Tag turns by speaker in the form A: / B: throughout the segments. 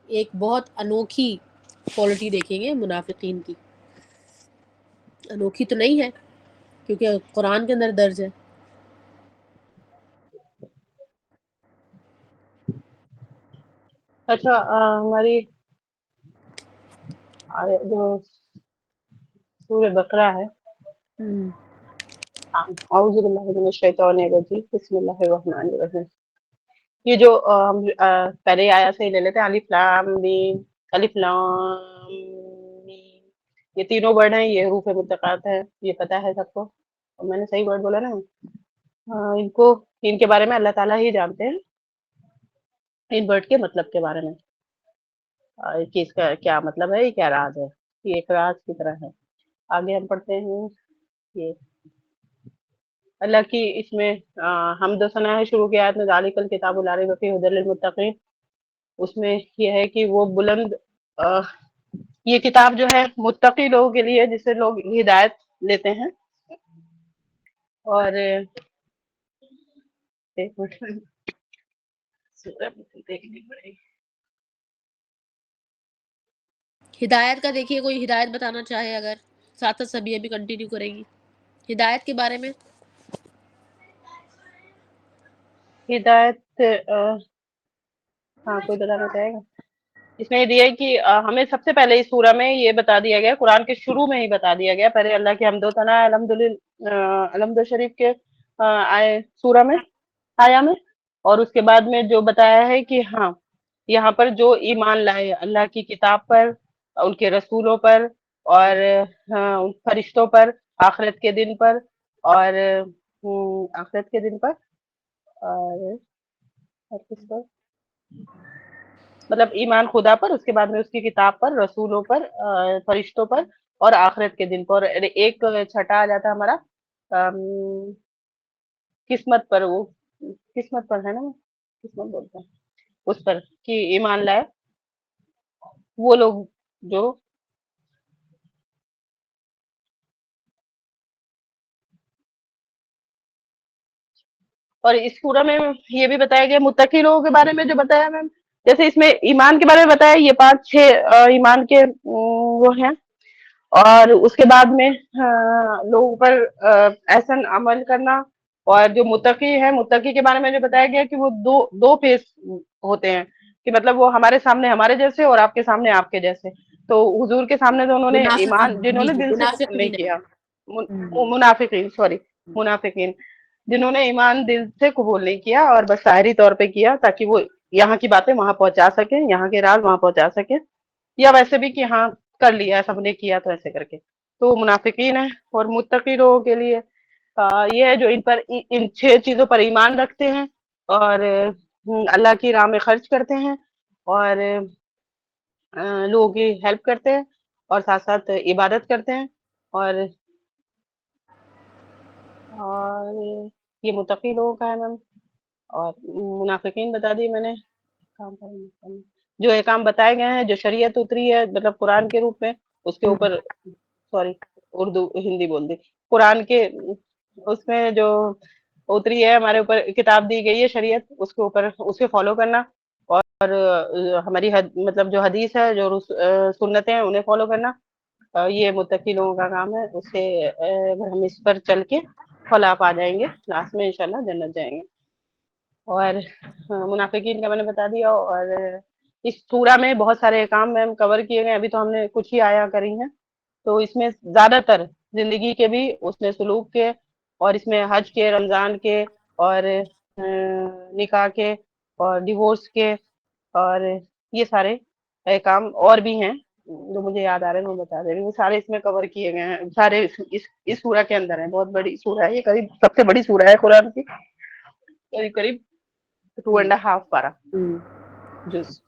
A: ایک بہت انوکھی کوالٹی دیکھیں گے منافقین کی. انوکھی تو نہیں ہے کیونکہ قرآن کے اندر درج ہے.
B: اچھا ہماری جو سورہ بقرہ ہے، اعوذ باللہ من الشیطان الرجیم، بسم اللہ الرحمن الرحیم، یہ جو ہم پہلے آیا سے لے لیتے ہیں، الف لام میم، الف لام میم، یہ تینوں ورڈ ہیں، یہ حروف متقاط ہیں، یہ پتہ ہے سب کو. اور میں نے صحیح ورڈ بولا نا؟ ان کے بارے میں اللہ تعالیٰ ہی جانتے ہیں، ان ورڈ کے مطلب کے بارے میں، کہ اس کا کیا مطلب ہے، یہ کیا راز ہے، یہ ایک راز کی طرح ہے. آگے ہم پڑھتے ہیں یہ اللہ کی اس میں حمد و ثنا ہے شروع کی آیت میں، ذالک الکتاب لا ریب فیہ ھدی للمتقین. اس میں یہ ہے کہ وہ بلند یہ کتاب جو ہے متقی لوگوں کے لیے، جس سے لوگ ہدایت لیتے ہیں. اور ایک منٹ دیکھنی پڑے گی.
A: ہدایت کا دیکھیے، کوئی ہدایت بتانا چاہے اگر، ساتھ ساتھ سبھی ابھی کنٹینیو کرے گی ہدایت کے بارے میں.
B: ہدایت ہاں کوئی بتانا چاہے گا؟ اس میں یہ دیا ہے کہ ہمیں سب سے پہلے اس سورہ میں یہ بتا دیا گیا، قرآن کے شروع میں ہی بتا دیا گیا، پہلے اللہ کے حمد و ثنا الحمد شریف کے آئے سورہ میں، آیا میں، اور اس کے بعد میں جو بتایا ہے کہ ہاں یہاں پر جو ایمان لائے اللہ کی کتاب پر، ان کے رسولوں پر، اور فرشتوں پر، آخرت کے دن پر، اور آخرت کے دن پر، اور کس پر، مطلب ایمان خدا پر، اس کے بعد میں اس کی کتاب پر، رسولوں پر، فرشتوں پر، اور آخرت کے دن پر. اور ایک چھٹا آ جاتا ہمارا قسمت پر، وہ قسمت پر ہے نا، قسمت بولتے ہیں اس پر، کہ ایمان لائے وہ لوگ جو اور اس سورہ میں یہ بھی بتایا گیا متقی لوگوں کے بارے میں، جو بتایا میم، جیسے اس میں ایمان کے بارے میں بتایا، یہ 5-6 ایمان کے وہ ہیں. اور اس کے بعد میں لوگوں پر احسن عمل کرنا. اور جو متقی ہے، متقی کے بارے میں جو بتایا گیا کہ وہ دو فیس ہوتے ہیں، کہ مطلب وہ ہمارے سامنے ہمارے جیسے، اور آپ کے سامنے آپ کے جیسے. تو حضور کے سامنے تو انہوں نے ایمان، جنہوں
A: جی
B: نے
A: جی
B: دل سے قبول نہیں
A: منافقین
B: کیا، منافقین، سوری، منافقین، جنہوں نے ایمان دل سے قبول نہیں کیا اور بس ظاہری طور پہ کیا، تاکہ وہ یہاں کی باتیں وہاں پہنچا سکیں، یہاں کے راز وہاں پہنچا سکیں، یا ویسے بھی کہ ہاں کر لیا سب نے کیا تو ایسے کر کے. تو منافقین ہے. اور متقی لوگوں کے لیے یہ ہے جو ان 6 چیزوں پر ایمان رکھتے ہیں، اور اللہ کی راہ میں خرچ کرتے ہیں، اور لوگوں کی ہیلپ کرتے ہیں، اور ساتھ ساتھ عبادت کرتے ہیں. اور یہ متقی لوگوں کا ہے میم. اور منافقین بتا دی میں نے. جو احکام بتائے گئے ہیں، جو شریعت اتری ہے مطلب قرآن کے روپ میں، اس کے اوپر، سوری اردو ہندی بول دی، قرآن کے اس میں جو اتری ہے ہمارے اوپر، کتاب دی گئی ہے شریعت، اس کے اوپر اس کے فالو کرنا. اور ہماری مطلب جو حدیث ہے، جو سنتیں ہیں، انہیں فالو کرنا. یہ متقی لوگوں کا کام ہے. اس سے اگر ہم اس پر چل کے فلاح پا جائیں گے، لاسٹ میں انشاءاللہ جنت جائیں گے. اور منافقین کا میں نے بتا دیا. اور اس سورہ میں بہت سارے کام میں کور کیے گئے، ابھی تو ہم نے کچھ ہی آیا کری ہیں. تو اس میں زیادہ تر زندگی کے بھی، اس نے سلوک کے، اور اس میں حج کے، رمضان کے، اور نکاح کے، اور ڈیورس کے، اور یہ سارے کام اور بھی ہیں جو مجھے یاد آ رہے ہیں، میں بتا دے رہی ہوں. سارے اس میں کور کیے گئے ہیں، سارے اس سورہ کے اندر ہیں. بہت بڑی سورہ ہے یہ، قریب سب سے بڑی سورہ ہے قرآن کی، قریب قریب 2.5 پارہ جز.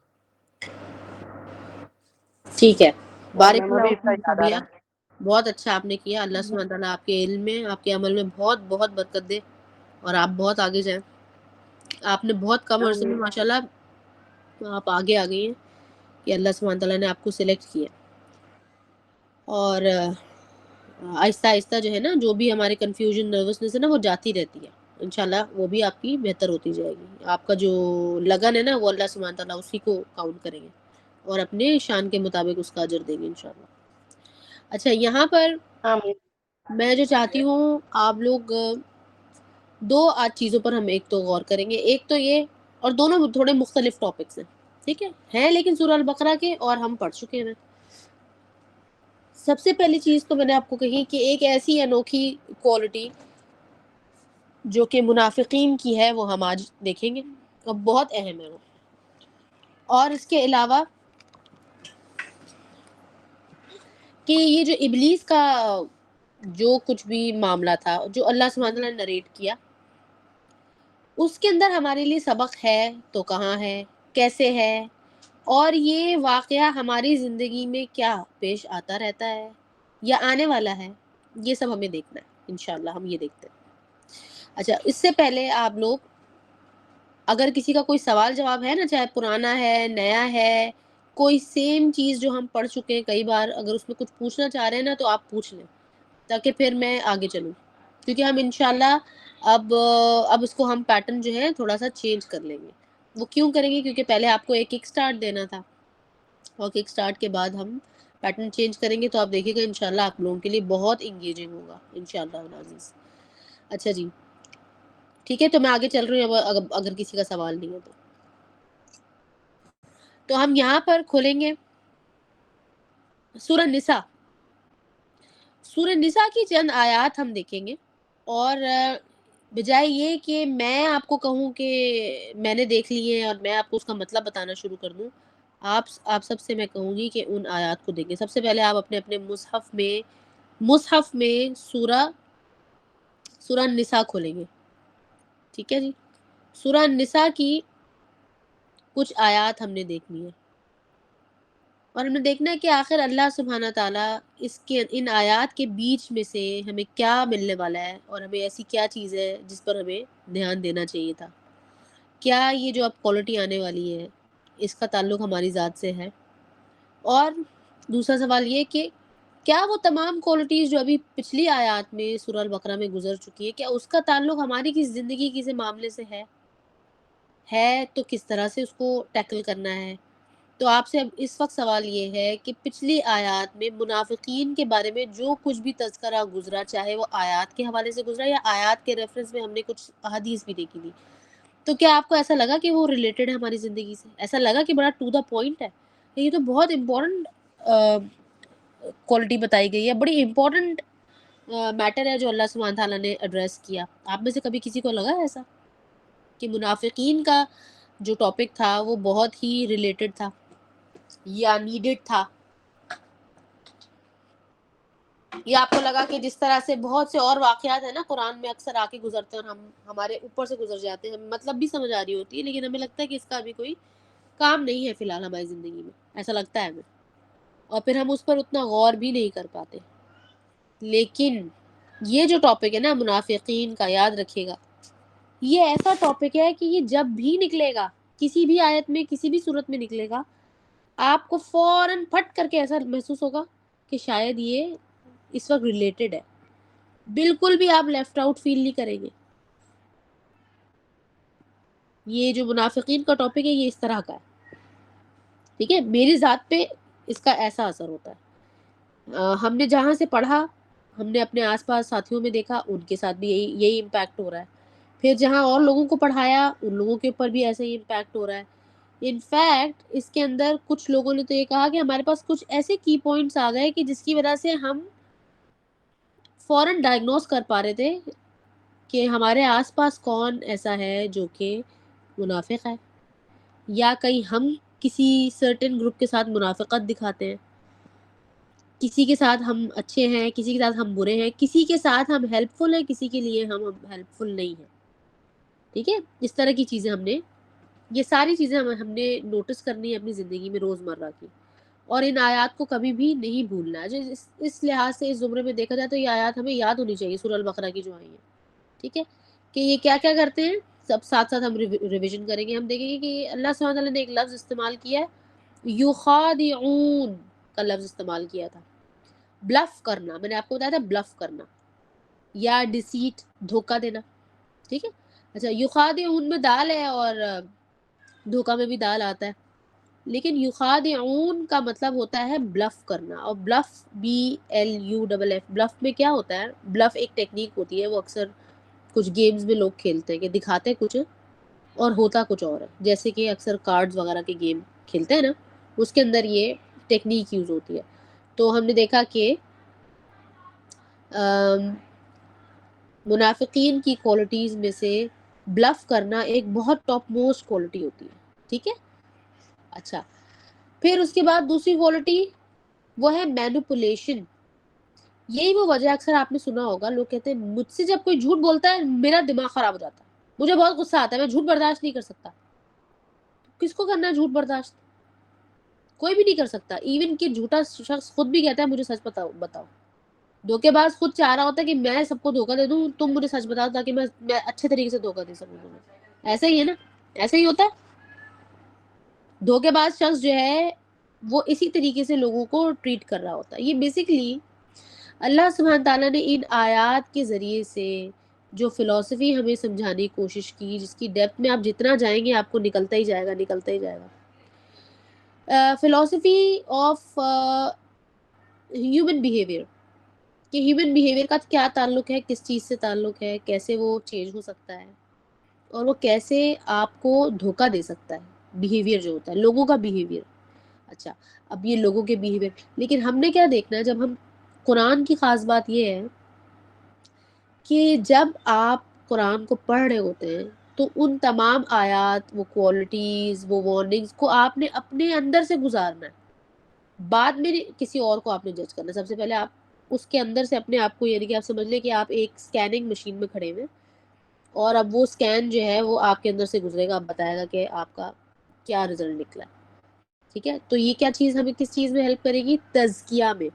A: ٹھیک ہے.
B: اور
A: بارک
B: میم ابھی
A: اللہ
B: اتنا
A: فیک
B: یاد آ
A: صبیہ،
B: رہا
A: بہت اچھا آپ نے کیا. اللہ
B: ہے.
A: سبحانہ تعالیٰ آپ کے علم میں، آپ کے عمل میں بہت بہت برکت دے، اور آپ بہت آگے جائیں. آپ نے بہت کم عرصے میں ماشاءاللہ آپ آگے آ گئی ہیں، کہ اللہ سبحانہ تعالیٰ نے آپ کو سلیکٹ کیا. اور آہستہ آہستہ جو ہے نا، جو بھی ہمارے کنفیوژن، نروسنس ہے نا، وہ جاتی رہتی ہے. انشاءاللہ وہ بھی آپ کی بہتر ہوتی جائے گی. آپ کا جو لگن ہے نا، وہ اللہ سبحانہ تعالیٰ اسی کو کاؤنٹ کریں گے. اور اپنے شان کے مطابق اس کا اجر دیں گے انشاءاللہ. اچھا یہاں پر
B: آمین.
A: میں جو چاہتی ہوں آپ لوگ دو آج چیزوں پر ہم ایک تو غور کریں گے. ایک تو یہ، اور دونوں تھوڑے مختلف ٹاپکس ہیں، ٹھیک ہے، ہیں لیکن سورہ البقرہ کے اور ہم پڑھ چکے ہیں. سب سے پہلی چیز تو میں نے آپ کو کہی کہ ایک ایسی انوکھی کوالٹی جو کہ منافقین کی ہے وہ ہم آج دیکھیں گے، اور بہت اہم ہے وہ. اور اس کے علاوہ کہ یہ جو ابلیس کا جو کچھ بھی معاملہ تھا جو اللہ سبحانہ وتعالیٰ نے نریٹ کیا، اس کے اندر ہمارے لیے سبق ہے تو کہاں ہے، کیسے ہے، اور یہ واقعہ ہماری زندگی میں کیا پیش آتا رہتا ہے یا آنے والا ہے، یہ سب ہمیں دیکھنا ہے انشاءاللہ. ہم یہ دیکھتے ہیں. اچھا اس سے پہلے آپ لوگ اگر کسی کا کوئی سوال جواب ہے نا، چاہے پرانا ہے نیا ہے، کوئی سیم چیز جو ہم پڑھ چکے ہیں کئی بار، اگر اس میں کچھ پوچھنا چاہ رہے ہیں نا تو آپ پوچھ لیں تاکہ پھر میں آگے چلوں. کیونکہ ہم انشاءاللہ اب اس کو ہم پیٹرن جو ہے تھوڑا سا چینج کر لیں گے. وہ کیوں کریں گے؟ کیونکہ پہلے آپ کو ایک سٹارٹ دینا تھا، اور کک سٹارٹ کے بعد ہم پیٹرن چینج کریں گے تو آپ دیکھیں گے انشاءاللہ آپ لوگوں کے لیے بہت انگیجنگ ہوگا انشاءاللہ العزیز. اچھا جی ٹھیک ہے، تو میں آگے چل رہی ہوں اگر کسی کا سوال نہیں ہے تو ہم یہاں پر کھولیں گے سورہ نساء. سورہ نساء کی چند آیات ہم دیکھیں گے، اور بجائے یہ کہ میں آپ کو کہوں کہ میں نے دیکھ لی ہے اور میں آپ کو اس کا مطلب بتانا شروع کر دوں، آپ سب سے میں کہوں گی کہ ان آیات کو دیکھیں. سب سے پہلے آپ اپنے اپنے مصحف میں سورہ نساء کھولیں گے. ٹھیک ہے جی، سورہ نساء کی کچھ آیات ہم نے دیکھنی ہے، اور ہم نے دیکھنا ہے کہ آخر اللہ سبحانہ تعالیٰ ان آیات کے بیچ میں سے ہمیں کیا ملنے والا ہے، اور ہمیں ایسی کیا چیز ہے جس پر ہمیں دھیان دینا چاہیے تھا. کیا یہ جو اب کوالٹی آنے والی ہے اس کا تعلق ہماری ذات سے ہے؟ اور دوسرا سوال یہ کہ کیا وہ تمام کوالٹیز جو ابھی پچھلی آیات میں سورہ البقرہ میں گزر چکی ہے، کیا اس کا تعلق ہماری کس زندگی کسی معاملے سے ہے تو کس طرح سے اس کو ٹیکل کرنا ہے؟ تو آپ سے اب اس وقت سوال یہ ہے کہ پچھلی آیات میں منافقین کے بارے میں جو کچھ بھی تذکرہ گزرا، چاہے وہ آیات کے حوالے سے گزرا یا آیات کے ریفرنس میں ہم نے کچھ احادیث بھی دیکھی تھی، تو کیا آپ کو ایسا لگا کہ وہ ریلیٹڈ ہے ہماری زندگی سے؟ ایسا لگا کہ بڑا ٹو دا پوائنٹ ہے؟ یہ تو بہت امپورٹنٹ کوالٹی بتائی گئی ہے، بڑی امپورٹنٹ میٹر ہے جو اللہ سبحانہ تعالیٰ نے ایڈریس کیا. آپ میں سے کبھی کسی کو لگا ایسا کہ منافقین کا جو ٹاپک تھا وہ بہت ہی ریلیٹڈ تھا یا نیڈڈ تھا، یا آپ کو لگا کہ جس طرح سے بہت سے اور واقعات ہیں نا قرآن میں اکثر آ کے گزرتے ہیں اور ہمارے اوپر سے گزر جاتے ہیں، مطلب بھی سمجھ آ رہی ہوتی ہے لیکن ہمیں لگتا ہے کہ اس کا ابھی کوئی کام نہیں ہے فی الحال ہماری زندگی میں، ایسا لگتا ہے ہمیں، اور پھر ہم اس پر اتنا غور بھی نہیں کر پاتے. لیکن یہ جو ٹاپک ہے نا منافقین کا، یاد رکھیے گا یہ ایسا ٹاپک ہے کہ یہ جب بھی نکلے گا، کسی بھی آیت میں کسی بھی صورت میں نکلے گا، آپ کو فوراً پھٹ کر کے ایسا محسوس ہوگا کہ شاید یہ اس وقت ریلیٹڈ ہے. بالکل بھی آپ لیفٹ آؤٹ فیل نہیں کریں گے. یہ جو منافقین کا ٹاپک ہے یہ اس طرح کا ہے، ٹھیک ہے، میری ذات پہ اس کا ایسا اثر ہوتا ہے. ہم نے جہاں سے پڑھا، ہم نے اپنے آس پاس ساتھیوں میں دیکھا، ان کے ساتھ بھی یہی امپیکٹ ہو رہا ہے. پھر جہاں اور لوگوں کو پڑھایا ان لوگوں کے اوپر بھی ایسا ہی امپیکٹ ہو رہا ہے. انفیکٹ اس کے اندر کچھ لوگوں نے تو یہ کہا کہ ہمارے پاس کچھ ایسے کی پوائنٹس آ گئے کہ جس کی وجہ سے ہم فوراً ڈائگنوز کر پا رہے تھے کہ ہمارے آس پاس کون ایسا ہے جو کہ منافق ہے، یا کہیں ہم کسی سرٹن گروپ کے ساتھ منافقت دکھاتے ہیں، کسی کے ساتھ ہم اچھے ہیں، کسی کے ساتھ ہم برے ہیں، کسی کے ساتھ ہم ہیلپ فل ہیں، کسی کے لیے ہم ہیلپ فل نہیں ہیں. ٹھیک ہے، اس طرح کی چیزیں یہ ساری چیزیں ہم نے نوٹس کرنی ہے اپنی زندگی میں روزمرہ کی، اور ان آیات کو کبھی بھی نہیں بھولنا ہے. اس لحاظ سے اس زمرے میں دیکھا جائے تو یہ آیات ہمیں یاد ہونی چاہیے سورہ البقرہ کی جو آئی ہیں. ٹھیک ہے، کہ یہ کیا کیا کرتے ہیں، سب ساتھ ساتھ ہم ریویژن کریں گے. ہم دیکھیں گے کہ اللہ سبحانہ تعالیٰ نے ایک لفظ استعمال کیا ہے، یخادعون کا لفظ استعمال کیا تھا. بلف کرنا، میں نے آپ کو بتایا تھا بلف کرنا یا ڈیسیٹ، دھوکہ دینا. ٹھیک ہے، اچھا یخادعون میں دال ہے اور دھوکہ میں بھی دال آتا ہے، لیکن یخادعون کا مطلب ہوتا ہے بلف کرنا، اور بلف BLUFF، بلف میں کیا ہوتا ہے؟ بلف ایک ٹیکنیک ہوتی ہے، وہ اکثر کچھ گیمز میں لوگ کھیلتے ہیں کہ دکھاتے کچھ اور ہوتا کچھ اور ہے، جیسے کہ اکثر کارڈز وغیرہ کے گیم کھیلتے ہیں نا، اس کے اندر یہ ٹیکنیک یوز ہوتی ہے۔ تو ہم نے دیکھا کہ منافقین کی کوالٹیز میں سے بلف کرنا ایک بہت ٹاپ موسٹ کوالٹی ہوتی ہے، ٹھیک ہے؟ اچھا، پھر اس کے بعد دوسری کوالٹی وہ ہے مینوپولیشن۔ یہی وہ وجہ اکثر آپ نے سنا ہوگا، لوگ کہتے ہیں مجھ سے جب کوئی جھوٹ بولتا ہے میرا دماغ خراب ہو جاتا ہے، مجھے بہت غصہ آتا ہے، میں جھوٹ برداشت نہیں کر سکتا۔ کس کو کرنا ہے جھوٹ برداشت؟ کوئی بھی نہیں کر سکتا، ایون کہ جھوٹا شخص خود بھی کہتا ہے مجھے سچ بتاؤ۔ دھوکے باز خود چاہ رہا ہوتا ہے کہ میں سب کو دھوکہ دے دوں، تم مجھے سچ بتاؤ تاکہ میں اچھے طریقے سے دھوکہ دے سکوں تمہیں۔ ایسا ہی ہے نا، ایسا ہی ہوتا ہے۔ دھوکے باز شخص جو ہے وہ اسی طریقے سے لوگوں کو ٹریٹ کر رہا ہوتا ہے۔ یہ بیسکلی اللہ سبحانہ تعالیٰ نے ان آیات کے ذریعے سے جو فلسفی ہمیں سمجھانے کی کوشش کی، جس کی ڈیپتھ میں آپ جتنا جائیں گے آپ کو نکلتا ہی جائے گا، نکلتا ہی جائے گا۔ فلسفی آف ہیومن بیہیویئر، کہ ہیومن بیہیویئر کا کیا تعلق ہے، کس چیز سے تعلق ہے، کیسے وہ چینج ہو سکتا ہے، اور وہ کیسے آپ کو دھوکہ دے سکتا ہے۔ بیہیویئر جو ہوتا ہے لوگوں کا بیہیویئر، اچھا اب یہ لوگوں کے بیہیویئر، لیکن ہم نے کیا دیکھنا ہے جب ہم قرآن کی خاص بات یہ ہے کہ جب آپ قرآن کو پڑھ رہے ہوتے ہیں تو ان تمام آیات، وہ کوالٹیز، وہ وارننگز کو آپ نے اپنے اندر سے گزارنا ہے، بعد میں کسی اور کو آپ نے جج کرنا ہے۔ سب سے پہلے آپ اس کے اندر سے اپنے آپ کو، یعنی کہ آپ سمجھ لیں کہ آپ ایک سکیننگ مشین میں کھڑے ہوئے، اور اب وہ سکین جو ہے وہ آپ کے اندر سے گزرے گا، آپ بتائے گا کہ آپ کا کیا رزلٹ نکلا ہے، ٹھیک ہے؟ تو یہ کیا چیز ہمیں کس چیز میں ہیلپ کرے گی؟ تزکیہ میں۔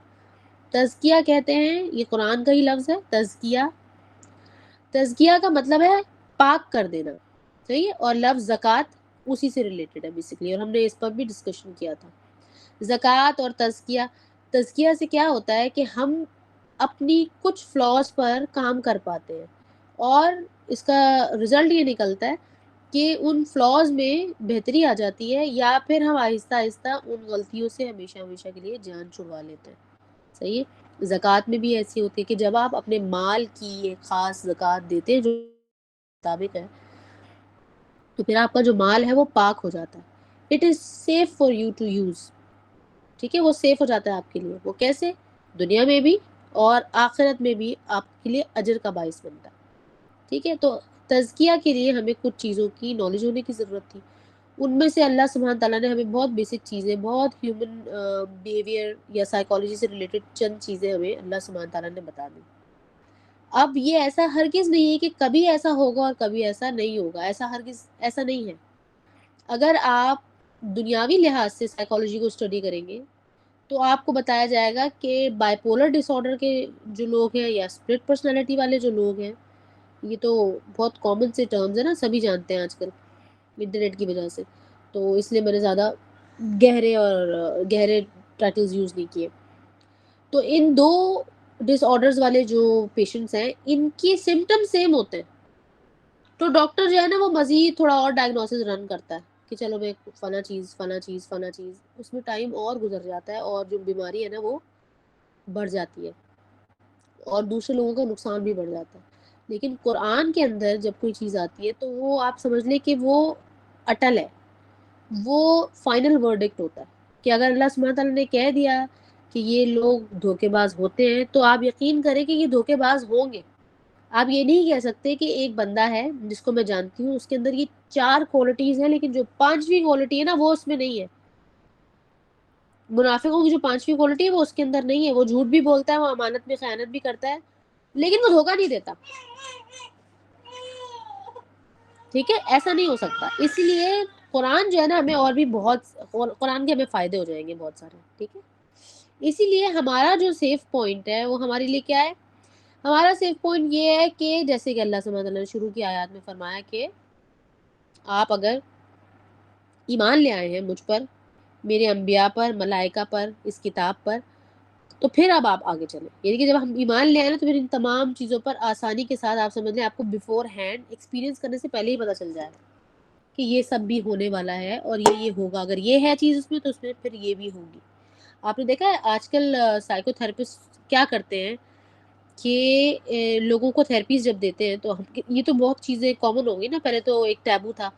A: تزکیہ کہتے ہیں، یہ قرآن کا ہی لفظ ہے تزکیہ۔ تزکیہ کا مطلب ہے پاک کر دینا، صحیح ہے؟ اور لفظ زکوٰۃ اسی سے ریلیٹڈ ہے بیسکلی، اور ہم نے اس پر بھی ڈسکشن کیا تھا۔ زکوٰۃ اور تزکیہ، تزکیہ سے کیا ہوتا ہے کہ ہم اپنی کچھ فلاز پر کام کر پاتے ہیں، اور اس کا رزلٹ یہ نکلتا ہے کہ ان فلاز میں بہتری آ جاتی ہے، یا پھر ہم آہستہ آہستہ ان غلطیوں سے ہمیشہ ہمیشہ کے لیے جان چھڑوا لیتے ہیں، صحیح ہے؟ زکوٰۃ میں بھی ایسی ہوتی ہے کہ جب آپ اپنے مال کی ایک خاص زکوٰۃ دیتے ہیں جو مطابق ہے، تو پھر آپ کا جو مال ہے وہ پاک ہو جاتا ہے۔ It is safe for you to use, ٹھیک ہے؟ وہ سیف ہو جاتا ہے آپ کے لیے۔ وہ کیسے؟ دنیا میں بھی اور آخرت میں بھی آپ کے لیے اجر کا باعث بنتا ہے، ٹھیک ہے؟ تو تزکیہ کے لیے ہمیں کچھ چیزوں کی نالج ہونے کی ضرورت تھی، ان میں سے اللہ سبحانہ تعالیٰ نے ہمیں بہت بیسک چیزیں، بہت ہیومن بیہیویئر یا سائیکالوجی سے ریلیٹڈ چند چیزیں ہمیں اللہ سبحانہ تعالیٰ نے بتا دی۔ اب یہ ایسا ہرگز نہیں ہے کہ کبھی ایسا ہوگا اور کبھی ایسا نہیں ہوگا، ایسا ہرگز ایسا نہیں ہے۔ اگر آپ دنیاوی لحاظ سے سائیکالوجی کو اسٹڈی کریں گے تو آپ کو بتایا جائے گا کہ بائی پولر ڈس آرڈر کے جو لوگ ہیں، یا اسپلٹ پرسنالٹی والے جو لوگ ہیں، یہ تو بہت کامن سے ٹرمز ہیں نا، سبھی جانتے ہیں آج کل انٹرنیٹ کی وجہ سے، تو اس لیے میں نے زیادہ گہرے ٹائٹلز یوز نہیں کیے۔ تو ان دو ڈس آرڈرز والے جو پیشنٹس ہیں، ان کی سمٹم سیم ہوتے ہیں، تو ڈاکٹر جو ہے نا وہ مزید تھوڑا اور ڈائگنوسس رن کرتا ہے کہ چلو میں فلاں چیز فلاں چیز فلاں چیز، اس میں ٹائم اور گزر جاتا ہے، اور جو بیماری ہے نا وہ بڑھ جاتی ہے، اور دوسرے لوگوں کا نقصان بھی بڑھ جاتا ہے۔ لیکن قرآن کے اندر جب کوئی چیز آتی ہے تو وہ آپ سمجھ لیں کہ وہ اٹل ہے، وہ فائنل ورڈکٹ ہوتا ہے، کہ اگر اللہ سبحانہ تعالیٰ نے کہہ دیا کہ یہ لوگ دھوکے باز ہوتے ہیں تو آپ یقین کریں کہ یہ دھوکے باز ہوں گے۔ آپ یہ نہیں کہہ سکتے کہ ایک بندہ ہے جس کو میں جانتی ہوں، اس کے اندر یہ 4 کوالٹیز ہیں، لیکن جو 5ویں کوالٹی ہے نا وہ اس میں نہیں ہے۔ منافقوں کی جو 5ویں کوالٹی ہے وہ اس کے اندر نہیں ہے، وہ جھوٹ بھی بولتا ہے، وہ امانت میں خیانت بھی کرتا ہے، لیکن وہ دھوکہ نہیں دیتا، ٹھیک ہے؟ ایسا نہیں ہو سکتا۔ اس لیے قرآن جو ہے نا ہمیں اور بھی بہت، قرآن کے ہمیں فائدے ہو جائیں گے بہت سارے، ٹھیک ہے؟ اسی لیے ہمارا جو سیف پوائنٹ ہے وہ ہمارے لیے کیا ہے؟ ہمارا سیف پوائنٹ یہ ہے کہ جیسے کہ اللہ سبحانہ تعالیٰ نے شروع کی آیات میں فرمایا کہ آپ اگر ایمان لے آئے ہیں مجھ پر، میرے انبیاء پر، ملائکہ پر، اس کتاب پر، تو پھر اب آپ آگے چلیں۔ یعنی کہ جب ہم ایمان لے آئے نا تو پھر ان تمام چیزوں پر آسانی کے ساتھ، آپ سمجھ لیں آپ کو بیفور ہینڈ ایکسپیرینس کرنے سے پہلے ہی پتہ چل جائے، کہ یہ سب بھی ہونے والا ہے اور یہ ہوگا، اگر یہ ہے چیز اس میں تو اس میں پھر یہ بھی ہوگی۔ آپ نے دیکھا ہے آج کل سائیکو تھراپسٹ کیا کرتے ہیں کہ لوگوں کو تھراپیز جب دیتے ہیں تو یہ تو بہت چیزیں کامن ہو گئی نا، پہلے تو ایک ٹیبو تھا،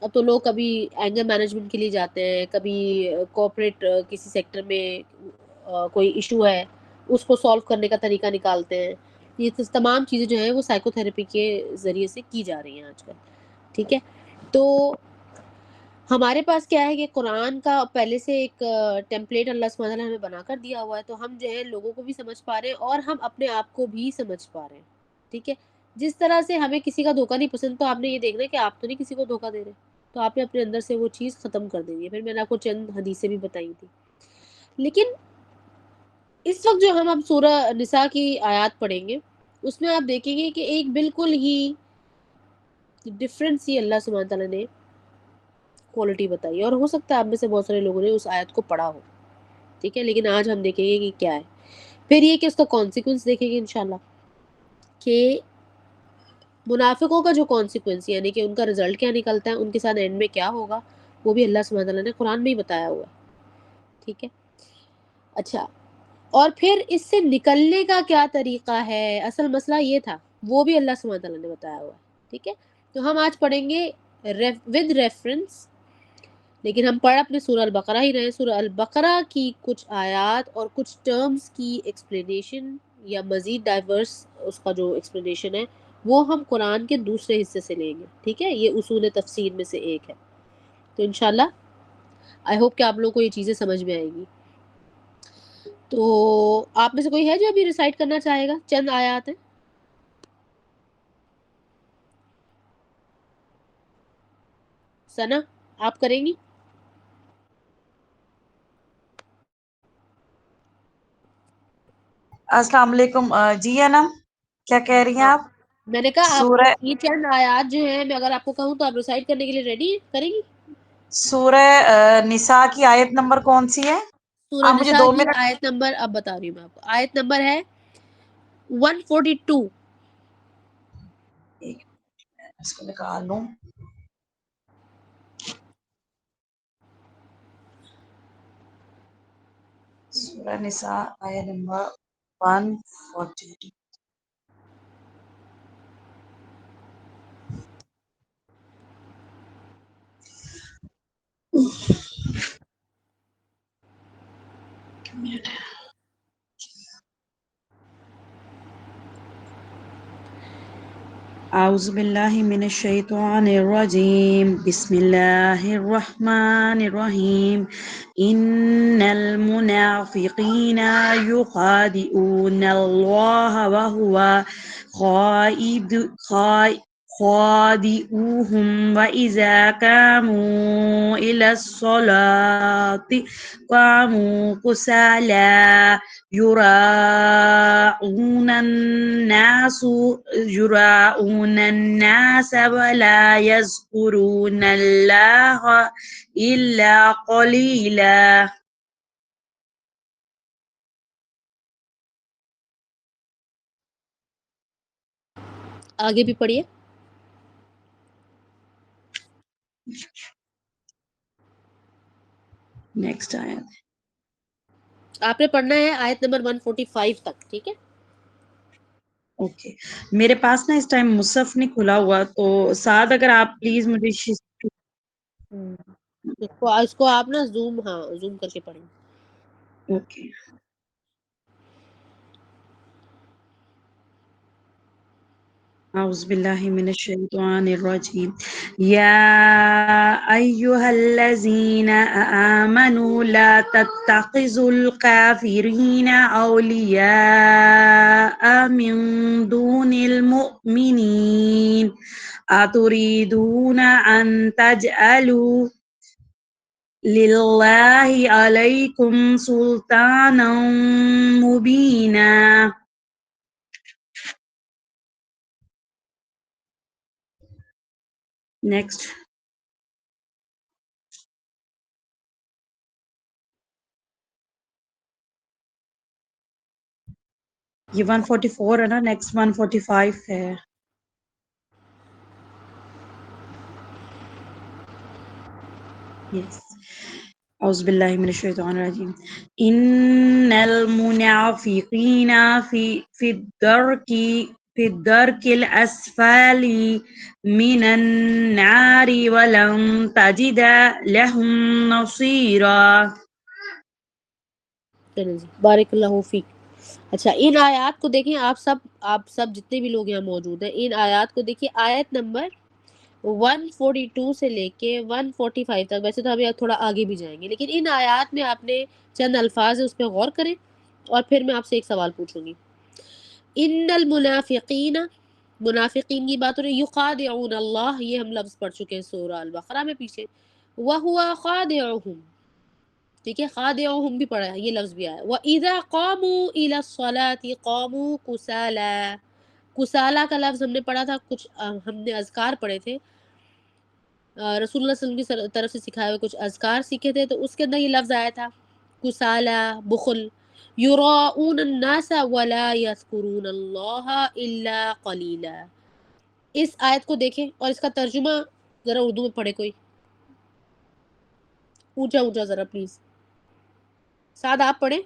A: اب تو لوگ کبھی اینگر مینجمنٹ کے لیے جاتے ہیں، کبھی کارپوریٹ کسی سیکٹر میں کوئی ایشو ہے اس کو سالو کرنے کا طریقہ نکالتے ہیں۔ یہ تمام چیزیں جو ہیں وہ سائیکو تھراپی کے ذریعے سے کی جا رہی ہیں آج کل، ٹھیک ہے۔ تو ہمارے پاس کیا ہے کہ قرآن کا پہلے سے ایک ٹیمپلیٹ اللہ سبحانہ وتعالیٰ نے ہمیں بنا کر دیا ہوا ہے، تو ہم جو ہے لوگوں کو بھی سمجھ پا رہے ہیں اور ہم اپنے آپ کو بھی سمجھ پا رہے ہیں، ٹھیک ہے۔ جس طرح سے ہمیں کسی کا دھوکہ نہیں پسند، تو آپ نے یہ دیکھنا ہے کہ آپ تو نہیں کسی کو دھوکہ دے رہے، تو آپ نے اپنے اندر سے وہ چیز ختم کر دینی ہے۔ پھر میں نے آپ کو چند حدیثیں بھی بتائی تھی، لیکن اس وقت جو ہم اب سورہ نساء کی آیات پڑھیں گے اس میں آپ دیکھیں گے کہ ایک بالکل ہی ڈفرینٹ سی اللہ سبحانہ تعالیٰ نے کوالٹی بتائی، اور ہو سکتا ہے آپ میں سے بہت سارے لوگوں نے اس آیت کو پڑھا ہو، ٹھیک ہے، لیکن آج ہم دیکھیں گے کہ کیا ہے۔ پھر یہ کہ اس کا کانسیکوینس دیکھیں گے انشاءاللہ، کہ منافقوں کا جو کانسیکوینس یعنی کہ ان کا رزلٹ کیا نکلتا ہے، ان کے ساتھ اینڈ میں کیا ہوگا، وہ بھی اللہ سبحانہ تعالیٰ نے قرآن میں ہی بتایا ہوا ہے، ٹھیک ہے۔ اچھا، اور پھر اس سے نکلنے کا کیا طریقہ ہے، اصل مسئلہ یہ تھا، وہ بھی اللہ سبحانہ تعالیٰ نے بتایا ہوا ہے، ٹھیک ہے۔ تو ہم آج پڑھیں گے ود ریفرنس، لیکن ہم پڑھ اپنے سورہ البقرہ ہی رہے ہیں۔ سورہ البقرہ کی کچھ آیات اور کچھ ٹرمز کی ایکسپلینیشن یا مزید ڈائیورس اس کا جو ایکسپلینیشن ہے وہ ہم قرآن کے دوسرے حصے سے لیں گے، ٹھیک ہے۔ یہ اصول تفسیر میں سے ایک ہے، تو انشاءاللہ آئی ہوپ کہ آپ لوگوں کو یہ چیزیں سمجھ میں آئے گی۔ تو آپ میں سے کوئی ہے جو ابھی ریسائٹ کرنا چاہے گا؟ چند آیات ہیں۔ ثنا، آپ کریں گی؟
C: السلام علیکم جی انم، کیا کہہ رہی ہیں
A: ہاں،
C: آپ؟
A: میں نے کہا آپ
C: سورہ
A: یہ چند آیات جو ہیں میں اگر آپ کو کہوں تو آپ ریسائٹ کرنے کے لیے ریڈی کریں گی؟
C: سورہ نساء کی آیت نمبر کون سی ہے؟
A: سورہ
C: آپ مجھے
A: نساء
C: 2
A: کی
C: منٹ
A: آیت نمبر اب بتا رہی ہوں میں آپ کو، آیت نمبر ہے 142۔
C: اس کو نکال لوں۔ سورہ نساء آیت نمبر 142۔ اعوذ باللہ من الشیطان الرجیم، بسم اللہ الرحمن الرحیم، ان المنافقین یخادعون اللہ وهو خادعوهم وإذا قاموا إلى الصلاة قاموا كسالى يراءون الناس ولا يذكرون الله إلا قليلا۔
A: آگے بھی پڑھیے۔
C: نیکسٹ آیت،
A: آپ نے پڑھنا ہے آیت نمبر 145 تک، ٹھیک ہے۔
C: اوکے۔ میرے پاس نا اس ٹائم مصحف نہیں کھلا ہوا، تو ساتھ اگر آپ پلیز مجھے
A: اس کو آپ نا زوم کر کے پڑھیں۔
C: اوکے۔ اعوذ باللہ من الشیطان الرجیم، یا ایہا الذین آمنوا لا تتخذوا الکافرین اولیاء من دون المؤمنین اتريدون ان تجعلوا للہ علیکم سلطانا مبینا۔ نیکسٹ، یہ 144 ہے نا، نیکسٹ 145 ہے۔ Yes. أعوذ بالله من الشيطان الرجيم. إن المنافقين في الدرك الأسفل من النار ولن تجد لهم نصيرا.
A: چلیں جی، بارک اللہ فیک. اچھا ان آیات کو دیکھیں، آپ سب جتنے بھی لوگ یہاں موجود ہیں، ان آیات کو دیکھیں. آیت نمبر 142 سے لے کے 145 تک. ویسے تو ہم تھوڑا آگے بھی جائیں گے، لیکن ان آیات میں آپ نے چند الفاظ ہیں اس پہ غور کریں، اور پھر میں آپ سے ایک سوال پوچھوں گی. ان المنافقین، منافقین کی بات ہو رہی ہے. یخادعون اللہ، یہ ہم لفظ پڑھ چکے ہیں سورہ البقرہ میں پیچھے. وَهُوَ خَادِعُهُمْ، ٹھیک ہے، خادعهم بھی پڑھا ہے، یہ لفظ بھی آیا. وَإِذَا قَامُوا إِلَى الصَّلَاةِ قَامُوا كُسَالَىٰ. کسالہ کا لفظ ہم نے پڑھا تھا، کچھ ہم نے اذکار پڑھے تھے، رسول اللہ صلی اللہ علیہ وسلم کی طرف سے سکھائے ہوئے کچھ اذکار سیکھے تھے، تو اس کے اندر یہ لفظ آیا تھا کسالہ، بخل. یراؤون الناس ولا یذکرون اللہ الا قلیلا. اس آیت کو دیکھیں اور اس کا ترجمہ ذرا اردو میں پڑھے کوئی، اونچا اونچا ذرا پلیز. سعد آپ پڑھیں.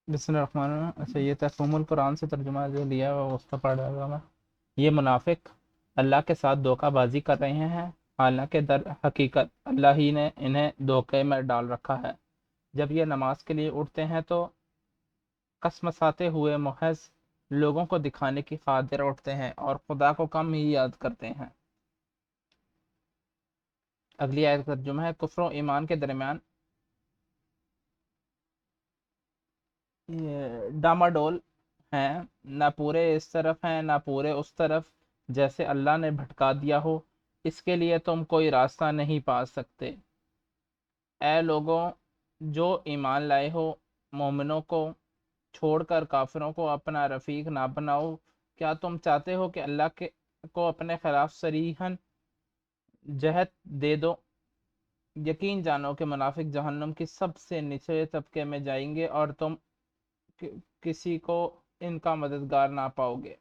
D: بسم اللہ الرحمن الرحیم. اچھا یہ تفہیم القرآن سے ترجمہ جو لیا ہے اس کا پڑھ رہا تھا میں. یہ منافق اللہ کے ساتھ دھوکہ بازی کر رہے ہیں، حالانکہ در حقیقت اللہ ہی نے انہیں دھوکے میں ڈال رکھا ہے. جب یہ نماز کے لیے اٹھتے ہیں تو قسمساتے ہوئے محض لوگوں کو دکھانے کی خاطر اٹھتے ہیں اور خدا کو کم ہی یاد کرتے ہیں. اگلی آیت کا ترجمہ ہے کفر و ایمان کے درمیان ڈاماڈول ہیں، نہ پورے اس طرف ہیں نہ پورے اس طرف، جیسے اللہ نے بھٹکا دیا ہو، اس کے لیے تم کوئی راستہ نہیں پا سکتے. اے لوگوں جو ایمان لائے ہو، مومنوں کو چھوڑ کر کافروں کو اپنا رفیق نہ بناؤ. کیا تم چاہتے ہو کہ اللہ کو اپنے خلاف صریحاً جہت دے دو؟ یقین جانو کہ منافق جہنم کی سب سے نچلے طبقے میں جائیں گے اور تم کسی کو ان کا مددگار نہ پاؤ گے.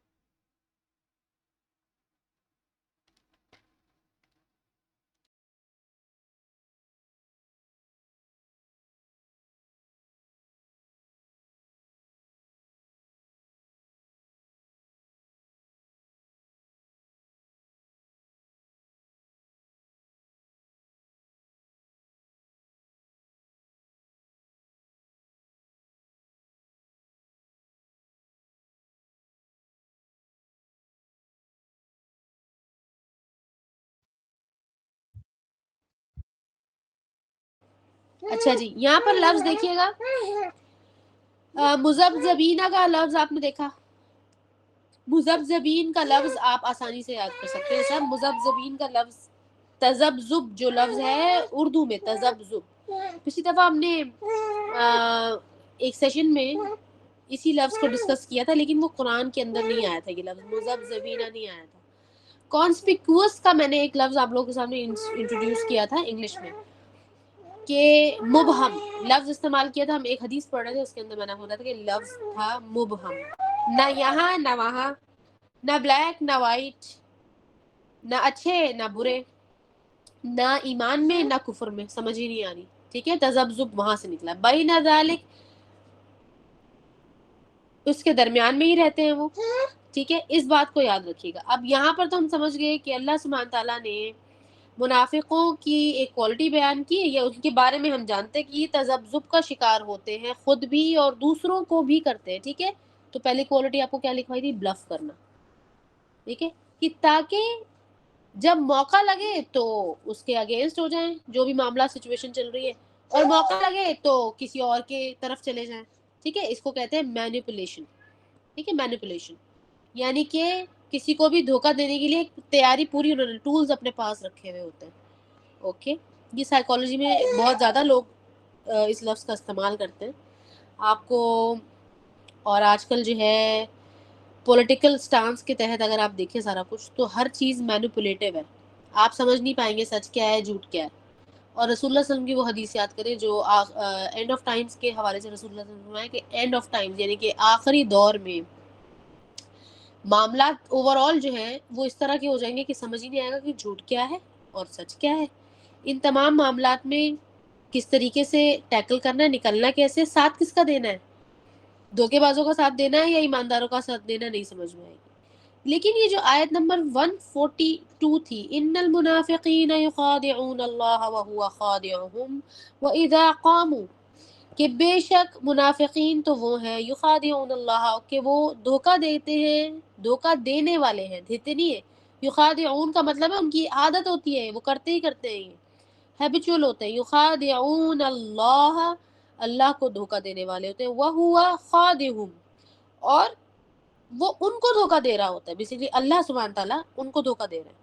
A: اچھا جی، یہاں پر لفظ دیکھیے گا، مذبذبین کا لفظ آپ نے دیکھا. مذبذبین کا لفظ آپ آسانی سے یاد کر سکتے ہیں سب. مذبذبین کا لفظ تذبذب جو لفظ ہے اردو میں تذبذب. پچھلی دفعہ ہم نے ایک سیشن میں اسی لفظ کو ڈسکس کیا تھا، لیکن وہ قرآن کے اندر نہیں آیا تھا. یہ لفظ مذبذبین نہیں آیا تھا. کانسپیکوس کا میں نے ایک لفظ آپ لوگوں کے سامنے انٹروڈیوس کیا تھا انگلش میں، کہ مبہم لفظ استعمال کیا تھا. ہم ایک حدیث پڑھ رہے تھے، اس کے اندر میں نے بولا تھا کہ لفظ تھا مبہم. نہ یہاں نہ وہاں، نہ بلیک نہ وائٹ، نہ اچھے نہ برے، نہ ایمان میں نہ کفر میں. سمجھ ہی نہیں آ رہی. ٹھیک ہے، تذبذب وہاں سے نکلا. بین ذالک، اس کے درمیان میں ہی رہتے ہیں وہ. ٹھیک ہے، اس بات کو یاد رکھیے گا. اب یہاں پر تو ہم سمجھ گئے کہ اللہ سبحانہ تعالیٰ نے منافقوں کی ایک کوالٹی بیان کی ہے، یا ان کے بارے میں ہم جانتے ہیں کہ یہ تذبذب کا شکار ہوتے ہیں، خود بھی اور دوسروں کو بھی کرتے ہیں. ٹھیک ہے، تو پہلی کوالٹی آپ کو کیا لکھوائی تھی؟ بلف کرنا. ٹھیک ہے، کہ تاکہ جب موقع لگے تو اس کے اگینسٹ ہو جائیں، جو بھی معاملہ سچویشن چل رہی ہے، اور موقع لگے تو کسی اور کے طرف چلے جائیں. ٹھیک ہے، اس کو کہتے ہیں مینیپولیشن. ٹھیک ہے، مینیپولیشن یعنی کہ کسی کو بھی دھوکہ دینے کے لیے تیاری پوری، انہوں نے ٹولز اپنے پاس رکھے ہوئے ہوتے ہیں. اوکے، یہ سائیکالوجی میں بہت زیادہ لوگ اس لفظ کا استعمال کرتے ہیں. آپ کو اور آج کل جو ہے پولیٹیکل سٹانس کے تحت اگر آپ دیکھیں سارا کچھ، تو ہر چیز مینیپولیٹیو ہے. آپ سمجھ نہیں پائیں گے سچ کیا ہے جھوٹ کیا ہے. اور رسول اللہ صلی اللہ علیہ وسلم کی وہ حدیث یاد کریں جو اینڈ آف ٹائمز کے حوالے سے رسول اللہ صلی اللہ علیہ وسلم کہ اینڈ آف ٹائمز یعنی کہ آخری دور میں معاملات اوور آل جو ہیں وہ اس طرح کے ہو جائیں گے کہ سمجھ ہی نہیں آئے گا کہ جھوٹ کیا ہے اور سچ کیا ہے. ان تمام معاملات میں کس طریقے سے ٹیکل کرنا ہے, نکلنا کیسے, ساتھ کس کا دینا ہے, دھوکے بازوں کا ساتھ دینا ہے یا ایمانداروں کا ساتھ دینا, نہیں سمجھ میں آئے گی. لیکن یہ جو آیت نمبر 142 تھی, ان المنافقین یخادعون اللہ وهو خادعهم واذا قاموا, کہ بے شک منافقین تو وہ ہیں, یخادعون اللہ, کہ وہ دھوکہ دیتے ہیں, دھوکہ دینے والے ہیں, دیتے نہیں ہے. یخادعون کا مطلب ہے ان کی عادت ہوتی ہے, وہ کرتے ہی کرتے ہیں, ہیبچول ہوتے ہیں. یخادعون اللہ, اللہ کو دھوکہ دینے والے ہوتے ہیں. وَهُوَ خَادِعُهُمْ, اور وہ ان کو دھوکہ دے رہا ہوتا ہے, بیسیکلی اللہ سبحانہ تعالیٰ ان کو دھوکہ دے رہے ہیں.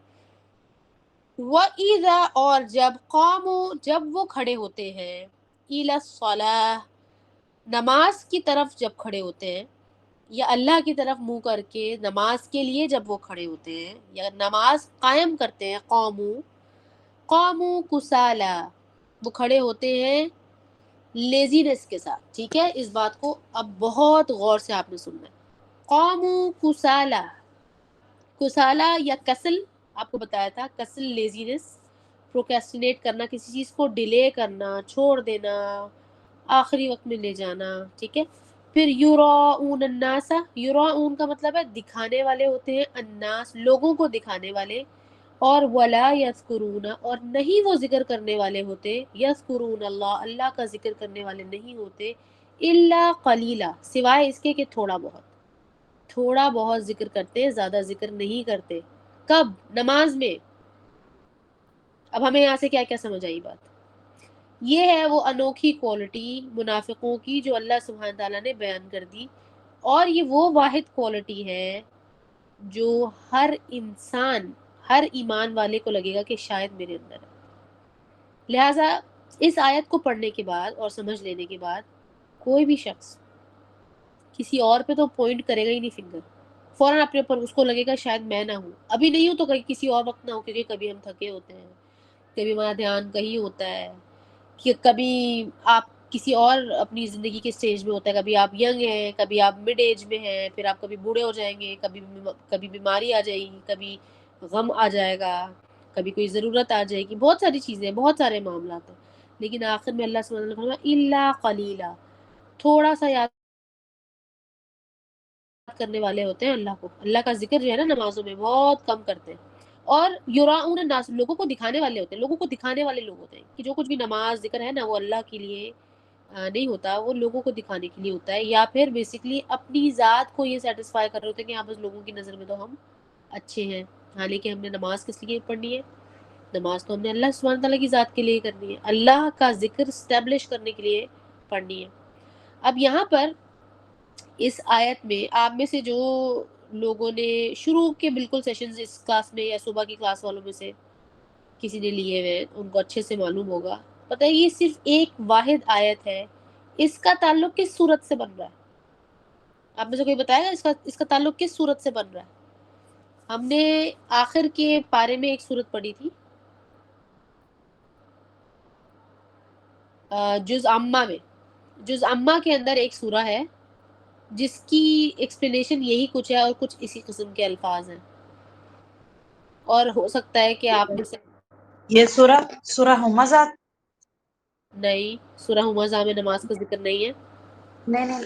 A: وَإِذَا, اور جب قاموا, جب وہ کھڑے ہوتے ہیں, إِلَى الصَّلَاةِ, نماز کی طرف جب کھڑے ہوتے ہیں, یا اللہ کی طرف منہ کر کے نماز کے لیے جب وہ کھڑے ہوتے ہیں یا نماز قائم کرتے ہیں, قاموا کسالا, وہ کھڑے ہوتے ہیں لیزینس کے ساتھ. ٹھیک ہے, اس بات کو اب بہت غور سے آپ نے سننا ہے. قاموا کسالا, کسالا یا کسل, آپ کو بتایا تھا کسل لیزینس, پروکیسٹینیٹ کرنا, کسی چیز کو ڈیلے کرنا, چھوڑ دینا, آخری وقت میں لے جانا. ٹھیک ہے. پھر یراؤون الناس, یراؤون کا مطلب ہے دکھانے والے ہوتے ہیں, الناس لوگوں کو دکھانے والے, اور ولا یذکرون, اور نہیں وہ ذکر کرنے والے ہوتے, یذکرون اللہ, اللہ کا ذکر کرنے والے نہیں ہوتے, الا قلیلا, سوائے اس کے کہ تھوڑا بہت, تھوڑا بہت ذکر کرتے ہیں, زیادہ ذکر نہیں کرتے. کب؟ نماز میں. اب ہمیں یہاں سے کیا کیا سمجھ آئی بات؟ یہ ہے وہ انوکھی کوالٹی منافقوں کی جو اللہ سبحانہ تعالیٰ نے بیان کر دی, اور یہ وہ واحد کوالٹی ہے جو ہر انسان, ہر ایمان والے کو لگے گا کہ شاید میرے اندر ہے. لہٰذا اس آیت کو پڑھنے کے بعد اور سمجھ لینے کے بعد کوئی بھی شخص کسی اور پہ تو پوائنٹ کرے گا ہی نہیں فنگر, فوراً اپنے اوپر اس کو لگے گا شاید میں نہ ہوں, ابھی نہیں ہوں تو کسی اور وقت نہ ہوں, کیونکہ کبھی ہم تھکے ہوتے ہیں, کبھی ہمارا دھیان کہیں ہوتا ہے, کہ کبھی آپ کسی اور اپنی زندگی کے سٹیج میں ہوتا ہے, کبھی آپ ینگ ہیں, کبھی آپ مڈ ایج میں ہیں, پھر آپ کبھی بوڑھے ہو جائیں گے, کبھی بیماری آ جائے گی, کبھی غم آ جائے گا, کبھی کوئی ضرورت آ جائے گی, بہت ساری چیزیں, بہت سارے معاملات ہیں. لیکن آخر میں اللہ سبحانہ وتعالیٰ نے فرمایا الا قلیلا, تھوڑا سا یاد کرنے والے ہوتے ہیں اللہ کو, اللہ کا ذکر جو ہے نا نمازوں میں بہت کم کرتے ہیں. اور یراؤن الناس, لوگوں کو دکھانے والے ہوتے ہیں, لوگوں کو دکھانے والے لوگ ہوتے ہیں, کہ جو کچھ بھی نماز ذکر ہے نا وہ اللہ کے لیے نہیں ہوتا, وہ لوگوں کو دکھانے کے لیے ہوتا ہے, یا پھر بیسیکلی اپنی ذات کو یہ سیٹسفائی کر رہے ہوتے ہیں کہ ہاں بس لوگوں کی نظر میں تو ہم اچھے ہیں, حالانکہ ہم نے نماز کس لیے پڑھنی ہے؟ نماز تو ہم نے اللہ سبحانہ تعالیٰ کی ذات کے لیے کرنی ہے, اللہ کا ذکر اسٹیبلش کرنے کے لیے پڑھنی ہے. اب یہاں پر اس آیت میں آپ میں سے جو لوگوں نے شروع کے بالکل سیشنز اس کلاس میں یا صبح کی کلاس والوں میں سے کسی نے لیے ہوئے, ان کو اچھے سے معلوم ہوگا. پتہ ہے یہ صرف ایک واحد آیت ہے, اس کا تعلق کس صورت سے بن رہا ہے؟ آپ میں سے کوئی بتائے گا اس کا تعلق کس صورت سے بن رہا ہے؟ ہم نے آخر کے پارے میں ایک صورت پڑھی تھی, جز عامہ میں, جز عامہ کے اندر ایک سورہ ہے جس کی ایکسپلینیشن یہی کچھ ہے اور کچھ اسی قسم کے الفاظ ہیں, اور ہو سکتا ہے کہ آپ میں سے
C: یہ سورہ ہمزہ,
A: نہیں, سورہ ہمزہ میں نماز کا ذکر نہیں ہے.
C: نہیں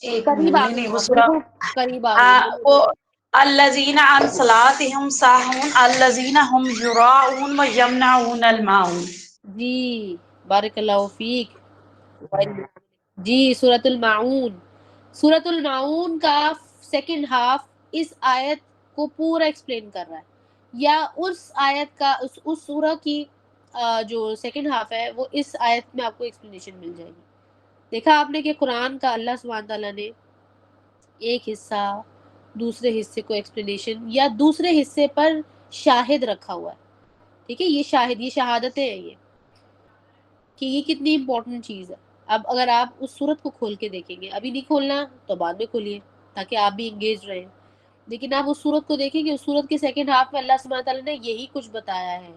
C: ایک
A: قریب
C: منٹ,
A: آ
C: نہیں
A: گئی
C: وہ
A: آپ,
C: سورہ,
A: بالکل قریب آ گئی.
C: وہ الذین عن صلاتهم ساہون الذین هم یراؤون ویمنعون الماعون.
A: جی بارک اللہ فیک. جی سورۃ الماعون, سورۃ الماعون کا سیکنڈ ہاف اس آیت کو پورا ایکسپلین کر رہا ہے, یا اس آیت کا اس سورہ کی جو سیکنڈ ہاف ہے وہ اس آیت میں آپ کو ایکسپلینیشن مل جائے گی. دیکھا آپ نے کہ قرآن کا اللہ سبحانہ تعالیٰ نے ایک حصہ دوسرے حصے کو ایکسپلینیشن یا دوسرے حصے پر شاہد رکھا ہوا ہے. ٹھیک ہے, یہ شاہد, یہ شہادتیں ہیں, یہ کہ یہ کتنی امپورٹنٹ چیز ہے. اب اگر آپ اس صورت کو کھول کے دیکھیں گے, ابھی نہیں کھولنا تو بعد میں کھولیے تاکہ آپ بھی انگیج رہیں, لیکن آپ اس صورت کو دیکھیں گے, اس صورت کے سیکنڈ ہاف میں اللہ سبحانہ تعالیٰ نے یہی کچھ بتایا ہے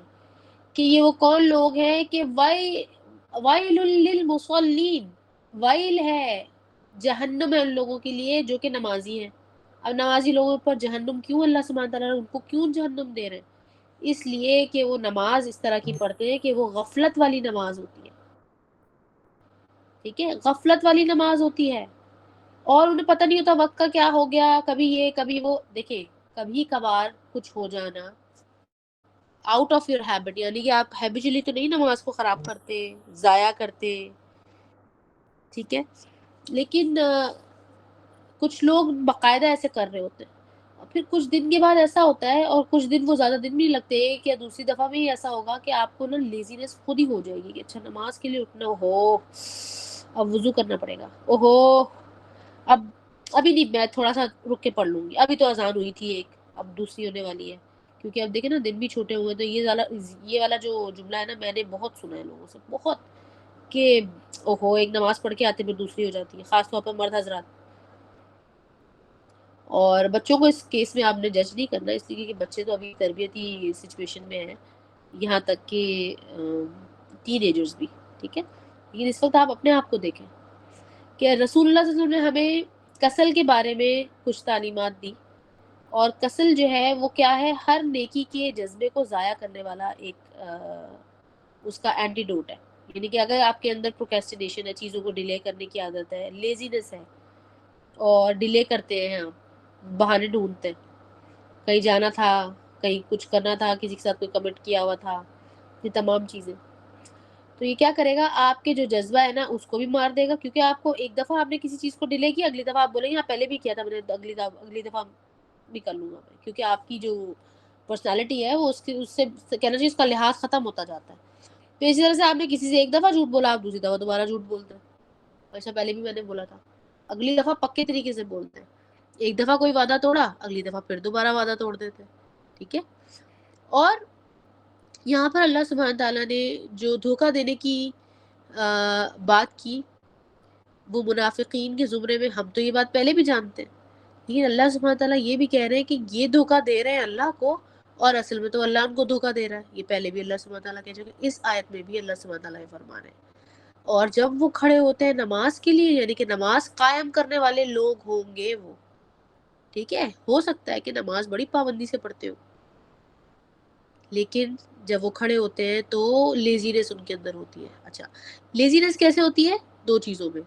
A: کہ یہ وہ کون لوگ ہیں کہ ویل للمصلین, ویل ہے, جہنم ہے ان لوگوں کے لیے جو کہ نمازی ہیں. اب نمازی لوگوں پر جہنم کیوں اللہ سبحانہ تعالیٰ ان کو کیوں جہنم دے رہے ہیں؟ اس لیے کہ وہ نماز اس طرح کی پڑھتے ہیں کہ وہ غفلت والی نماز ہوتی ہے، ٹھیک ہے، غفلت والی نماز ہوتی ہے، اور انہیں پتہ نہیں ہوتا وقت کا کیا ہو گیا، کبھی یہ کبھی وہ. دیکھیں کبھی کبھار کچھ ہو جانا آؤٹ آف یور ہیبٹ، یعنی کہ آپ ہیبیچولی تو نہیں نماز کو خراب کرتے، ضائع کرتے، ٹھیک ہے، لیکن کچھ لوگ باقاعدہ ایسے کر رہے ہوتے ہیں، اور پھر کچھ دن کے بعد ایسا ہوتا ہے، اور کچھ دن وہ زیادہ دن نہیں لگتے کہ دوسری دفعہ میں ہی ایسا ہوگا کہ آپ کو نا لیزینس خود ہی ہو جائے گی کہ اچھا نماز کے لیے اٹھنا ہو، اب وضو کرنا پڑے گا، اوہو اب ابھی نہیں، میں تھوڑا سا رک کے پڑھ لوں گی، ابھی تو اذان ہوئی تھی ایک، اب دوسری ہونے والی ہے. کیونکہ اب دیکھیں نا دن بھی چھوٹے ہوئے، تو یہ والا جو جملہ ہے نا میں نے بہت سنا ہے لوگوں سے، بہت، کہ اوہو ایک نماز پڑھ کے آتے پھر دوسری ہو جاتی ہے، خاص طور پر مرد حضرات. اور بچوں کو اس کیس میں آپ نے جج نہیں کرنا، اس لیے کہ بچے تو ابھی تربیتی سچویشن میں ہیں، یہاں تک کہ ٹین ایجرز بھی، ٹھیک ہے، لیکن اس وقت آپ اپنے آپ کو دیکھیں کہ رسول اللہ صلی اللہ علیہ وسلم نے ہمیں کسل کے بارے میں کچھ تعلیمات دی، اور کسل جو ہے وہ کیا ہے، ہر نیکی کے جذبے کو ضائع کرنے والا ایک اس کا اینٹیڈوٹ ہے. یعنی کہ اگر آپ کے اندر پروکریسٹینیشن ہے، چیزوں کو ڈیلے کرنے کی عادت ہے، لیزینس ہے، اور ڈیلے کرتے ہیں، آپ بہانے ڈھونڈتے ہیں، کہیں جانا تھا، کہیں کچھ کرنا تھا، کسی کے ساتھ کوئی کمنٹ کیا ہوا تھا، یہ تمام چیزیں، تو یہ کیا کرے گا، آپ کے جو جذبہ ہے نا اس کو بھی مار دے گا، کیونکہ آپ کو ایک دفعہ آپ نے کسی چیز کو ڈیلے کیا، اگلی دفعہ آپ بولیں گے ہاں پہلے بھی کیا تھا میں نے، اگلی دفعہ بھی کر لوں گا میں، کیونکہ آپ کی جو پرسنالٹی ہے وہ اس سے کہنا چاہیے اس کا لحاظ ختم ہوتا جاتا ہے. تو اسی طرح سے آپ نے کسی سے ایک دفعہ جھوٹ بولا، آپ دوسری دفعہ دوبارہ جھوٹ بولتے ہیں، ایسا پہلے بھی میں نے بولا تھا، اگلی دفعہ پکے طریقے سے بولتے ہیں. ایک دفعہ کوئی وعدہ توڑا، اگلی دفعہ پھر دوبارہ وعدہ توڑ دیتے ہیں، ٹھیک ہے. اور یہاں پر اللہ سبحانہ تعالیٰ نے جو دھوکہ دینے کی بات کی، وہ منافقین کے زمرے میں، ہم تو یہ بات پہلے بھی جانتے ہیں، لیکن اللہ سبحانہ تعالیٰ یہ بھی کہہ رہے ہیں کہ یہ دھوکہ دے رہے ہیں اللہ کو، اور اصل میں تو اللہ ان کو دھوکہ دے رہا ہے. یہ پہلے بھی اللہ سبحانہ تعالیٰ کہہ چکے، اس آیت میں بھی اللہ سبحانہ تعالیٰ یہ فرما رہے ہیں. اور جب وہ کھڑے ہوتے ہیں نماز کے لیے، یعنی کہ نماز قائم کرنے والے لوگ ہوں گے وہ، ٹھیک ہے، ہو سکتا ہے کہ نماز بڑی پابندی سے پڑھتے ہو، لیکن جب وہ کھڑے ہوتے ہیں تو لیزینس ان کے اندر ہوتی ہے. اچھا لیزینس کیسے ہوتی ہے؟ دو چیزوں میں،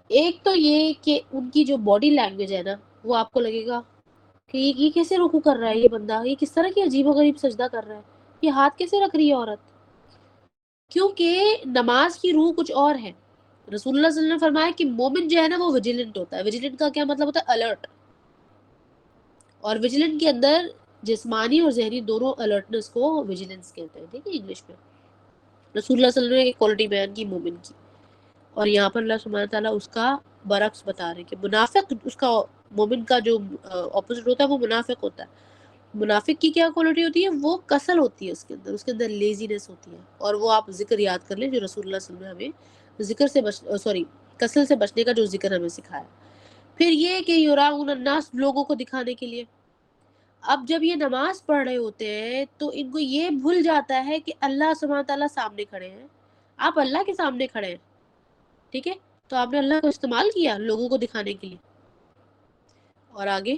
A: ایک تو یہ کہ ان کی جو باڈی لینگویج ہے نا، وہ آپ کو لگے گا کہ یہ کیسے رکوع کر رہا ہے یہ بندہ، یہ کس طرح کی عجیب و غریب سجدہ کر رہا ہے، یہ ہاتھ کیسے رکھ رہی ہے عورت، کیونکہ نماز کی روح کچھ اور ہے. رسول اللہ صلی اللہ علیہ وسلم نے فرمایا کہ مومن جو ہے نا وہ ویجیلنٹ ہوتا ہے. ویجیلنٹ کا کیا مطلب ہوتا ہے؟ الرٹ. اور ویجیلنٹ کے اندر جسمانی اور ذہنی دونوں الرٹنس کو ویجیلنس کہتے ہیں، ٹھیک ہے، انگلش میں. رسول اللہ صلی اللہ علیہ وسلم نے ایک کوالٹی بیان کی مومن کی، اور یہاں پر اللہ سبحانہ تعالیٰ اس کا برعکس بتا رہے ہیں کہ منافق، اس کا مومن کا جو اپوزٹ ہوتا ہے وہ منافق ہوتا ہے. منافق کی کیا کوالٹی ہوتی ہے؟ وہ کسل ہوتی ہے، اس کے اندر لیزینس ہوتی ہے. اور وہ آپ ذکر یاد کر لیں جو رسول اللہ صلی اللہ علیہ وسلم نے ہمیں ذکر سے کسل سے بچنے کا جو ذکر ہمیں سکھایا. پھر یہ کہ یراؤن الناس، لوگوں کو دکھانے کے لیے. اب جب یہ نماز پڑھ رہے ہوتے ہیں تو ان کو یہ بھول جاتا ہے کہ اللہ سبحانہ تعالیٰ سامنے کھڑے ہیں، آپ اللہ کے سامنے کھڑے ہیں، ٹھیک ہے، تو آپ نے اللہ کو استعمال کیا لوگوں کو دکھانے کے لیے. اور آگے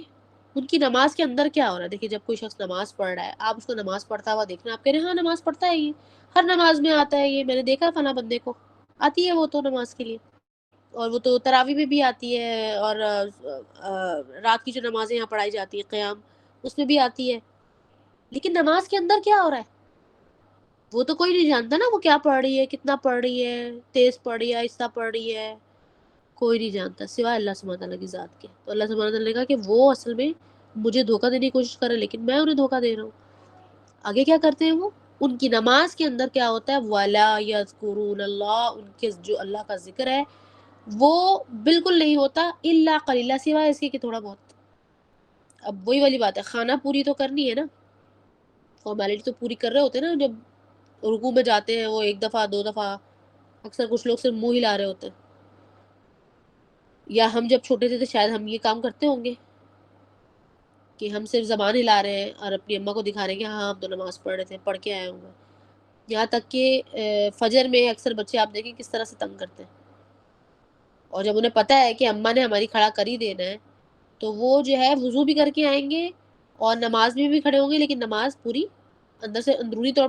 A: ان کی نماز کے اندر کیا ہو رہا ہے؟ دیکھیے جب کوئی شخص نماز پڑھ رہا ہے، آپ اس کو نماز پڑھتا ہوا دیکھنا، آپ کہہ رہے ہیں ہاں نماز پڑھتا ہے، یہ ہر نماز میں آتا ہے، یہ میں نے دیکھا فلاں بندے کو آتی ہے وہ تو نماز کے لیے، اور وہ تو تراویح میں بھی آتی ہے، اور رات کی جو نمازیں یہاں پڑھائی جاتی ہیں قیام، اس میں بھی آتی ہے. لیکن نماز کے اندر کیا ہو رہا ہے وہ تو کوئی نہیں جانتا نا، وہ کیا پڑھ رہی ہے، کتنا پڑھ رہی ہے، تیز پڑھ رہی ہے، آہستہ پڑھ رہی ہے، کوئی نہیں جانتا سوائے اللہ سبحانہ تعالیٰ کی ذات کے. تو اللہ سبحانہ تعالیٰ نے کہا کہ وہ اصل میں مجھے دھوکہ دینے کی کوشش کر رہے ہیں، لیکن میں انہیں دھوکہ دے رہا ہوں. آگے کیا کرتے ہیں وہ؟ ان کی نماز کے اندر کیا ہوتا ہے؟ وَلَا يَذْكُرُونَ اللَّهَ، ان کے جو اللہ کا ذکر ہے وہ بالکل نہیں ہوتا، الا قلیلا، سوائے اس کے کہ تھوڑا بہت. اب وہی والی بات ہے، کھانا پوری تو کرنی ہے نا، فارمیلٹی تو پوری کر رہے ہوتے ہیں نا. جب رکوع میں جاتے ہیں وہ ایک دفعہ دو دفعہ، اکثر کچھ لوگ صرف منہ ہلا رہے ہوتے ہیں. یا ہم جب چھوٹے تھے تو شاید ہم یہ کام کرتے ہوں گے کہ ہم صرف زبان ہلا رہے ہیں اور اپنی اماں کو دکھا رہے ہیں کہ ہاں ہم تو نماز پڑھ رہے تھے، پڑھ کے آئے ہوں گے. یہاں تک کہ فجر میں اکثر بچے آپ دیکھیں کس طرح سے تنگ کرتے ہیں، اور جب انہیں پتہ ہے کہ اماں نے ہماری کھڑا کر ہی دینا ہے تو وہ جو ہے وضو بھی کر کے آئیں گے اور نماز میں بھی کھڑے ہوں گے، لیکن نماز پوری اندر سے اندرونی طور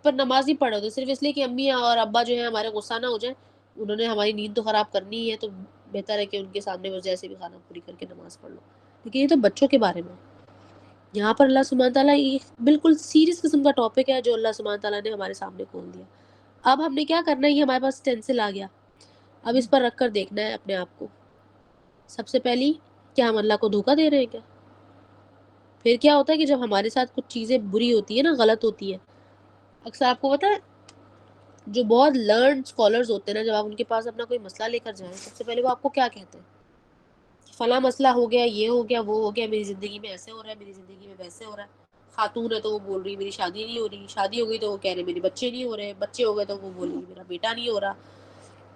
A: پر نماز نہیں پڑھ رہے ہوتے، صرف اس لیے کہ امی اور ابا جو ہے ہمارے غصہ نہ ہو جائیں، انہوں نے ہماری نیند تو خراب کرنی ہی ہے، تو بہتر ہے کہ ان کے سامنے وہ جیسے بھی کھانا پوری کر کے نماز پڑھ لو. لیکن یہ تو بچوں کے بارے میں. یہاں پر اللہ سبحانہ تعالیٰ یہ بالکل سیریس قسم کا ٹاپک ہے جو اللہ سبحانہ تعالیٰ نے ہمارے سامنے کھول دیا. اب ہم نے کیا کرنا ہے، یہ ہمارے پاس اسٹینسل آ گیا، اب اس پر رکھ کر دیکھنا ہے اپنے آپ کو. سب سے پہلی، کیا ہم اللہ کو دھوکہ دے رہے ہیں کیا؟ پھر کیا ہوتا ہے کہ جب ہمارے ساتھ کچھ چیزیں بری ہوتی ہیں نا، غلط ہوتی ہیں، اکثر آپ کو پتا ہے جو بہت لرنڈ اسکالرز ہوتے ہیں نا، جب آپ ان کے پاس اپنا کوئی مسئلہ لے کر جائیں، سب سے پہلے وہ آپ کو کیا کہتے ہیں؟ فلاں مسئلہ ہو گیا، یہ ہو گیا، وہ ہو گیا، میری زندگی میں ایسے ہو رہا ہے، میری زندگی میں ویسے ہو رہا ہے. خاتون ہے تو وہ بول رہی میری شادی نہیں ہو رہی، شادی ہو گئی تو وہ کہہ رہے میرے بچے نہیں ہو رہے، بچے ہو گئے تو وہ بول رہی میرا بیٹا نہیں ہو رہا،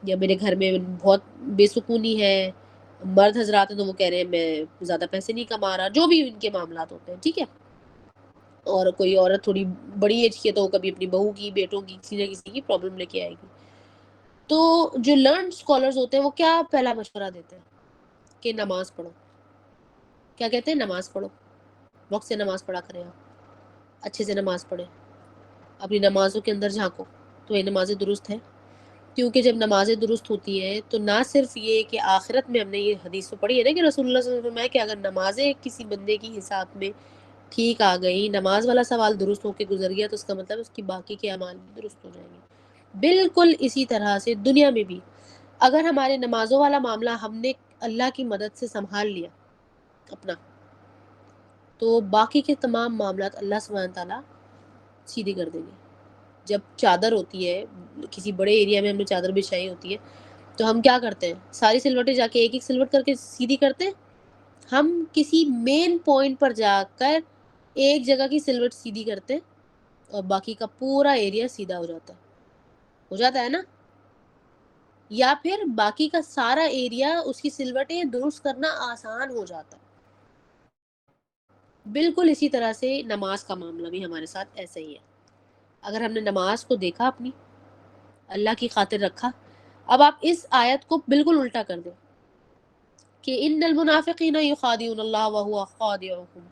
A: یا میرے گھر میں بہت بے سکونی ہے. مرد حضرات ہیں تو وہ کہہ رہے ہیں میں زیادہ پیسے نہیں کما رہا، جو بھی ان کے معاملات ہوتے ہیں، ٹھیک ہے. اور کوئی عورت تھوڑی بڑی ایج کی ہے تو وہ کبھی اپنی بہو کی، بیٹوں کی، کسی نہ کسی کی پرابلم لے کے آئے گی. تو جو لرنڈ اسکالرز ہوتے ہیں وہ کیا پہلا مشورہ دیتے ہیں کہ نماز پڑھو. کیا کہتے ہیں؟ نماز پڑھو، وقت سے نماز پڑھا کریں، آپ اچھے سے نماز پڑھیں، اپنی نمازوں کے اندر جھانکو تو یہ نمازیں درست ہیں. کیونکہ جب نمازیں درست ہوتی ہیں تو نہ صرف یہ کہ آخرت میں ہم نے یہ حدیث تو پڑھی ہے نا کہ رسول اللہ صلی اللہ علیہ وسلم نے کہ اگر نمازیں کسی بندے کی حساب میں ٹھیک آ گئی، نماز والا سوال درست ہو کے گزر گیا، تو اس کا مطلب اس کی باقی کے اعمال بھی درست ہو جائیں گے. بالکل اسی طرح سے دنیا میں بھی اگر ہمارے نمازوں والا معاملہ ہم نے اللہ کی مدد سے سنبھال لیا اپنا، تو باقی کے تمام معاملات اللہ سبحانہ تعالیٰ سیدھی کر دیں گے. جب چادر ہوتی ہے، کسی بڑے ایریا میں ہم نے چادر بچھائی ہوتی ہے، تو ہم کیا کرتے ہیں؟ ساری سلوٹیں جا کے ایک ایک سلوٹ کر کے سیدھی کرتے ہیں؟ ہم کسی مین پوائنٹ پر جا کر ایک جگہ کی سلوٹ سیدھی کرتے ہیں اور باقی کا پورا ایریا سیدھا ہو جاتا ہے نا. یا پھر باقی کا سارا ایریا اس کی سلوٹیں درست کرنا آسان ہو جاتا ہے. بالکل اسی طرح سے نماز کا معاملہ بھی ہمارے ساتھ ایسا ہی ہے. اگر ہم نے نماز کو دیکھا، اپنی اللہ کی خاطر رکھا، اب آپ اس آیت کو بالکل الٹا کر دیں کہ ان المنافقین یخادعون اللہ وهو خادعهم.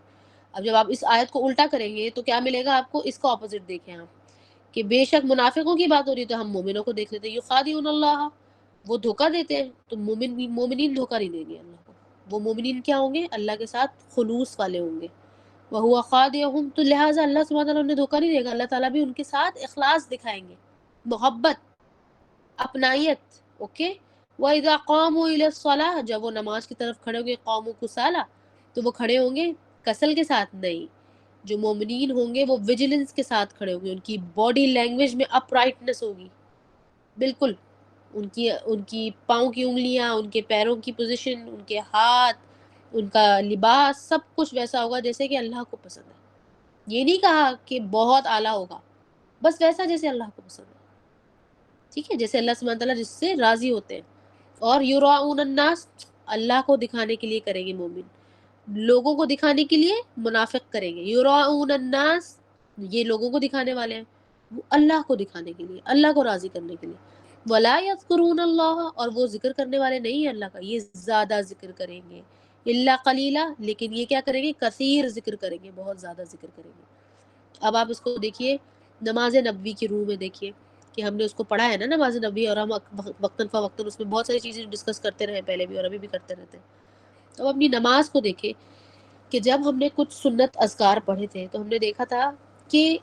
A: اب جب آپ اس آیت کو الٹا کریں گے تو کیا ملے گا آپ کو؟ اس کا اپوزٹ دیکھیں آپ کہ بے شک منافقوں کی بات ہو رہی ہے تو ہم مومنوں کو دیکھ لیتے ہیں، یخادعون اللہ، وہ دھوکہ دیتے ہیں. تو مومنین دھوکہ نہیں دیں گے اللہ کو. وہ مومنین کیا ہوں گے؟ اللہ کے ساتھ خلوص والے ہوں گے. وَهُوَ خَادِعُهُمْ، تو لہٰذا اللہ سبحانہ تعالیٰ انہیں دھوکہ نہیں دے گا، اللہ تعالیٰ بھی ان کے ساتھ اخلاص دکھائیں گے، محبت، اپنائیت. اوکے. وَإِذَا قَامُوا إِلَى الصَّلَاةِ، جب وہ نماز کی طرف کھڑے ہوں گے، قَامُوا كُسَالَىٰ، تو وہ کھڑے ہوں گے کسل کے ساتھ نہیں. جو مومنین ہوں گے وہ ویجیلنس کے ساتھ کھڑے ہوں گے، ان کی باڈی لینگویج میں اپ رائٹنس ہوگی. بالکل ان کی پاؤں کی انگلیاں، ان کے پیروں کی پوزیشن، ان کے ہاتھ، ان کا لباس، سب کچھ ویسا ہوگا جیسے کہ اللہ کو پسند ہے. یہ نہیں کہا کہ بہت اعلیٰ ہوگا، بس ویسا جیسے اللہ کو پسند ہے. ٹھیک ہے، جیسے اللہ سبحانہ تعالیٰ جس سے راضی ہوتے ہیں. اور یراؤن الناس، اللہ کو دکھانے کے لیے کریں گے مومن، لوگوں کو دکھانے کے لیے منافق کریں گے. یراؤن الناس، یہ لوگوں کو دکھانے والے ہیں، وہ اللہ کو دکھانے کے لیے، اللہ کو راضی کرنے کے لیے. ولا یذکرون اللہ، اور وہ ذکر کرنے والے نہیں ہیں اللہ کا، یہ زیادہ ذکر کریں گے. الا قلیلا، لیکن یہ کیا کریں گے؟ کثیر ذکر کریں گے، بہت زیادہ ذکر کریں گے. اب آپ اس کو دیکھیے نماز نبوی کی روح میں، دیکھیے کہ ہم نے اس کو پڑھا ہے نا نماز نبوی، اور ہم وقتاً فوقتاً اس میں بہت ساری چیزیں ڈسکس کرتے رہے پہلے بھی اور ابھی بھی کرتے رہتے ہیں. اب اپنی نماز کو دیکھیں کہ جب ہم نے کچھ سنت اذکار پڑھے تھے تو ہم نے دیکھا تھا کہ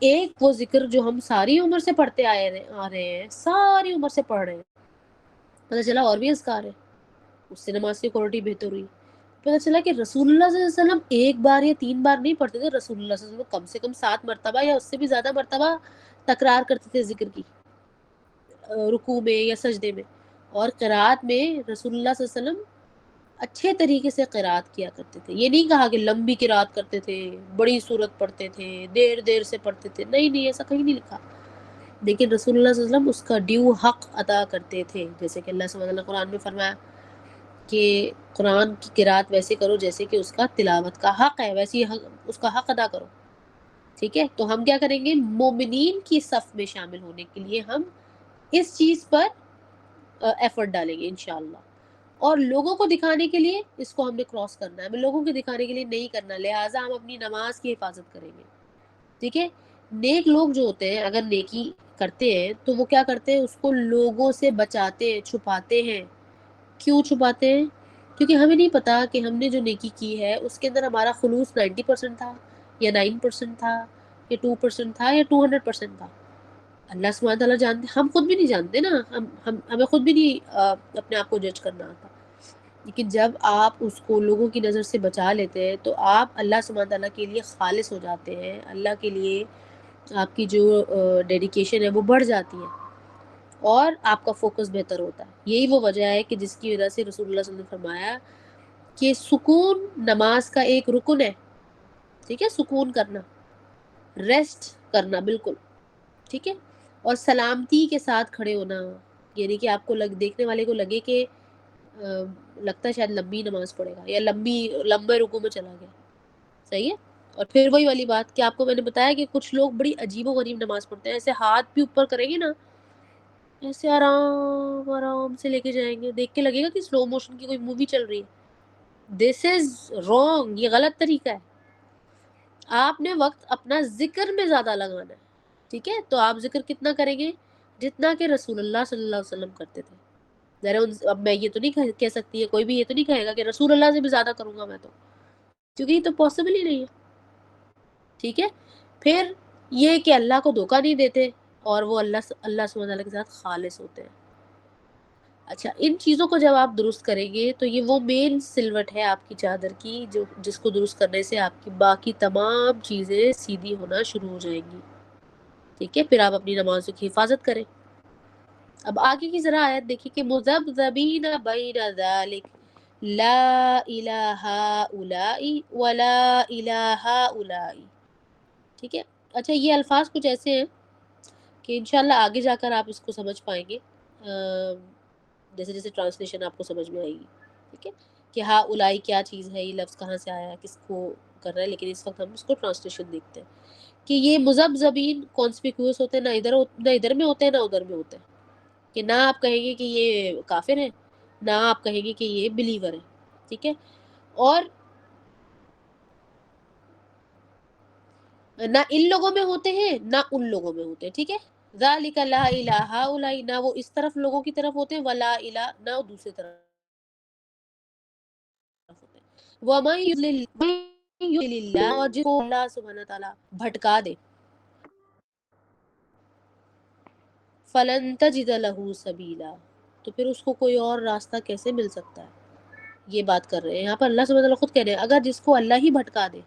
A: ایک وہ ذکر جو ہم ساری عمر سے پڑھتے آ رہے ہیں، ساری عمر سے پڑھ رہے ہیں، پتہ چلا اور بھی اذکار ہے، اس سے نماز کی کوالٹی بہتر ہوئی. پتہ چلا کہ رسول اللہ صلی اللہ علیہ وسلم ایک بار یا 3 بار نہیں پڑھتے تھے، رسول اللہ صلی اللہ علیہ وسلم کم سے کم 7 مرتبہ یا اس سے بھی زیادہ مرتبہ تکرار کرتے تھے ذکر کی، رکوع میں یا سجدے میں. اور قرات میں رسول اللہ صلی اللہ علیہ وسلم اچھے طریقے سے قرات کیا کرتے تھے. یہ نہیں کہا کہ لمبی قرات کرتے تھے، بڑی صورت پڑھتے تھے، دیر سے پڑھتے تھے، نہیں، ایسا کہیں نہیں لکھا. لیکن رسول اللہ صلی اللہ علیہ وسلم اس کا ڈیو حق ادا کرتے تھے، جیسے کہ اللہ سبحانہ وتعالیٰ قرآن میں فرمایا کہ قرآن کی قرات ویسے کرو جیسے کہ اس کا تلاوت کا حق ہے، ویسے اس کا حق ادا کرو. ٹھیک ہے، تو ہم کیا کریں گے؟ مومنین کی صف میں شامل ہونے کے لیے ہم اس چیز پر ایفرٹ ڈالیں گے انشاءاللہ. اور لوگوں کو دکھانے کے لیے اس کو ہم نے کراس کرنا ہے، ہمیں لوگوں کو دکھانے کے لیے نہیں کرنا، لہٰذا ہم اپنی نماز کی حفاظت کریں گے. ٹھیک ہے. نیک لوگ جو ہوتے ہیں اگر نیکی کرتے ہیں تو وہ کیا کرتے ہیں، اس کو لوگوں سے بچاتے ہیں، چھپاتے ہیں. کیوں چھپاتے ہیں؟ کیونکہ ہمیں نہیں پتا کہ ہم نے جو نیکی کی ہے اس کے اندر ہمارا خلوص 90% تھا یا 9% تھا یا 2% تھا یا 200% تھا. اللہ سبحانہ تعالیٰ جانتے، ہم خود بھی نہیں جانتے نا، ہمیں خود بھی نہیں اپنے آپ کو جج کرنا آتا. لیکن جب آپ اس کو لوگوں کی نظر سے بچا لیتے ہیں تو آپ اللہ سبحانہ تعالیٰ کے لیے خالص ہو جاتے ہیں، اللہ کے لیے آپ کی جو ڈیڈیکیشن ہے وہ بڑھ جاتی ہے اور آپ کا فوکس بہتر ہوتا ہے. یہی وہ وجہ ہے کہ جس کی وجہ سے رسول اللہ صلی اللہ علیہ وسلم نے فرمایا کہ سکون نماز کا ایک رکن ہے. ٹھیک ہے. سکون کرنا، ریسٹ کرنا بالکل. ٹھیک ہے. اور سلامتی کے ساتھ کھڑے ہونا، یعنی کہ آپ کو دیکھنے والے کو لگے کہ لگتا ہے شاید لمبی نماز پڑھے گا یا لمبے رکوع میں چلا گیا. صحیح ہے. اور پھر وہی والی بات کہ آپ کو میں نے بتایا کہ کچھ لوگ بڑی عجیب و غریب نماز پڑھتے ہیں، ایسے ہاتھ بھی اوپر کریں گے نا، ایسے آرام آرام سے لے کے جائیں گے، دیکھ کے لگے گا کہ سلو موشن کی کوئی مووی چل رہی ہے. دس از رانگ، یہ غلط طریقہ ہے. آپ نے وقت اپنا ذکر میں زیادہ لگانا ہے. ٹھیک ہے. تو آپ ذکر کتنا کریں گے؟ جتنا کہ رسول اللہ صلی اللہ علیہ وسلم کرتے تھے. اب میں یہ تو نہیں کہہ سکتی ہے، کوئی بھی یہ تو نہیں کہے گا کہ رسول اللہ سے بھی زیادہ کروں گا میں، تو کیونکہ یہ تو پاسبل ہی نہیں ہے. ٹھیک ہے. پھر یہ کہ اللہ کو دھوکہ نہیں دیتے اور وہ اللہ سبحانہ تعالیٰ کے ساتھ خالص ہوتے ہیں. اچھا، ان چیزوں کو جب آپ درست کریں گے تو یہ وہ مین سلوٹ ہے آپ کی چادر کی، جس کو درست کرنے سے آپ کی باقی تمام چیزیں سیدھی ہونا شروع ہو جائیں گی. ٹھیک ہے. پھر آپ اپنی نمازوں کی حفاظت کریں. اب آگے کی ذرا آیت دیکھیں کہ مذبذبین بین ذلک لا الہ اولئ ولا الہ اولئ. ٹھیک ہے. اچھا، یہ الفاظ کچھ ایسے ہیں کہ انشاءاللہ آگے جا کر آپ اس کو سمجھ پائیں گے جیسے جیسے ٹرانسلیشن آپ کو سمجھ میں آئے گی. ٹھیک ہے. کہ ہا اولائی کیا چیز ہے، یہ لفظ کہاں سے آیا ہے، کس کو کر رہا ہے. لیکن اس وقت ہم اس کو ٹرانسلیشن دیکھتے ہیں کہ یہ مذبذبین کانسپیکوس ہوتے ہیں، نہ ادھر میں ہوتے ہیں نہ ادھر میں ہوتے ہیں. کہ نہ آپ کہیں گے کہ یہ کافر ہے، نہ آپ کہیں گے کہ یہ بلیور ہے. ٹھیک ہے. اور نہ ان لوگوں میں ہوتے ہیں نہ ان لوگوں میں ہوتے ہیں. ٹھیک ہے. ذالک لا الہ الا، نہ وہ اس طرف لوگوں کی طرف ہوتے ہیں، ولا الہ، نہ وہ دوسری طرف ہوتے ہیں. وَمَن يُضْلِلِ اللَّهُ، اور جس کو اللہ سبحانہ تعالیٰ بھٹکا دے، فَلَن تَجِدَ لَهُ سَبِيلًا، تو پھر اس کو کوئی اور راستہ کیسے مل سکتا ہے. یہ بات کر رہے ہیں یہاں پر اللہ سبحانہ تعالیٰ خود کہہ رہے ہیں اگر جس کو اللہ ہی بھٹکا دے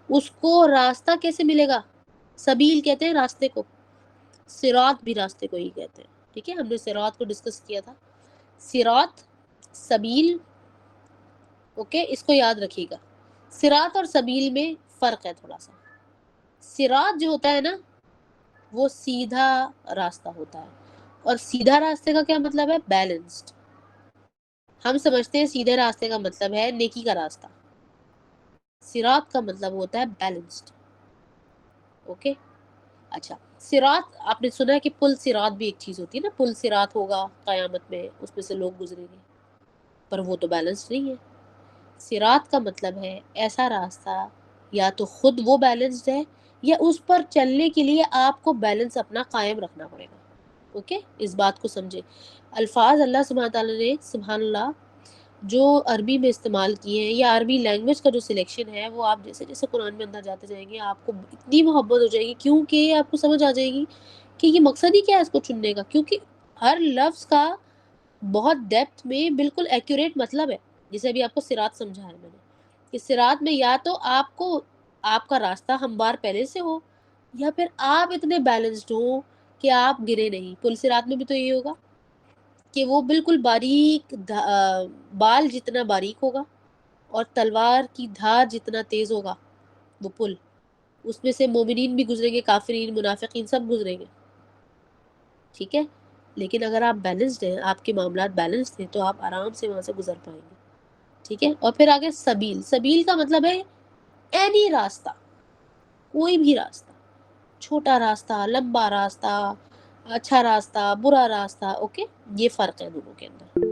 A: اس کو راستہ کیسے ملے گا. سبیل کہتے ہیں راستے کو، صراط بھی راستے کو ہی کہتے ہیں. ٹھیک ہے. ہم نے صراط کو ڈسکس کیا تھا. صراط، سبیل، اوکے، اس کو یاد رکھیے گا. صراط اور سبیل میں فرق ہے تھوڑا سا. صراط جو ہوتا ہے نا وہ سیدھا راستہ ہوتا ہے، اور سیدھا راستے کا کیا مطلب ہے؟ بیلنسڈ. ہم سمجھتے ہیں سیدھے راستے کا مطلب ہے نیکی کا راستہ، صراط کا مطلب ہوتا ہے بیلنسڈ. اوکے. اچھا، صراط آپ نے سنا ہے کہ پل صراط بھی ایک چیز ہوتی ہے نا، پل صراط ہوگا قیامت میں، اس میں سے لوگ گزریں گے، پر وہ تو بیلنسڈ نہیں ہے. صراط کا مطلب ہے ایسا راستہ یا تو خود وہ بیلنسڈ ہے یا اس پر چلنے کے لیے آپ کو بیلنس اپنا قائم رکھنا پڑے گا. اوکے. اس بات کو سمجھے. الفاظ اللہ سبحانہ تعالیٰ نے سبحان اللہ جو عربی میں استعمال کیے ہیں یا عربی لینگویج کا جو سلیکشن ہے وہ آپ جیسے جیسے قرآن میں اندر جاتے جائیں گے آپ کو اتنی محبت ہو جائے گی، کیونکہ آپ کو سمجھ آ جائے گی کہ یہ مقصد ہی کیا ہے اس کو چننے کا. کیونکہ ہر لفظ کا بہت ڈیپتھ میں بالکل ایکوریٹ مطلب ہے. جیسے ابھی آپ کو صراط سمجھا ہے میں نے کہ صراط میں یا تو آپ کو آپ کا راستہ ہموار پہلے سے ہو یا پھر آپ اتنے بیلنسڈ ہوں کہ آپ گرے نہیں. پل صراط میں بھی تو یہ ہوگا کہ وہ بالکل باریک بال جتنا باریک ہوگا اور تلوار کی دھار جتنا تیز ہوگا وہ پل، اس میں سے مومنین بھی گزریں گے، کافرین، منافقین سب گزریں گے. ٹھیک ہے. لیکن اگر آپ بیلنسڈ ہیں، آپ کے معاملات بیلنسڈ ہیں تو آپ آرام سے وہاں سے گزر پائیں گے. ٹھیک ہے. اور پھر آگے سبیل. سبیل کا مطلب ہے اینی راستہ، کوئی بھی راستہ، چھوٹا راستہ، لمبا راستہ، اچھا راستہ، برا راستہ. اوکے. یہ فرق ہے دونوں کے اندر.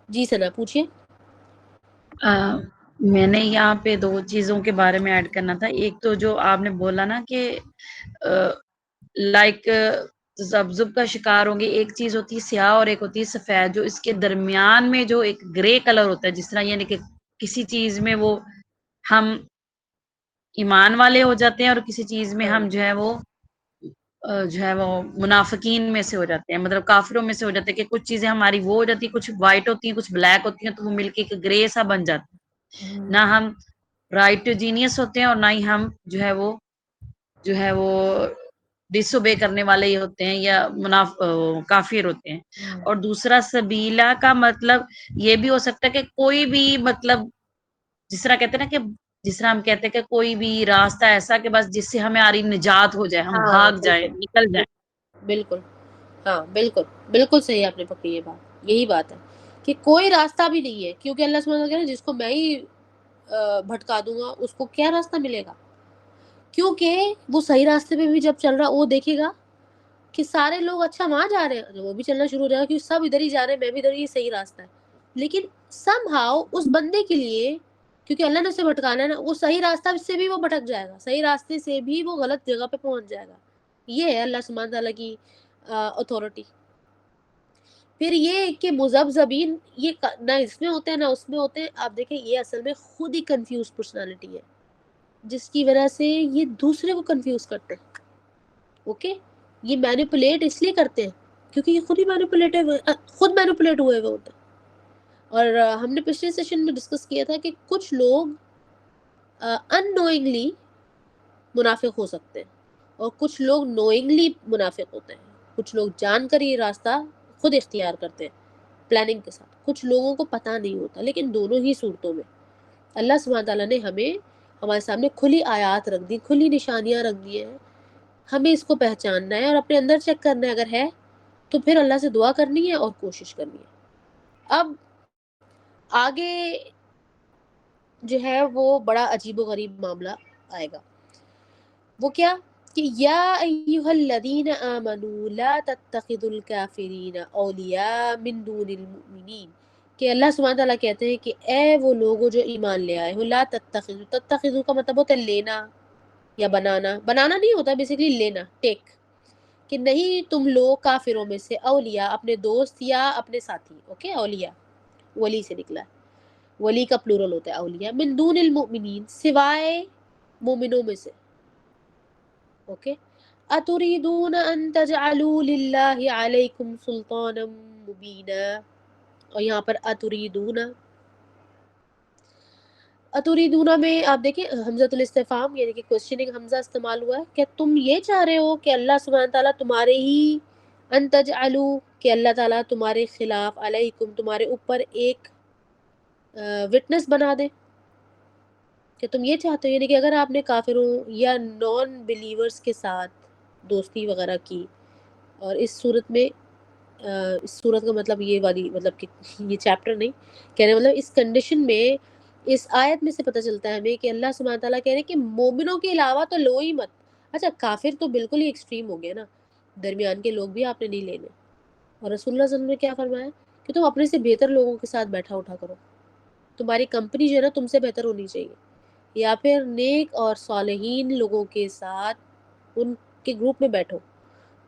A: جی ثنا پوچھیے.
C: میں نے یہاں پہ 2 چیزوں کے بارے میں ایڈ کرنا تھا. ایک تو جو آپ نے بولا نا کہ لائک تذبذب کا شکار ہوں گے. ایک چیز ہوتی ہے سیاہ اور ایک ہوتی ہے سفید. جو اس کے درمیان میں جو ایک گرے کلر ہوتا ہے، جس طرح یعنی کہ کسی چیز میں وہ ہم ایمان والے ہو جاتے ہیں اور کسی چیز میں ہم جو ہے وہ منافقین میں سے ہو جاتے ہیں، مطلب کافروں میں سے ہو جاتے ہیں، کہ کچھ چیزیں ہماری وہ ہو جاتی ہیں، کچھ وائٹ ہوتی ہیں، کچھ بلیک ہوتی ہیں، تو وہ مل کے ایک گرے سا بن جاتا ہے. نہ ہم رائٹ جینیس ہوتے ہیں اور نہ ہی ہم جو ہے وہ ڈس اوبے کرنے والے ہی ہوتے ہیں یا کافر ہوتے ہیں. اور دوسرا سبیلا کا مطلب یہ بھی ہو سکتا ہے کہ کوئی بھی مطلب جس طرح کہتے ہیں نا کہ جس طرح ہم کہتے ہیں کہ کوئی بھی راستہ ایسا کہ بس جس سے ہماری نجات ہو جائے، ہم
A: ہاں
C: بھاگ جائیں، نکل جائیں.
A: بالکل. ہاں بالکل بالکل صحیح آپ نے پکڑی یہ بات. یہی بات ہے کہ کوئی راستہ بھی نہیں ہے، کیونکہ اللہ سبحانہ وتعالیٰ جس کو میں ہی بھٹکا دوں گا اس کو کیا راستہ ملے گا. کیونکہ وہ صحیح راستے پہ بھی جب چل رہا وہ دیکھے گا کہ سارے لوگ اچھا وہاں جا رہے ہیں، وہ بھی چلنا شروع ہو جائے گا کیونکہ سب ادھر ہی جا رہے ہیں، میں بھی ادھر ہی، صحیح راستہ ہے. لیکن سم ہاؤ اس بندے کے لیے، کیونکہ اللہ نے اسے بھٹکانا ہے نا، وہ صحیح راستہ سے بھی وہ بھٹک جائے گا، صحیح راستے سے بھی وہ غلط جگہ پہ پہنچ جائے گا. یہ ہے اللہ سبحانہ تعالیٰ کی اتھارٹی. پھر یہ کہ مذبذبین یہ نہ اس میں ہوتے ہیں نہ اس میں ہوتے ہیں. آپ دیکھیں یہ اصل میں خود ہی کنفیوز پرسنالٹی ہے جس کی وجہ سے یہ دوسرے کو کنفیوز کرتے ہیں. اوکے، یہ مینیپولیٹ اس لیے کرتے ہیں کیونکہ یہ خود ہی خود مینیپولیٹ ہوئے ہوتے ہیں. اور ہم نے پچھلے سیشن میں ڈسکس کیا تھا کہ کچھ لوگ ان نوئنگلی منافق ہو سکتے ہیں اور کچھ لوگ نوئنگلی منافق ہوتے ہیں. کچھ لوگ جان کر یہ راستہ خود اختیار کرتے ہیں پلاننگ کے ساتھ. کچھ لوگوں کو پتہ نہیں ہوتا. لیکن دونوں ہی صورتوں میں اللہ سبحانہ تعالیٰ نے ہمارے سامنے کھلی آیات رکھ دی، کھلی نشانیاں رکھ دی ہیں. ہمیں اس کو پہچاننا ہے اور اپنے اندر چیک کرنا ہے. اگر ہے تو پھر اللہ سے دعا کرنی ہے اور کوشش کرنی ہے. اب آگے جو ہے وہ بڑا عجیب و غریب معاملہ آئے گا. وہ کیا کہ یا ایھا الذین آمنوا لا تتخذوا الکافرین اولیاء من دون المؤمنین، کہ اللہ سبحانہ تعالیٰ کہتے ہیں کہ اے وہ لوگوں جو ایمان لے آئے ہو، لا تتخذوا کا مطلب ہوتا ہے لینا یا بنانا نہیں ہوتا، بیسیکلی لینا، ٹیک، کہ نہیں تم لوگ کافروں میں سے اولیاء اپنے دوست یا اپنے ساتھی. اوکے، اولیاء ولی سے نکلا ہے، ولی کا پلورل ہوتا ہے اولیاء. من دون المؤمنین سوائے مومنوں میں سے. اوکے، اتریدون ان تجعلوا للہ علیکم سلطانا مبینا. اور یہاں پر اتریدون میں آپ دیکھیں حمزۃ الاستفہام یعنی کہ کوشچننگ حمزہ استعمال ہوا ہے. کیا تم یہ چاہ رہے ہو کہ اللہ سبحانہ تعالیٰ تمہارے ہی ان تجعلوا، کہ اللہ تعالیٰ تمہارے خلاف علیکم تمہارے اوپر ایک وٹنس بنا دے؟ کہ تم یہ چاہتے ہو یعنی کہ اگر آپ نے کافروں یا نان بلیورز کے ساتھ دوستی وغیرہ کی، اور اس صورت میں اس صورت کا مطلب یہ والی مطلب کہ یہ چیپٹر نہیں کہنے، مطلب اس کنڈیشن میں اس آیت میں سے پتہ چلتا ہے ہمیں کہ اللہ سبحانہ تعالیٰ کہہ رہے ہیں کہ مومنوں کے علاوہ تو لو ہی مت. اچھا کافر تو بالکل ہی ایکسٹریم ہو گیا نا، درمیان کے لوگ بھی آپ نے نہیں لینے. اور رسول اللہ صلی اللہ علیہ وسلم نے کیا فرمایا کہ تم اپنے سے بہتر لوگوں کے ساتھ بیٹھا اٹھا کرو، تمہاری کمپنی جو ہے نا تم سے بہتر ہونی چاہیے، یا پھر نیک اور صالحین لوگوں کے ساتھ ان کے گروپ میں بیٹھو،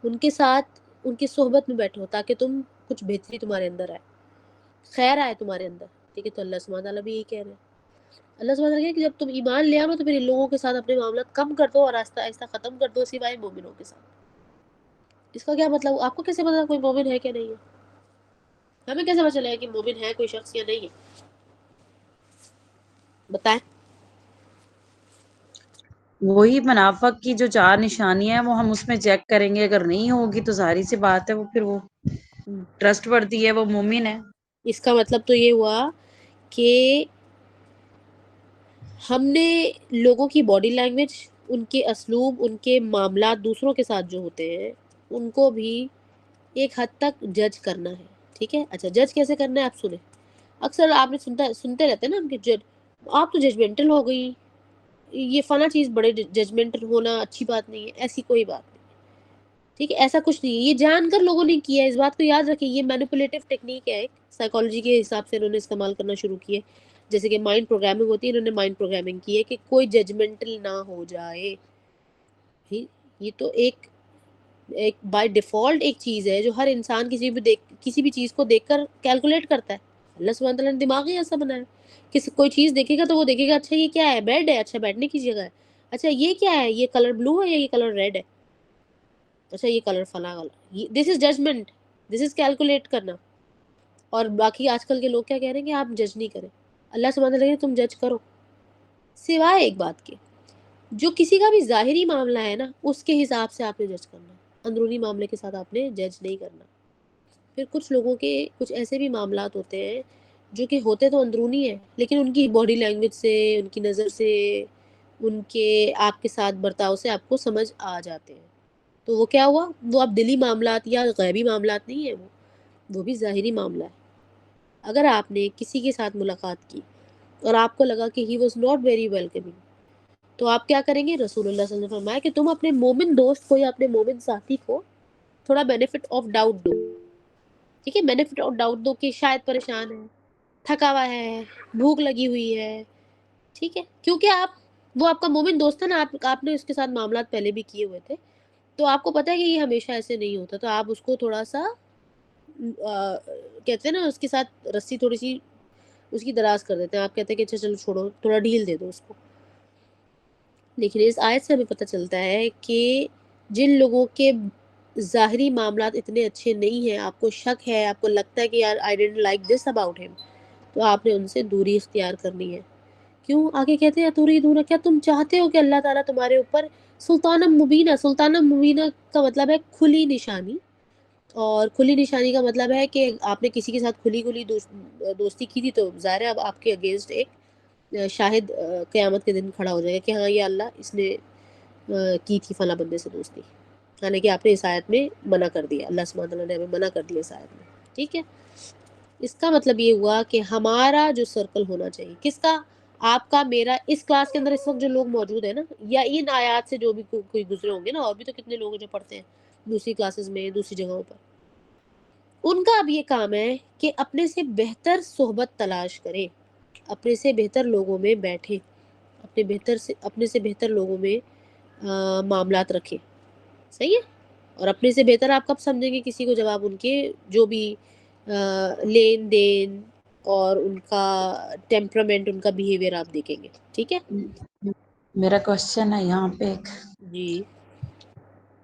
A: ان کے ساتھ ان کی صحبت میں بیٹھو تاکہ تم کچھ بہتری تمہارے اندر آئے، خیر آئے تمہارے اندر. ٹھیک ہے، تو اللہ سبحانہ تعالیٰ بھی یہی کہہ رہے ہیں. اللہ سبحانہ تعالیٰ کہ جب تم ایمان لے آؤ تو پھر ان لوگوں کے ساتھ اپنے معاملات کم کر دو اور آہستہ آہستہ ختم کر دو سوائے مومنوں کے ساتھ. اس کا کیا مطلب؟ آپ کو کیسے پتا کوئی مومن ہے کہ نہیں ہے؟ ہمیں کیسے پتا چلے گا کہ مومن ہے کوئی شخص یا نہیں ہے؟ بتائیں.
C: وہی منافق کی جو 4 نشانیاں ہیں وہ ہم اس میں چیک کریں گے. اگر نہیں ہوگی تو ظاہری سی بات ہے وہ پھر وہ ٹرسٹ ورتھی ہے، وہ مومن ہے.
A: اس کا مطلب تو یہ ہوا کہ ہم نے لوگوں کی باڈی لینگویج، ان کے اسلوب، ان کے معاملات دوسروں کے ساتھ جو ہوتے ہیں ان کو بھی ایک حد تک جج کرنا ہے. ٹھیک ہے، اچھا جج کیسے کرنا ہے آپ سنیں. اکثر آپ نے سنتے رہتے ہیں نا کہ جج آپ تو ججمنٹل ہو گئی، یہ فلاں چیز بڑے ججمنٹل ہونا اچھی بات نہیں ہے. ایسی کوئی بات نہیں. ٹھیک ہے، ایسا کچھ نہیں ہے، یہ جان کر لوگوں نے کیا ہے، اس بات کو یاد رکھیں، یہ مینیپولیٹو ٹیکنیک ہے ایک سائیکالوجی کے حساب سے انہوں نے استعمال کرنا شروع کیے، جیسے کہ مائنڈ پروگرامنگ ہوتی ہے، انہوں نے مائنڈ پروگرامنگ کی ہے کہ کوئی ججمنٹل نہ ہو جائے. یہ تو ایک بائی ڈیفالٹ ایک چیز ہے جو ہر انسان کسی بھی چیز کو دیکھ کر کیلکولیٹ کرتا ہے. اللہ سبحانہ تعالیٰ نے دماغ ہی ایسا بنایا کہ کوئی چیز دیکھے گا تو وہ دیکھے گا اچھا یہ کیا ہے، بیڈ ہے، اچھا بیٹھنے کی جگہ ہے، اچھا یہ کیا ہے، یہ کلر بلو ہے یا یہ کلر ریڈ ہے، اچھا یہ کلر فلاں والا. دس از ججمنٹ، دس از کیلکولیٹ کرنا. اور باقی آج کل کے لوگ کیا کہہ رہے ہیں کہ آپ جج نہیں کریں. اللہ سبحانہ تعالیٰ تم جج کرو، سوائے ایک بات کے جو کسی کا بھی ظاہری معاملہ ہے نا اس کے حساب سے آپ نے جج کرنا ہے، اندرونی معاملے کے ساتھ آپ نے جج نہیں کرنا. پھر کچھ لوگوں کے کچھ ایسے بھی معاملات ہوتے ہیں جو کہ ہوتے تو اندرونی ہیں لیکن ان کی باڈی لینگویج سے، ان کی نظر سے، ان کے آپ کے ساتھ برتاؤ سے آپ کو سمجھ آ جاتے ہیں. تو وہ کیا ہوا، وہ اب دلی معاملات یا غیبی معاملات نہیں ہیں، وہ بھی ظاہری معاملہ ہے. اگر آپ نے کسی کے ساتھ ملاقات کی اور آپ کو لگا کہ he was not very welcoming تو آپ کیا کریں گے؟ رسول اللہ صلی اللہ علیہ وسلم نے فرمایا کہ تم اپنے مومن دوست کو یا اپنے مومن ساتھی کو تھوڑا بینیفٹ آف ڈاؤٹ دو. ٹھیک ہے، بینیفٹ آف ڈاؤٹ دو کہ شاید پریشان ہے، تھکا ہوا ہے، بھوک لگی ہوئی ہے. ٹھیک ہے، کیونکہ وہ آپ کا مومن دوست ہے نا، آپ نے اس کے ساتھ معاملات پہلے بھی کیے ہوئے تھے تو آپ کو پتہ ہے کہ یہ ہمیشہ ایسے نہیں ہوتا، تو آپ اس کو تھوڑا سا کہتے ہیں نا اس کے ساتھ رسی تھوڑی سی اس کی دراز کر دیتے ہیں. آپ کہتے ہیں کہ اچھا چلو چھوڑو، تھوڑا ڈھیل دے دو اس کو. لیکن اس آیت سے ہمیں پتہ چلتا ہے کہ جن لوگوں کے ظاہری معاملات اتنے اچھے نہیں ہیں، آپ کو شک ہے، آپ کو لگتا ہے کہ یار I don't like this about ہم، تو آپ نے ان سے دوری اختیار کرنی ہے. کیوں؟ آگے کہتے ہیں توری دونہ، کیا تم چاہتے ہو کہ اللہ تعالیٰ تمہارے اوپر سلطانہ مبینہ، سلطانہ مبینہ کا مطلب ہے کھلی نشانی، اور کھلی نشانی کا مطلب ہے کہ آپ نے کسی کے ساتھ کھلی دوستی کی تھی تو ظاہر ہے اب آپ کے اگینسٹ ایک شاہد قیامت کے دن کھڑا ہو جائے گا کہ ہاں یہ اللہ اس نے کی تھی فلاں بندے سے دوستی، حالانکہ آپ نے اس آیت میں منع کر دیا، اللہ سبحانہ تعالیٰ نے ہمیں منع کر دیا اس آیت میں. ٹھیک ہے، اس کا مطلب یہ ہوا کہ ہمارا جو سرکل ہونا چاہیے، کس کا؟ آپ کا، میرا. اس کلاس کے اندر اس وقت جو لوگ موجود ہیں نا، یا ان آیات سے جو بھی کوئی گزرے ہوں گے نا، اور بھی تو کتنے لوگ ہیں جو پڑھتے ہیں دوسری کلاسز میں، دوسری جگہوں پر، ان کا اب یہ کام ہے کہ اپنے سے بہتر صحبت تلاش کریں، اپنے سے بہتر لوگوں میں بیٹھیں، اپنے سے بہتر لوگوں میں معاملات رکھیں. صحیح ہے؟ اور اپنے سے بہتر آپ کب سمجھیں گے کسی کو؟ جب آپ ان کے جو بھی لین دین اور ان کا ٹیمپرامنٹ، ان کا بیہیویئر آپ دیکھیں گے. ٹھیک ہے
C: میرا کوشچن ہے یہاں پہ ایک
A: جی.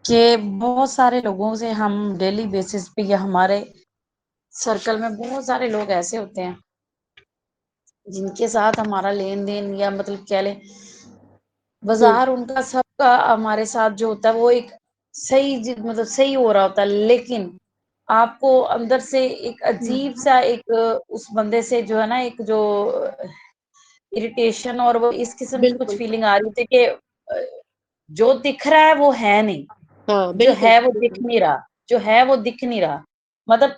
C: کہ بہت سارے لوگوں سے ہم ڈیلی بیسس پہ یا ہمارے سرکل میں بہت سارے لوگ ایسے ہوتے ہیں جن کے ساتھ ہمارا لین دین یا مطلب کہہ لیں بظاہر ان کا سب کا ہمارے ساتھ جو ہوتا ہے وہ ایک صحیح مطلب صحیح ہو رہا ہوتا ہے، لیکن آپ کو اندر سے ایک عجیب سا ایک اس بندے سے جو ہے نا ایک جو اریٹیشن اور وہ اس قسم کی کچھ
A: بالکل،
C: فیلنگ آ رہی تھی کہ جو دکھ رہا ہے وہ ہے نہیں،
A: ہاں
C: جو
A: بالکل
C: ہے وہ دکھ
A: بالکل.
C: نہیں رہا، جو ہے وہ دکھ نہیں رہا. مطلب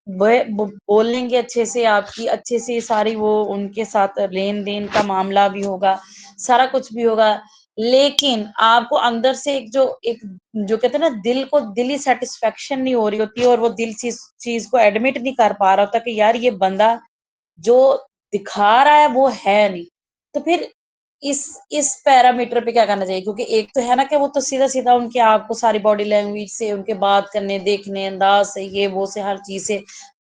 C: بولیں گے اچھے سے، آپ کی اچھے سے ساری وہ ان کے ساتھ لین دین کا معاملہ بھی ہوگا، سارا کچھ بھی ہوگا، لیکن آپ کو اندر سے ایک جو کہتے ہیں نا دل کو دلی سیٹسفیکشن نہیں ہو رہی ہوتی، اور وہ دل چیز کو ایڈمٹ نہیں کر پا رہا ہوتا کہ یار یہ بندہ جو دکھا رہا ہے وہ ہے نہیں. تو پھر اس پیرامیٹر پہ کیا کرنا چاہیے؟ کیونکہ ایک تو ہے نا کہ وہ تو سیدھا سیدھا ان کے آپ کو ساری باڈی لینگویج سے، ان کے بات کرنے دیکھنے انداز سے، یہ وہ سے، ہر چیز سے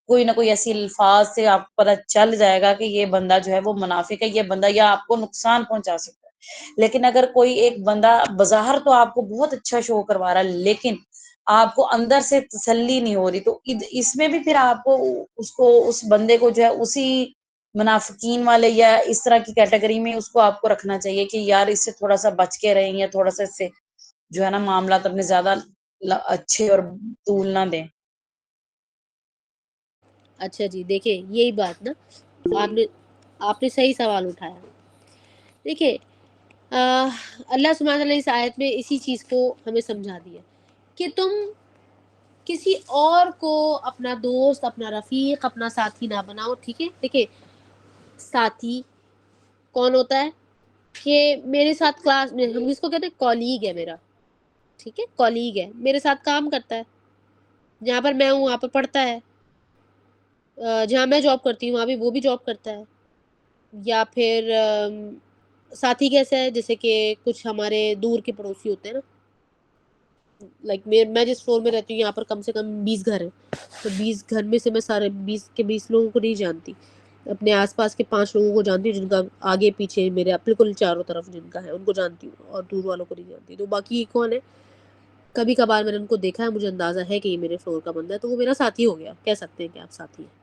C: کوئی نہ کوئی ایسی الفاظ سے آپ کو پتہ چل جائے گا کہ یہ بندہ جو ہے وہ منافق ہے، یہ بندہ یا آپ کو نقصان پہنچا سکتا ہے. لیکن اگر کوئی ایک بندہ بظاہر تو آپ کو بہت اچھا شو کروا رہا ہے لیکن آپ کو اندر سے تسلی نہیں ہو رہی، تو اس میں بھی پھر آپ کو اس بندے کو جو ہے اسی منافقین والے یا اس طرح کی کیٹیگری میں اس کو آپ کو رکھنا چاہیے کہ یار اس سے تھوڑا سا بچ کے رہیں، یا تھوڑا سا اس سے جو ہے نا معاملات اپنے زیادہ اچھے اور طول نہ دیں.
A: اچھا جی، دیکھیں یہی بات نا آپ نے صحیح سوال اٹھایا. دیکھیں اللہ سبحانہ وتعالی اس آیت میں اسی چیز کو ہمیں سمجھا دیا کہ تم کسی اور کو اپنا دوست، اپنا رفیق، اپنا ساتھی نہ بناؤ. ٹھیک ہے، دیکھیں ساتھی کون ہوتا ہے؟ کہ میرے ساتھ کلاس میں ہم اس کو کہتے ہیں کولیگ ہے میرا. ٹھیک ہے، کولیگ ہے، میرے ساتھ کام کرتا ہے، جہاں پر میں ہوں وہاں پر پڑھتا ہے، جہاں میں جاب کرتی ہوں وہاں بھی وہ بھی جاب کرتا ہے. یا پھر ساتھی کیسا ہے، جیسے کہ کچھ ہمارے دور کے پڑوسی ہوتے ہیں نا، لائک میں جس فلور میں رہتی ہوں یہاں پر کم سے کم 20 گھر ہیں، تو 20 گھر میں سے میں سارے 20 لوگوں کو نہیں جانتی، اپنے آس پاس کے 5 لوگوں کو جانتی ہوں، جن کا آگے پیچھے میرے بالکل چاروں طرف جن کا ہے ان کو جانتی ہوں، اور دور والوں کو نہیں جانتی. تو باقی کون ہے، کبھی کبھار میں نے ان کو دیکھا ہے، مجھے اندازہ ہے کہ یہ میرے فلور کا بندہ ہے، تو وہ میرا ساتھی ہو گیا، کہہ سکتے ہیں کہ آپ ساتھی ہیں.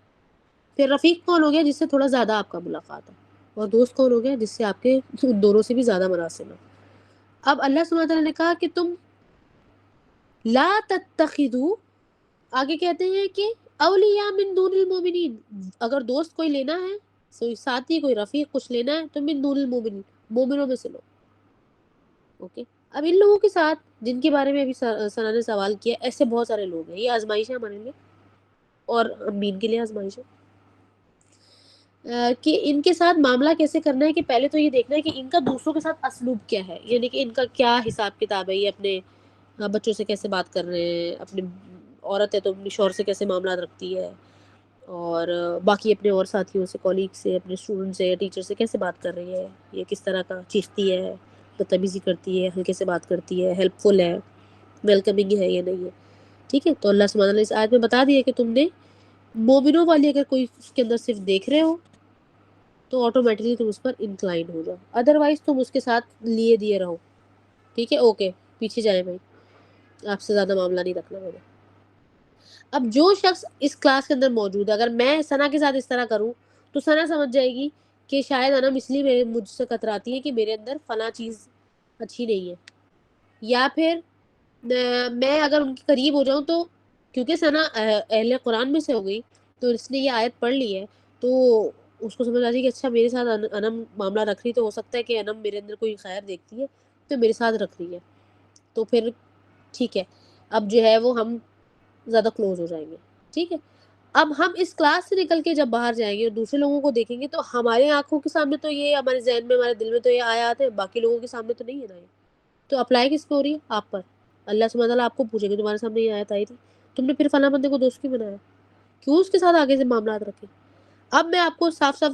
A: پھر رفیق کون ہو گیا، جس سے تھوڑا زیادہ آپ کا ملاقات ہے. اور دوست کون ہو گیا، جس سے آپ کے دونوں سے بھی زیادہ مناسب ہے. اب اللہ سبحانہ تعالیٰ نے کہا کہ تم لا تتخذوا، آگے کہتے ہیں کہ اولیاء من دون المومنین، اگر دوست کوئی لینا ہے، کوئی ساتھی کوئی رفیق کچھ لینا ہے تو من دون المومنین، مومنوں میں سے لو. اوکے، اب ان لوگوں کے ساتھ جن کے بارے میں ابھی ثنا نے سوال کیا، ایسے بہت سارے لوگ ہیں، یہ آزمائش ہے ہمارے لیے اور امین کے لیے آزمائش ہے کہ ان کے ساتھ معاملہ کیسے کرنا ہے. کہ پہلے تو یہ دیکھنا ہے کہ ان کا دوسروں کے ساتھ اسلوب کیا ہے، یعنی کہ ان کا کیا حساب کتاب ہے، یہ اپنے بچوں سے کیسے بات کر رہے ہیں، اپنے عورت ہے تو اپنے شوہر سے کیسے معاملات رکھتی ہے، اور باقی اپنے اور ساتھیوں سے، کولیگ سے، اپنے اسٹوڈنٹ سے یا ٹیچر سے کیسے بات کر رہی ہے، یہ کس طرح کا چیختی ہے، بدتمیزی کرتی ہے، ہلکے سے بات کرتی ہے، ہیلپ فل ہے، ویلکمنگ ہے یا نہیں ہے. ٹھیک ہے، تو اللہ سبحانہ نے اس آیت میں بتا دیا کہ تم نے مومنوں والی اگر کوئی اس کے اندر صرف دیکھ رہے ہو تو آٹومیٹکلی تم اس پر انکلائن ہو جاؤ، ادروائز تم اس کے ساتھ لیے دیے رہو. ٹھیک ہے، اوکے، پیچھے جائے بھائی، آپ سے زیادہ معاملہ نہیں رکھنا میں نے. اب جو شخص اس کلاس کے اندر موجود ہے، اگر میں ثنا کے ساتھ اس طرح کروں تو ثنا سمجھ جائے گی کہ شاید انم اس لیے مجھ سے کتراتی ہے کہ میرے اندر فلاں چیز اچھی نہیں ہے. یا پھر میں اگر ان کے قریب ہو جاؤں تو کیونکہ ثنا اہل قرآن میں سے ہو گئی تو اس نے یہ آیت پڑھ لی ہے، تو اس کو سمجھ آتی کہ اچھا میرے ساتھ انم معاملہ رکھ رہی، تو ہو سکتا ہے کہ انم میرے اندر کوئی خیر دیکھتی ہے تو میرے ساتھ رکھ رہی ہے، تو پھر ٹھیک ہے، اب جو ہے وہ ہم زیادہ کلوز ہو جائیں گے. ٹھیک ہے، اب ہم اس کلاس سے نکل کے جب باہر جائیں گے اور دوسرے لوگوں کو دیکھیں گے تو ہمارے آنکھوں کے سامنے تو یہ، ہمارے ذہن میں، ہمارے دل میں تو یہ آیات ہے، باقی لوگوں کے سامنے تو نہیں ہے نا یہ. تو اپلائی کس پہ ہو رہی ہے، آپ پر. اللہ سبحانہ تعالیٰ آپ کو پوچھے گا تمہارے سامنے یہ آیت آئی تھی، تم نے پھر فلاں بندے کو دوست کیوں بنایا، کیوں اس کے ساتھ آگے سے معاملات رکھے. اب میں آپ کو صاف صاف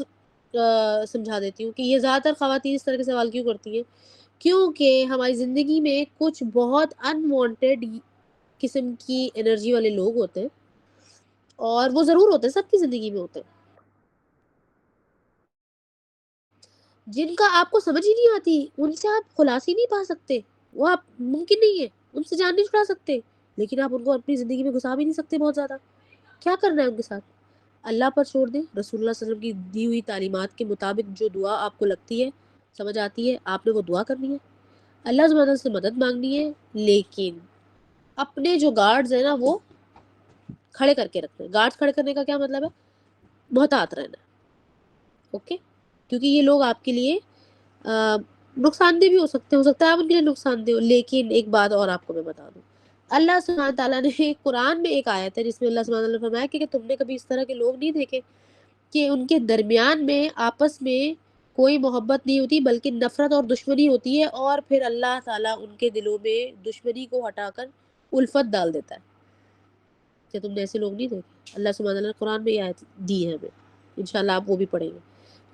A: سمجھا دیتی ہوں کہ یہ زیادہ تر خواتین اس طرح کے سوال کیوں کرتی ہیں، کیونکہ ہماری زندگی میں کچھ بہت انوانٹیڈ قسم کی انرجی والے لوگ ہوتے ہیں، اور وہ ضرور ہوتے ہیں، سب کی زندگی میں ہوتے ہیں، جن کا آپ کو سمجھ ہی نہیں آتی، ان سے آپ خلاصی نہیں پا سکتے، وہ آپ ممکن نہیں ہے ان سے جان نہیں چھڑا سکتے، لیکن آپ ان کو اپنی زندگی میں گھسا بھی نہیں سکتے بہت زیادہ. کیا کرنا ہے ان کے ساتھ، اللہ پر چھوڑ دیں. رسول اللہ صلی اللہ علیہ وسلم کی دی ہوئی تعلیمات کے مطابق جو دعا آپ کو لگتی ہے، سمجھ آتی ہے، آپ نے وہ دعا کرنی ہے، اللہ سبحانہ سے مدد مانگنی ہے، لیکن اپنے جو گارڈز ہیں نا وہ کھڑے کر کے رکھنا ہے. گارڈز کھڑے کرنے کا کیا مطلب ہے، محتاط رہنا ہے. اوکے، کیونکہ یہ لوگ آپ کے لیے نقصان دہ بھی ہو سکتے ہیں، ہو سکتا ہے آپ ان کے لیے نقصان دہ ہو. لیکن ایک بات اور آپ کو میں بتا دوں، اللہ سبحانہ تعالیٰ نے قرآن میں ایک آیت ہے جس میں اللہ سبحانہ تعالیٰ نے فرمایا کہ تم نے کبھی اس طرح کے لوگ نہیں دیکھے کہ ان کے درمیان میں آپس میں کوئی محبت نہیں ہوتی بلکہ نفرت اور دشمنی ہوتی ہے، اور پھر اللہ تعالیٰ ان کے دلوں میں دشمنی کو ہٹا کر الفت ڈال دیتا ہے. کہ تم نے ایسے لوگ نہیں دیکھے، اللہ سبحانہ تعالیٰ نے قرآن میں یہ آیت دی ہے ہمیں، انشاءاللہ آپ وہ بھی پڑھیں گے.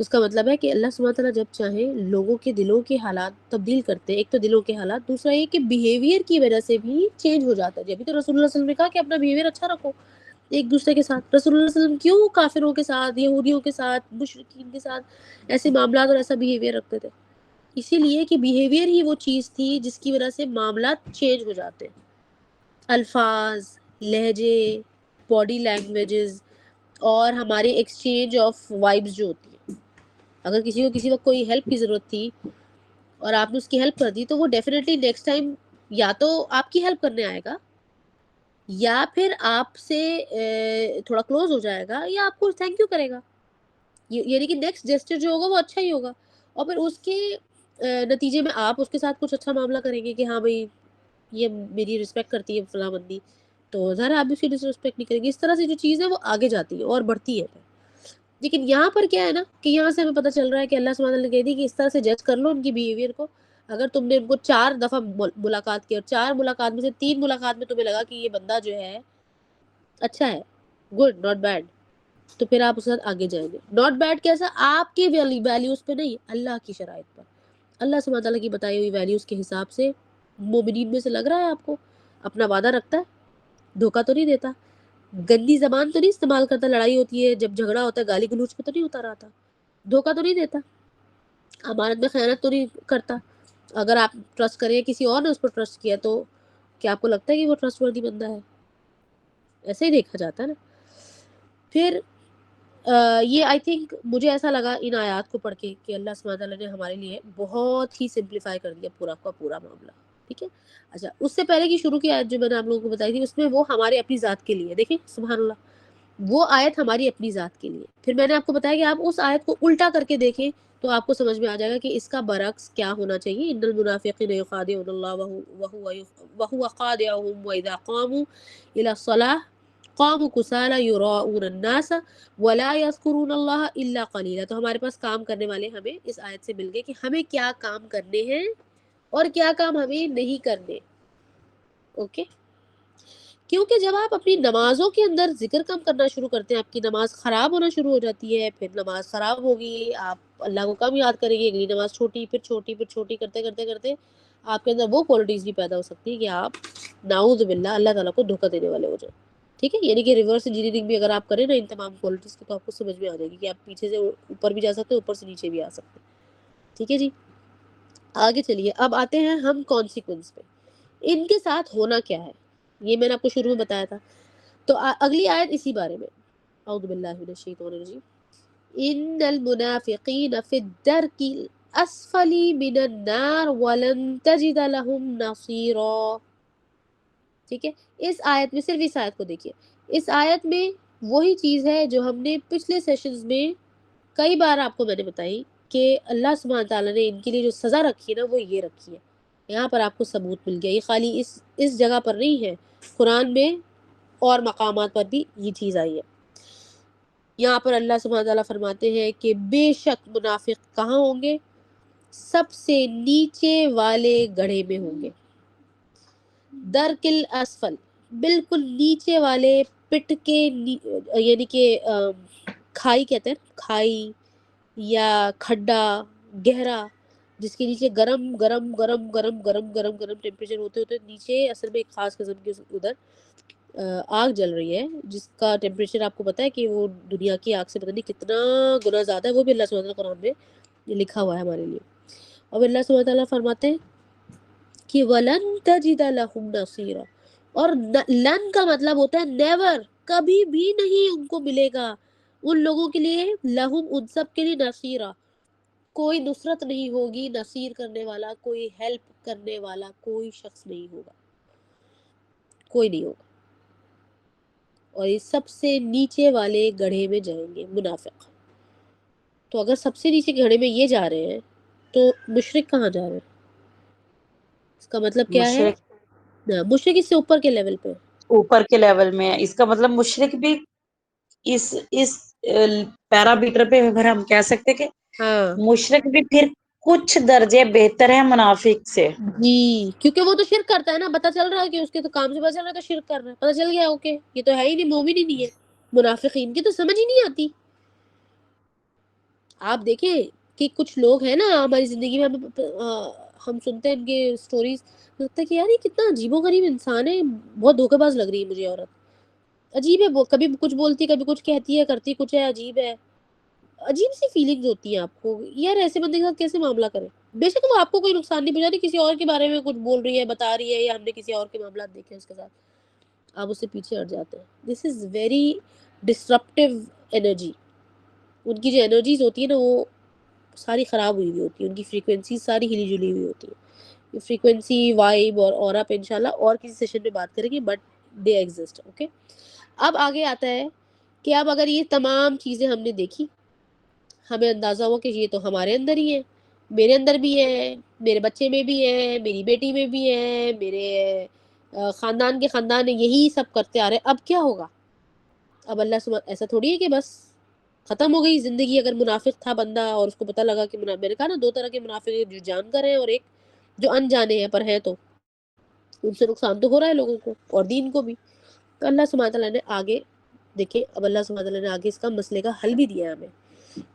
A: اس کا مطلب ہے کہ اللہ سبحانہ تعالیٰ جب چاہیں لوگوں کے دلوں کے حالات تبدیل کرتے ہیں. ایک تو دلوں کے حالات، دوسرا یہ کہ بیہیویئر کی وجہ سے بھی چینج ہو جاتا ہے. جبھی تو رسول اللہ صلی اللہ علیہ وسلم نے کہا کہ اپنا بیہیویئر اچھا رکھو ایک دوسرے کے ساتھ. رسول اللہ صلی اللہ علیہ وسلم کیوں کافروں کے ساتھ، یہودیوں کے ساتھ، مشرکین کے ساتھ ایسے معاملات اور ایسا بیہیویئر رکھتے تھے؟ اسی لیے کہ بیہیویئر ہی وہ چیز تھی جس کی وجہ سے معاملات چینج ہو جاتے ہیں. الفاظ، لہجے، باڈی لینگویجز اور ہمارے ایکسچینج آف وائبز جو ہوتی ہیں. اگر کسی کو کسی وقت کوئی ہیلپ کی ضرورت تھی اور آپ نے اس کی ہیلپ کر دی تو وہ ڈیفینیٹلی نیکسٹ ٹائم یا تو آپ کی ہیلپ کرنے آئے گا، یا پھر آپ سے تھوڑا کلوز ہو جائے گا، یا آپ کو تھینک یو کرے گا. یعنی کہ نیکسٹ جیسچر جو ہوگا وہ اچھا ہی ہوگا، اور پھر اس کے نتیجے میں آپ اس کے ساتھ کچھ اچھا معاملہ کریں گے کہ ہاں بھائی یہ میری رسپیکٹ کرتی ہے فلاں بندی، تو ذرا آپ بھی اس کی ڈسرسپیکٹ نہیں کریں گے. اس طرح سے جو چیز ہے وہ آگے جاتی ہے اور بڑھتی ہے. لیکن یہاں پر کیا ہے نا کہ یہاں سے ہمیں پتہ چل رہا ہے کہ اللہ سبحانہ وتعالیٰ نے کہہ دی کہ اس طرح سے جج کر لو ان کی بیہیویئر کو. اگر تم نے ان کو 4 دفعہ ملاقات کی اور 4 ملاقات میں سے 3 ملاقات میں تمہیں لگا کہ یہ بندہ جو ہے اچھا ہے, گڈ ناٹ بیڈ, تو پھر آپ اس کے ساتھ آگے جائیں گے. ناٹ بیڈ کیسا؟ آپ کی ویلیوز پہ نہیں, اللہ کی شرائط پر, اللہ سبحانہ تعالیٰ کی بتائی ہوئی ویلیوز کے حساب سے. مومنین میں سے لگ رہا ہے آپ کو, اپنا وعدہ رکھتا ہے, دھوکہ تو نہیں دیتا, گندی زبان تو نہیں استعمال کرتا, لڑائی ہوتی ہے جب جھگڑا ہوتا ہے گالی گلوچ پہ تو نہیں ہوتا رہتا, دھوکہ تو نہیں دیتا, امانت میں خیانت تو نہیں کرتا. اگر آپ ٹرسٹ کریں کسی اور نے اس پر ٹرسٹ کیا تو کیا آپ کو لگتا ہے کہ وہ ٹرسٹ وردی بندہ ہے؟ ایسے ہی دیکھا جاتا ہے نا. پھر یہ آئی تھنک مجھے ایسا لگا ان آیات کو پڑھ کے کہ اللہ سبحانہ تعالیٰ نے ہمارے لیے بہت ہی سمپلیفائی کر دیا پورا کا پورا معاملہ. ٹھیک ہے. اچھا, اس سے پہلے کی شروع کی آیت جو میں نے آپ لوگوں کو بتائی تھی اس میں وہ ہمارے اپنی ذات کے لیے, دیکھیں سبحان اللہ, وہ آیت ہماری اپنی ذات کے لیے. پھر میں نے آپ کو بتایا کہ آپ اس آیت کو الٹا کر کے دیکھیں تو آپ کو سمجھ میں آ جائے گا کہ اس کا برعکس کیا ہونا چاہیے. ان المنافقین یخادعون اللہ وهو خادعهم واذا قاموا الى الصلاة قاموا كسالى يراؤون الناس ولا يذكرون اللہ الا قلیلا. تو ہمارے پاس کام کرنے والے ہمیں اس آیت سے مل گئے کہ ہمیں کیا کام کرنے ہیں اور کیا کام ہمیں نہیں کرنے. اوکے, کیونکہ جب آپ اپنی نمازوں کے اندر ذکر کم کرنا شروع کرتے ہیں آپ کی نماز خراب ہونا شروع ہو جاتی ہے. پھر نماز خراب ہوگی, آپ اللہ کو کم یاد کریں گے, اگلی نماز چھوٹی پھر چھوٹی پھر چھوٹی کرتے کرتے کرتے آپ کے اندر وہ کوالٹیز بھی پیدا ہو سکتی ہے کہ آپ نعوذ باللہ اللہ تعالیٰ کو دھوکہ دینے والے ہو جائیں. ٹھیک ہے, یعنی کہ ریورس انجینئرنگ بھی اگر آپ کریں نا ان تمام کوالٹیز کی تو آپ کو سمجھ میں آ جائے گی کہ آپ پیچھے سے اوپر بھی جا سکتے ہیں, اوپر سے نیچے بھی آ سکتے ہیں. ٹھیک ہے جی, آگے چلیے. اب آتے ہیں ہم کانسیکوینس پہ, ان کے ساتھ ہونا کیا ہے. یہ میں نے آپ کو شروع میں بتایا تھا. تو اگلی آیت اسی بارے میں, اعوذ باللہ من الشیطان الرجیم, ان المنافقین فی الدرک الاسفل من النار ولن تجد لهم نصیرا. ٹھیک ہے, اس آیت میں صرف اس آیت کو دیکھیے. اس آیت میں وہی چیز ہے جو ہم نے پچھلے سیشنز میں کئی بار آپ کو میں نے بتائی کہ اللہ سبحانہ تعالیٰ نے ان کے لیے جو سزا رکھی ہے نا وہ یہ رکھی ہے. یہاں پر آپ کو ثبوت مل گیا. یہ خالی اس جگہ پر نہیں ہے, قرآن میں اور مقامات پر بھی یہ چیز آئی ہے. یہاں پر اللہ سبحانہ تعالیٰ فرماتے ہیں کہ بے شک منافق کہاں ہوں گے؟ سب سے نیچے والے گڑھے میں ہوں گے. درکل اسفل, بالکل نیچے والے پٹ کے یعنی کہ کھائی کہتے ہیں, کھائی یا کھڈا گہرا جس کے نیچے گرم گرم گرم گرم گرم گرم گرم ٹیمپریچر ہوتے ہوتے نیچے اصل میں ایک خاص قسم کی ادھر آگ جل رہی ہے جس کا ٹیمپریچر آپ کو پتا ہے کہ وہ دنیا کی آگ سے پتہ نہیں کتنا گنا زیادہ ہے. وہ بھی اللہ سبحانہ تعالیٰ قرآن میں لکھا ہوا ہے ہمارے لیے. اور اللہ سبحانہ تعالیٰ فرماتے ہیں کہ وَلَن تَجِدَ لَهُمْ نَصِيرًا, اور لن کا مطلب ہوتا ہے نیور, کبھی بھی نہیں ان کو ملے گا ان لوگوں کے لیے, لہم ان سب کے لیے, نصیرا, کوئی نصرت نہیں ہوگی, نصیر کرنے والا, کوئی ہیلپ کرنے والا کوئی شخص نہیں ہوگا, کوئی نہیں ہوگا. اور یہ سب سے نیچے والے گڑھے میں جائیں گے منافق. تو اگر سب سے نیچے گڑھے میں یہ جا رہے ہیں تو مشرک کہاں جا رہے ہیں؟ اس کا مطلب کیا ہے؟
C: مشرک
A: مشرک اس سے اوپر کے لیول پہ,
C: اوپر کے لیول میں ہے. اس کا مطلب مشرک بھی اس پیرامیٹر پہ اگر ہم کہہ سکتے کہ
A: ہاں
C: مشرک بھی پھر کچھ درجے بہتر ہے منافق سے.
A: جی, کیونکہ وہ تو شرک کرتا ہے نا, پتہ چل رہا ہے کہ اس کے تو کام سے پتہ چل رہا ہے تو شرک کر رہا ہے, پتہ چل گیا اوکے یہ تو ہے ہی نہیں, مومن ہی نہیں ہے. منافقین کی تو سمجھ ہی نہیں آتی. آپ دیکھیں کہ کچھ لوگ ہیں نا ہماری زندگی میں, ہم سنتے ہیں ان کے سٹوریز, لگتا ہے کہ یار یہ کتنا عجیب و غریب انسان ہے, بہت دھوکے باز لگ رہی ہے مجھے عورت, عجیب ہے وہ, کبھی کچھ بولتی کبھی کچھ کہتی ہے, کرتی کچھ ہے, عجیب ہے, عجیب سی فیلنگز ہوتی ہیں آپ کو, یار ایسے بندے کے ساتھ کیسے معاملہ کریں. بے شک وہ آپ کو کوئی نقصان نہیں پہنچا رہی, کسی اور کے بارے میں کچھ بول رہی ہے, بتا رہی ہے, یا ہم نے کسی اور کے معاملات دیکھے اس کے ساتھ, آپ اس سے پیچھے ہٹ جاتے ہیں. دس از ویری ڈسرپٹیو انرجی. ان کی جو انرجیز ہوتی ہے نا وہ ساری خراب ہوئی ہوئی ہوتی ہے, ان کی فریکوینسی ساری ہلی جلی ہوئی ہوتی ہے. یہ فریکوینسی, وائب اور اورا پہ انشاءاللہ اور کسی سیشن میں بات کریں گے, بٹ دے ایگزسٹ. اوکے, اب آگے آتا ہے کہ اب اگر یہ تمام چیزیں ہم نے دیکھی, ہمیں اندازہ ہوا کہ یہ تو ہمارے اندر ہی ہے, میرے اندر بھی ہے, میرے بچے میں بھی ہے, میری بیٹی میں بھی ہے, میرے خاندان کے خاندان یہی سب کرتے آ رہے, اب کیا ہوگا؟ اب اللہ ایسا تھوڑی ہے کہ بس ختم ہو گئی زندگی. اگر منافق تھا بندہ اور اس کو پتہ لگا کہ میں نے کہا نا 2 طرح کے منافق ہیں, جو جان کر ہیں اور ایک جو انجانے ہیں پر ہیں تو ان سے نقصان تو ہو رہا ہے لوگوں کو اور دین کو بھی. تو اللہ سبحانہ تعالیٰ نے آگے دیکھیں، اب اللہ سبحانہ تعالیٰ نے آگے اس کا مسئلے کا حل بھی دیا ہمیں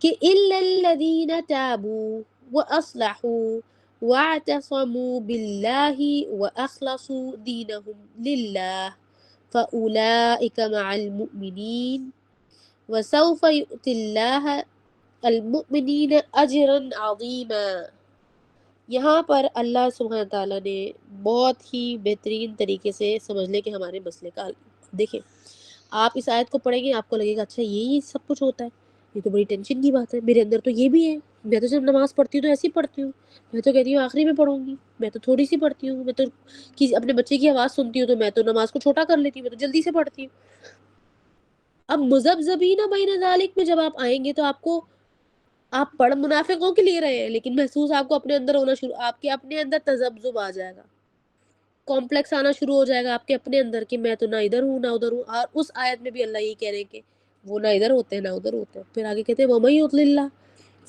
A: کہ إِلَّا الَّذِينَ تَابُوا وَأَصْلَحُوا وَاعْتَصَمُوا بِاللَّهِ وَأَخْلَصُوا دِينَهُمْ لِلَّهِ فَأُولَئِكَ مَعَ الْمُؤْمِنِينَ وَسَوْفَ يُؤْتِ اللَّهُ الْمُؤْمِنِينَ أَجْرًا عَظِيمًا. یہاں پر اللہ سبحانہ تعالیٰ نے بہت ہی بہترین طریقے سے سمجھ لے کہ ہمارے مسئلے کا حل. دیکھیں آپ اس آیت کو پڑھیں گے آپ کو لگے گا اچھا یہی سب کچھ ہوتا ہے، یہ تو بڑی ٹینشن کی بات ہے، میرے اندر تو یہ بھی ہے، میں تو جب نماز پڑھتی ہوں تو ایسی پڑھتی ہوں، میں تو کہتی ہوں آخری میں پڑھوں گی، میں تو تھوڑی سی پڑھتی ہوں، میں تو اپنے بچے کی آواز سنتی ہوں تو میں تو نماز کو چھوٹا کر لیتی ہوں، میں تو جلدی سے پڑھتی ہوں. اب مذبذبین بین ذالک میں جب آپ آئیں گے تو آپ پڑھ منافقوں کے لیے رہے ہیں لیکن محسوس آپ کو اپنے اندر ہونا شروع، آپ کے اپنے اندر تذبذب آ جائے گا، کمپلیکس آنا شروع ہو جائے گا آپ کے اپنے اندر کہ میں تو نہ ادھر ہوں نہ ادھر ہوں. اور اس آیت میں بھی اللہ یہی کہہ رہے ہیں کہ وہ نہ ادھر ہوتے ہیں نہ ادھر ہوتے ہیں. پھر آگے کہتے ہیں وَمَن يُضْلِلِ اللَّهُ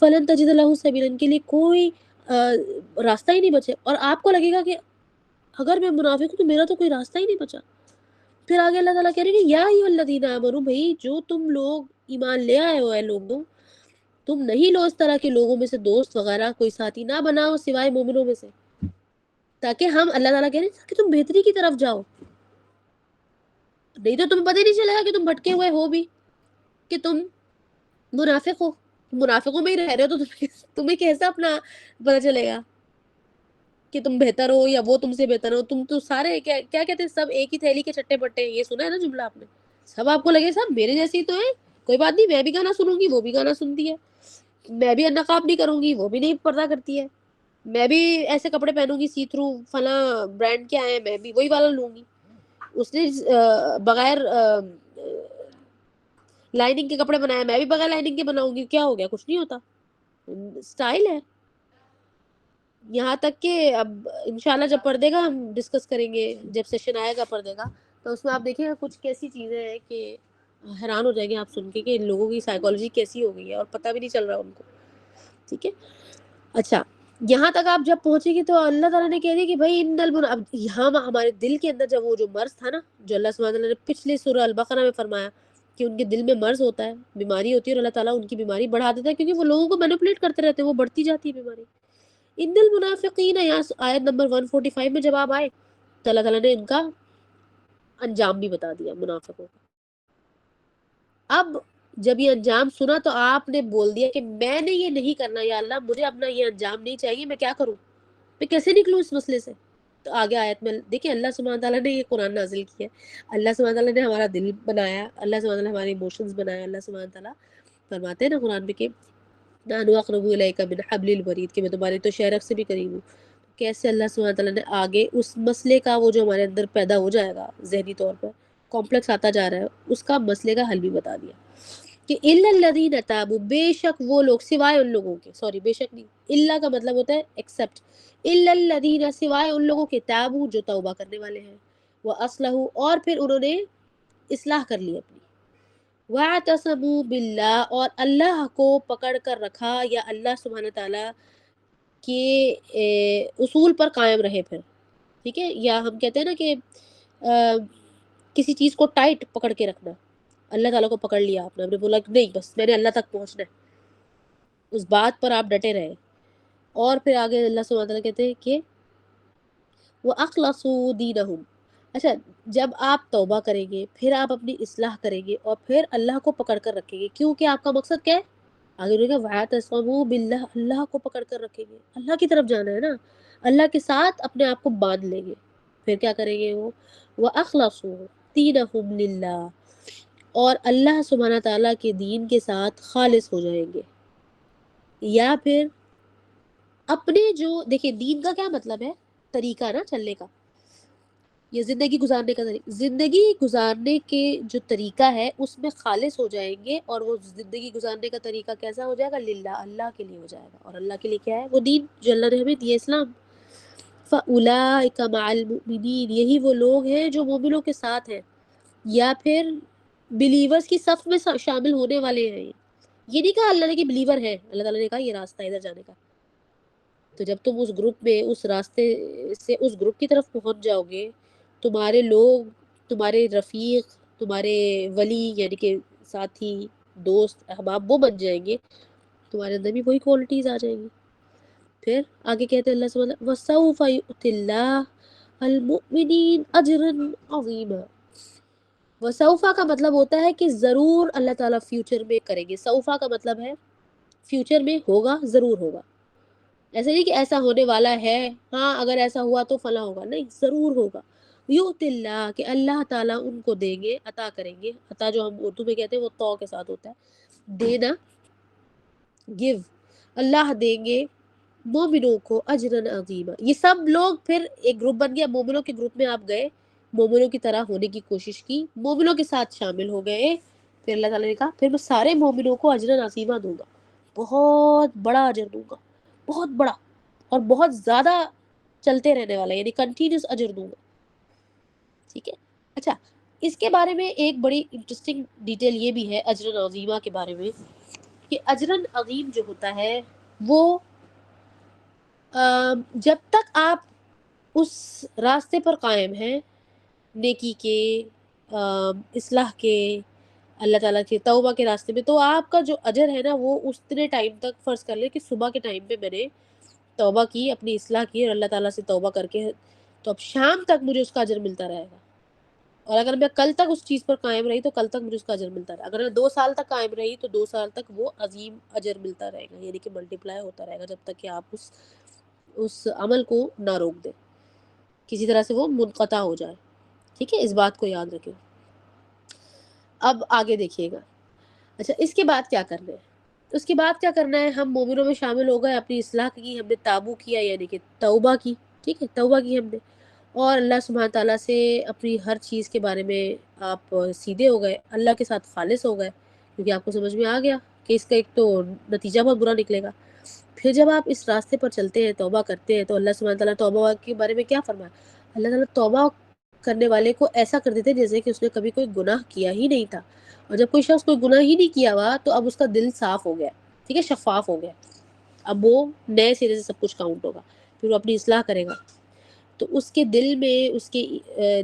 A: فَلَن تَجِدَ لَهُ سَبِيلًا، ان کے لیے کوئی راستہ ہی نہیں بچے. اور آپ کو لگے گا کہ اگر میں منافق ہوں تو میرا تو کوئی راستہ ہی نہیں بچا. پھر آگے اللہ تعالیٰ کہہ رہے ہیں کہ یا ایھا الذین آمنوا، بھائی جو تم لوگ ایمان لے آئے ہو اے لوگوں، تم نہیں لو اس طرح کے لوگوں میں سے دوست وغیرہ، کوئی ساتھی نہ بناؤ سوائے مومنوں میں سے، تاکہ ہم اللہ تعالیٰ کہہ رہے ہیں کہ تم بہتری کی طرف جاؤ. نہیں تو تمہیں پتہ ہی نہیں چلے گا کہ تم بھٹکے ہوئے ہو بھی، کہ تم منافق ہو. منافقوں میں ہی رہ رہے ہو تو تمہیں کیسا اپنا پتہ چلے گا کہ تم بہتر ہو یا وہ تم سے بہتر ہو. تم تو سارے کیا کہتے ہیں، سب ایک ہی تھیلی کے چٹے بٹے. یہ سنا ہے نا جملہ آپ نے؟ سب آپ کو لگے سب میرے جیسی تو ہے، کوئی بات نہیں، میں بھی گانا سنوں گی وہ بھی گانا سنتی ہے، میں بھی نقاب نہیں کروں گی وہ بھی نہیں پردہ کرتی ہے، میں بھی ایسے کپڑے پہنوں گی سی تھرو فلاں برانڈ کے آئے ہیں میں بھی وہی والا لوں گی. اس نے بغیر لائننگ کے کپڑے بنایا، میں بھی بغیر لائننگ کے بناؤں گی. کیا ہو گیا؟ کچھ نہیں ہوتا، سٹائل ہے. یہاں تک کہ اب انشاءاللہ جب پردے کا ہم ڈسکس کریں گے، جب سیشن آئے گا پردے کا، تو اس میں آپ دیکھیں گا کچھ کیسی چیزیں ہیں کہ حیران ہو جائیں گے آپ سن کے کہ ان لوگوں کی سائیکالوجی کیسی ہو گئی ہے اور پتہ بھی نہیں چل رہا ان کو. ٹھیک ہے، اچھا یہاں تک آپ جب پہنچے گی تو اللہ تعالیٰ نے کہہ دیا کہ بھائی اب یہاں ہمارے دل کے اندر جب وہ جو مرض تھا نا، جو اللہ سبحانہ تعالیٰ نے پچھلے سورہ البقرہ میں فرمایا کہ ان کے دل میں مرض ہوتا ہے، بیماری ہوتی ہے، اور اللہ تعالیٰ ان کی بیماری بڑھا دیتا ہے کیونکہ وہ لوگوں کو مینیپولیٹ کرتے رہتے ہیں، وہ بڑھتی جاتی ہے بیماری. ان المنافقین، یہاں آیت نمبر 145 میں جب آپ آئے تو اللہ تعالیٰ نے ان کا انجام بھی بتا دیا منافقوں کا. اب جب یہ انجام سنا تو آپ نے بول دیا کہ میں نے یہ نہیں کرنا یا اللہ، مجھے اپنا یہ انجام نہیں چاہیے، میں کیا کروں، میں کیسے نکلوں اس مسئلے سے. تو آگے آیت میں دیکھیں اللہ سبحانہ تعالیٰ نے یہ قرآن نازل کیا ہے، اللہ سبحانہ تعالیٰ نے ہمارا دل بنایا، اللہ سبحانہ تعالیٰ ہمارے ایموشنز بنایا. اللہ سبحانہ تعالیٰ فرماتے ہیں نا قرآن میں کہ نحن اقرب الیک من حبل الورید، کہ میں تمہارے تو شہرک سے بھی قریب ہوں. کیسے اللہ سبحانہ تعالیٰ نے آگے اس مسئلے کا وہ جو ہمارے اندر پیدا ہو جائے گا ذہنی طور پر کمپلیکس آتا جا رہا ہے، اس کا مسئلے کا حل بھی بتا دیا کہ الا الذین تابوا، بے شک وہ لوگ، سوائے ان لوگوں کے، سوری بے شک نہیں، الا کا مطلب ہوتا ہے ایکسپٹ، الا الذین، سوائے ان لوگوں کے، تابوا جو توبہ کرنے والے ہیں، واصلحوا اور پھر انہوں نے اصلاح کر لی اپنی، واعتصموا باللہ اور اللہ کو پکڑ کر رکھا یا اللہ سبحانہ تعالیٰ کے اصول پر قائم رہے. پھر ٹھیک ہے، یا ہم کہتے ہیں نا کہ کسی چیز کو ٹائٹ پکڑ کے رکھنا، اللہ تعالیٰ کو پکڑ لیا آپ نے بولا کہ نہیں بس میں نے اللہ تک پہنچنا ہے، اس بات پر آپ ڈٹے رہے. اور پھر آگے اللہ سبحانہ تعالیٰ کہتے ہیں کہ وَأَخْلَصُوا دِينَهُمْ. اچھا جب آپ توبہ کریں گے، پھر آپ اپنی اصلاح کریں گے اور پھر اللہ کو پکڑ کر رکھیں گے، کیونکہ آپ کا مقصد کیا ہے؟ آگے رہے گا وَاعْتَصَمُوا بِاللَّهِ، اللہ کو پکڑ کر رکھیں گے، اللہ کی طرف جانا ہے نا، اللہ کے ساتھ اپنے آپ کو باندھ لیں گے. پھر کیا کریں گے وہ وَأَخْلَصُوا دِينَهُمْ لِلَّهِ، اور اللہ سبحانہ تعالیٰ کے دین کے ساتھ خالص ہو جائیں گے. یا پھر اپنے جو دیکھیں دین کا کیا مطلب ہے؟ طریقہ نا چلنے کا، یہ زندگی گزارنے کا طریقہ، زندگی گزارنے کے جو طریقہ ہے اس میں خالص ہو جائیں گے. اور وہ زندگی گزارنے کا طریقہ کیسا ہو جائے گا؟ للہ، اللہ کے لیے ہو جائے گا. اور اللہ کے لیے کیا ہے؟ وہ دین جو اللہ نے ہمیں دیا، اسلام. فَأُولَٰئِكَ مَعَ الْمُؤْمِنِينَ، یہی وہ لوگ ہیں جو مومنوں کے ساتھ ہیں، یا پھر بلیورز کی صف میں شامل ہونے والے ہیں. یہ نہیں کہا اللہ نے کہ بلیور ہے، اللہ تعالیٰ نے کہا یہ راستہ ادھر جانے کا. تو جب تم اس گروپ میں اس راستے سے اس گروپ کی طرف پہنچ جاؤ گے، تمہارے لوگ، تمہارے رفیق، تمہارے ولی یعنی کہ ساتھی، دوست، احباب وہ بن جائیں گے، تمہارے اندر بھی وہی کوالٹیز آ جائیں گی. پھر آگے کہتے ہیں اللہ سبحانہ وَسَوْفَ يُؤْتِ اللَّهُ الْمُؤْمِنِينَ أَجْرًا عَظِيمًا. وسوفا کا مطلب ہوتا ہے کہ ضرور اللہ تعالیٰ فیوچر میں کریں گے. سوفا کا مطلب ہے فیوچر میں ہوگا، ضرور ہوگا. ایسا نہیں کہ ایسا ہونے والا ہے، ہاں اگر ایسا ہوا تو فلاں ہوگا، نہیں، ضرور ہوگا. یؤت اللہ کہ اللہ تعالیٰ ان کو دیں گے، عطا کریں گے. عطا جو ہم اردو میں کہتے ہیں وہ تو کے ساتھ ہوتا ہے، دینا، گیو. اللہ دیں گے مومنوں کو اجرن عظیمہ. یہ سب لوگ پھر ایک گروپ بن گیا، مومنوں کے گروپ میں آپ گئے، مومنوں کی طرح ہونے کی کوشش کی، مومنوں کے ساتھ شامل ہو گئے. پھر اللہ تعالیٰ نے کہا پھر میں سارے مومنوں کو اجرن عظیمہ دوں گا، بہت بڑا اجر دوں گا، بہت بڑا اور بہت زیادہ چلتے رہنے والا، یعنی کنٹینیوس اجر دوں گا. ٹھیک ہے. اچھا، اس کے بارے میں ایک بڑی انٹرسٹنگ ڈیٹیل یہ بھی ہے اجرن عظیمہ کے بارے میں، کہ اجرن عظیم جو ہوتا ہے وہ جب تک آپ اس راستے پر قائم ہیں نیکی کے، اصلاح کے، اللہ تعالیٰ کے توبہ کے راستے میں، تو آپ کا جو اجر ہے نا وہ اتنے ٹائم تک، فرض کر لیں کہ صبح کے ٹائم پہ میں نے توبہ کی، اپنی اصلاح کی اور اللہ تعالیٰ سے توبہ کر کے، تو اب شام تک مجھے اس کا اجر ملتا رہے گا. اور اگر میں کل تک اس چیز پر قائم رہی تو کل تک مجھے اس کا اجر ملتا رہے گا. اگر میں 2 سال تک قائم رہی تو 2 سال تک وہ عظیم اجر ملتا رہے گا، یعنی کہ ملٹیپلائی ہوتا رہے گا جب تک کہ آپ اس عمل کو نہ روک دیں، کسی طرح سے وہ منقطع ہو جائے. ٹھیک ہے، اس بات کو یاد رکھیں. اب آگے دیکھیے گا. اچھا، اس کے بعد کیا کرنا ہے؟ اس کے بعد کیا کرنا ہے؟ ہم مومنوں میں شامل ہو گئے، اپنی اصلاح کی، ہم نے تابو کیا یعنی کہ توبہ کی. ٹھیک ہے، توبہ کی ہم نے، اور اللہ سبحانہ تعالیٰ سے اپنی ہر چیز کے بارے میں آپ سیدھے ہو گئے، اللہ کے ساتھ خالص ہو گئے، کیونکہ آپ کو سمجھ میں آ گیا کہ اس کا ایک تو نتیجہ بہت برا نکلے گا. پھر جب آپ اس راستے پر چلتے ہیں، توبہ کرتے ہیں، تو اللہ سبحانہ تعالیٰ توبہ کے بارے میں کیا فرمایا؟ اللہ تعالیٰ توبہ کرنے والے کو ایسا کر دیتے جیسے کہ اس نے کبھی کوئی گناہ کیا ہی نہیں تھا. اور جب کوئی شخص کوئی گناہ ہی نہیں کیا ہوا تو اب اس کا دل صاف ہو گیا، ٹھیک ہے، شفاف ہو گیا. اب وہ نئے سرے سے سب کچھ کاؤنٹ ہوگا. پھر وہ اپنی اصلاح کرے گا تو اس کے دل میں، اس کے